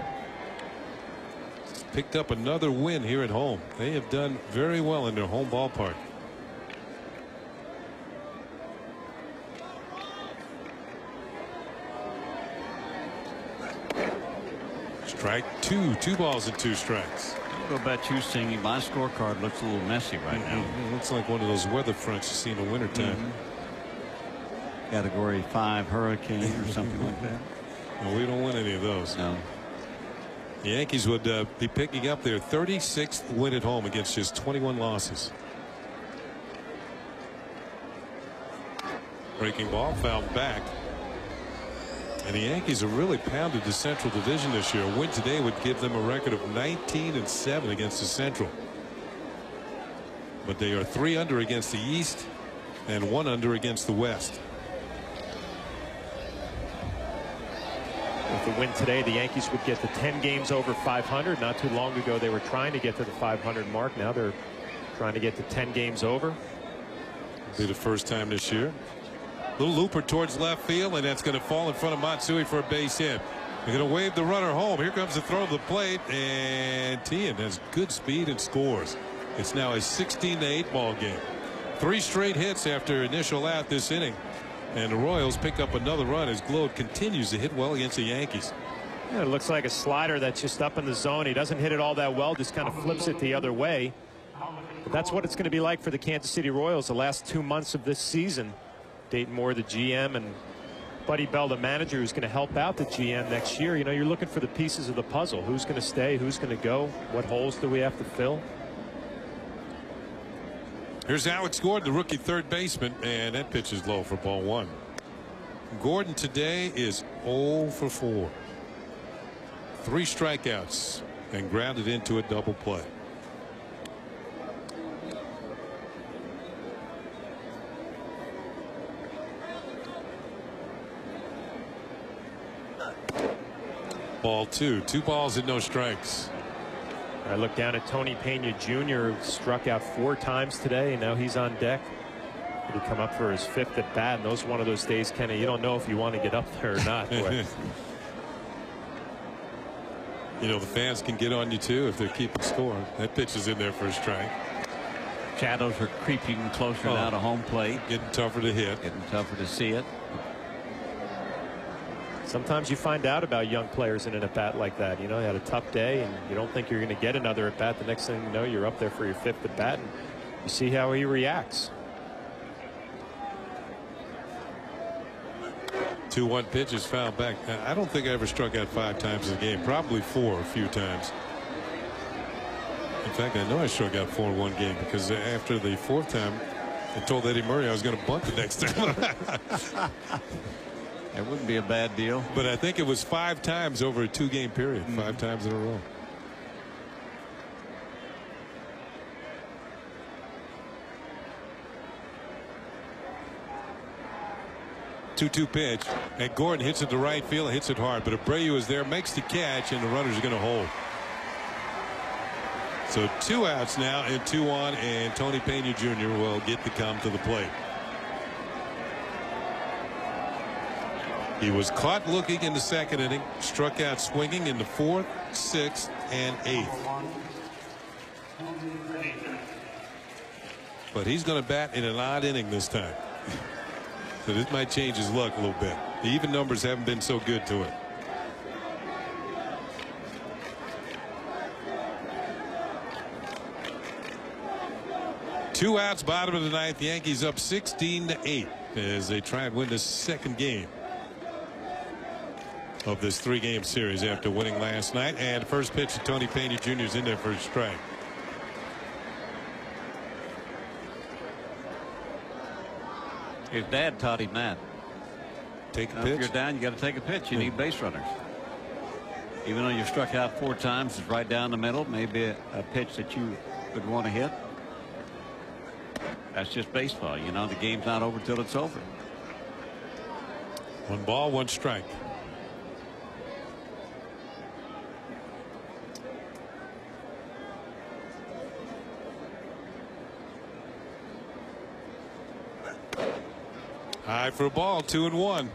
A: picked up another win here at home. They have done very well in their home ballpark. Strike 2. 2 balls and 2 strikes.
E: I'll go bet you singing. My scorecard looks a little messy right now.
A: It looks like one of those weather fronts you see in the wintertime.
E: Category 5 hurricane or something like that.
A: Well, we don't win any of those.
E: No.
A: The Yankees would be picking up their 36th win at home against just 21 losses. Breaking ball fouled back. And the Yankees have really pounded the Central Division this year. A win today would give them a record of 19-7 against the Central. But they are 3 under against the East and 1 under against the West.
D: With the win today, the Yankees would get to 10 games over 500. Not too long ago, they were trying to get to the 500 mark. Now they're trying to get to 10 games over.
A: It'll be the first time this year. Little looper towards left field, and that's going to fall in front of Matsui for a base hit. They're going to wave the runner home. Here comes the throw to the plate, and Tian has good speed and scores. It's now a 16-8 ball game. 3 straight hits after initial out this inning, and the Royals pick up another run as Glode continues to hit well against the Yankees.
D: Yeah, it looks like a slider that's just up in the zone. He doesn't hit it all that well, just kind of flips it the other way. But that's what it's going to be like for the Kansas City Royals the last 2 months of this season. Dayton Moore, the GM, and Buddy Bell, the manager, who's going to help out the GM next year. You know, you're looking for the pieces of the puzzle. Who's going to stay? Who's going to go? What holes do we have to fill?
A: Here's Alex Gordon, the rookie third baseman, and that pitch is low for ball 1. Gordon today is 0 for 4. 3 strikeouts and grounded into a double play. Ball 2. 2 balls and no strikes.
D: I look down at Tony Pena Jr., who struck out 4 times today, and now he's on deck. Did he come up for his 5th at bat? And those one of those days, Kenny, you don't know if you want to get up there or not.
A: You know, the fans can get on you too if they're keeping score. That pitch is in there for a strike.
E: Shadows are creeping closer now to home plate.
A: Getting tougher to hit.
E: Getting tougher to see it.
D: Sometimes you find out about young players in an at-bat like that. You know, you had a tough day and you don't think you're going to get another at-bat. The next thing you know, you're up there for your 5th at-bat and you see how he reacts.
A: 2-1 pitch is fouled back. I don't think I ever struck out 5 times in a game. Probably 4 a few times. In fact, I know I struck out 4 in one game because after the 4th time, I told Eddie Murray I was going to bunt the next time.
E: It wouldn't be a bad deal.
A: But I think it was 5 times over a 2-game period. 5 times in a row. Two pitch, and Gordon hits it to right field, hits it hard, but Abreu is there, makes the catch, and the runner's going to hold. So 2 outs now and 2 on, and Tony Pena Jr. will get to come to the plate. He was caught looking in the 2nd inning, struck out swinging in the 4th, 6th, and 8th. But he's going to bat in an odd inning this time. So this might change his luck a little bit. The even numbers haven't been so good to him. Two outs, bottom of the 9th. The Yankees up 16-8 as they try and win the 2nd game of this 3-game series after winning last night. And first pitch to Tony Pena Jr. is in there for a strike.
E: His dad taught him that.
A: Take a
E: If
A: pitch.
E: you're down, you got to take a pitch. You need base runners. Even though you're struck out 4 times, it's right down the middle. Maybe a pitch that you would want to hit. That's just baseball. You know, the game's not over till it's over.
A: 1 ball, 1 strike. High for a ball, 2-1.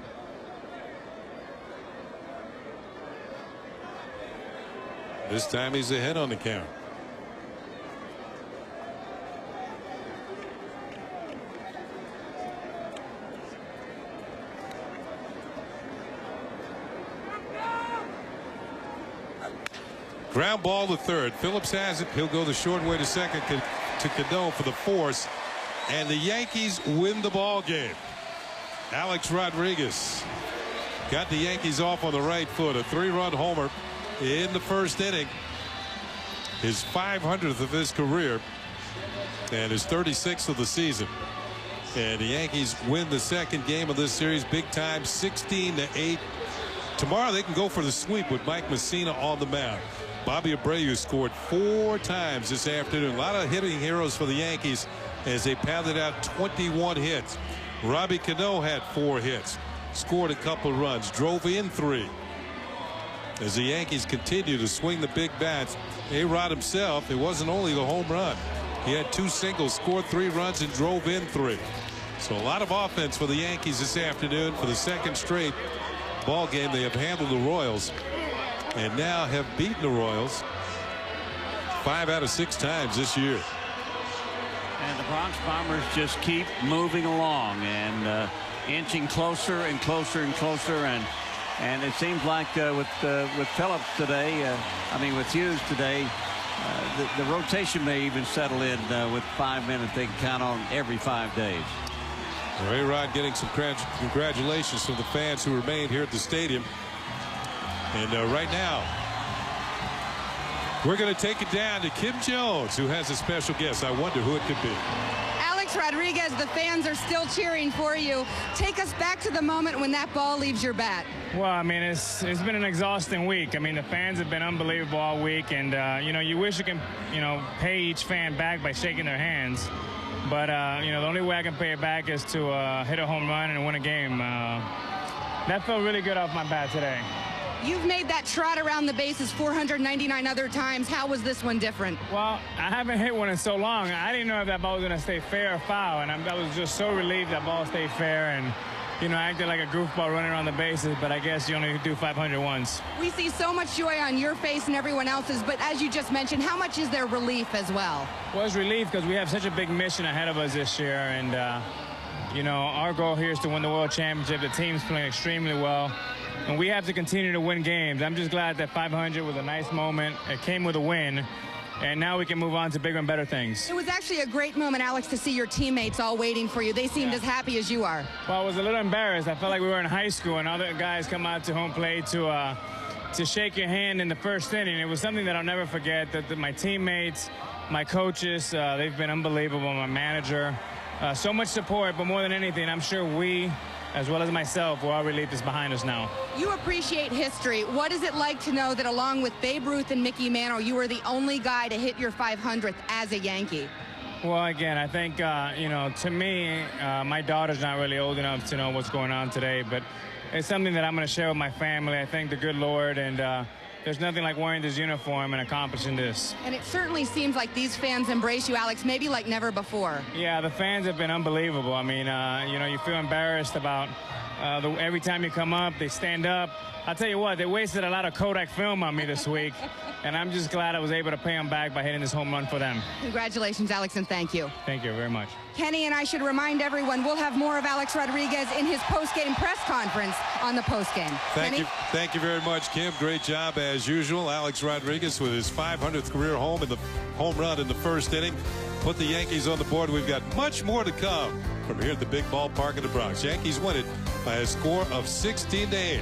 A: This time he's ahead on the count. Ground ball to 3rd. Phillips has it. He'll go the short way to 2nd to Cano for the force. And the Yankees win the ball game. Alex Rodriguez got the Yankees off on the right foot. A 3-run homer in the 1st inning. His 500th of his career and his 36th of the season. And the Yankees win the 2nd game of this series big time, 16-8. Tomorrow they can go for the sweep with Mike Messina on the mound. Bobby Abreu scored 4 times this afternoon. A lot of hitting heroes for the Yankees as they pounded out 21 hits. Robbie Cano had 4 hits, scored a couple runs, drove in 3. As the Yankees continue to swing the big bats, A-Rod himself, it wasn't only the home run. He had 2 singles, scored 3 runs, and drove in 3. So a lot of offense for the Yankees this afternoon. For the 2nd straight ball game, they have handled the Royals and now have beaten the Royals 5 out of 6 times this year.
E: And the Bronx Bombers just keep moving along and inching closer and closer and closer. And it seems like with Phillips today, I mean with Hughes today, the rotation may even settle in with 5 minutes. They can count on every 5 days.
A: A-Rod getting some congratulations from the fans who remained here at the stadium. And right now, we're going to take it down to Kim Jones, who has a special guest. I wonder who it could be.
F: Alex Rodriguez, the fans are still cheering for you. Take us back to the moment when that ball leaves your bat.
G: Well, I mean, it's been an exhausting week. I mean, the fans have been unbelievable all week, and you know, you wish you can, you know, pay each fan back by shaking their hands. But you know, the only way I can pay it back is to hit a home run and win a game. That felt really good off my bat today.
F: You've made that trot around the bases 499 other times. How was this one different?
G: Well, I haven't hit one in so long. I didn't know if that ball was going to stay fair or foul, and I was just so relieved that ball stayed fair. And you know, acted like a goofball running around the bases, but I guess you only do 500 once.
F: We see so much joy on your face and everyone else's, but as you just mentioned, how much is there relief as well?
G: Well, it's relief because we have such a big mission ahead of us this year, and you know, our goal here is to win the World Championship. The team's playing extremely well, and we have to continue to win games. I'm just glad that 500 was a nice moment. It came with a win, and now we can move on to bigger and better things.
F: It was actually a great moment, Alex, to see your teammates all waiting for you. They seemed as happy as you are.
G: Well, I was a little embarrassed. I felt like we were in high school, and other guys come out to home plate to shake your hand in the first inning. It was something that I'll never forget. That my teammates, my coaches, they've been unbelievable. My manager. So much support, but more than anything, I'm sure we, as well as myself, we're all relieved it's behind us now.
F: You appreciate history. What is it like to know that along with Babe Ruth and Mickey Mantle, you were the only guy to hit your 500th as a Yankee?
G: Well, again, I think, you know, to me, my daughter's not really old enough to know what's going on today, but it's something that I'm going to share with my family. I thank the good Lord, and there's nothing like wearing this uniform and accomplishing this.
F: And it certainly seems like these fans embrace you, Alex, maybe like never before.
G: Yeah, the fans have been unbelievable. I mean, you know, you feel embarrassed about every time you come up, they stand up. I'll tell you what, they wasted a lot of Kodak film on me this week, and I'm just glad I was able to pay them back by hitting this home run for them.
F: Congratulations, Alex, and thank you.
G: Thank you very much.
F: Kenny, and I should remind everyone, we'll have more of Alex Rodriguez in his post-game press conference on the post-game.
A: Thank you very much, Kim. Great job as usual. Alex Rodriguez with his 500th career home run in the first inning. Put the Yankees on the board. We've got much more to come from here at the big ballpark in the Bronx. Yankees win it by a score of 16-8.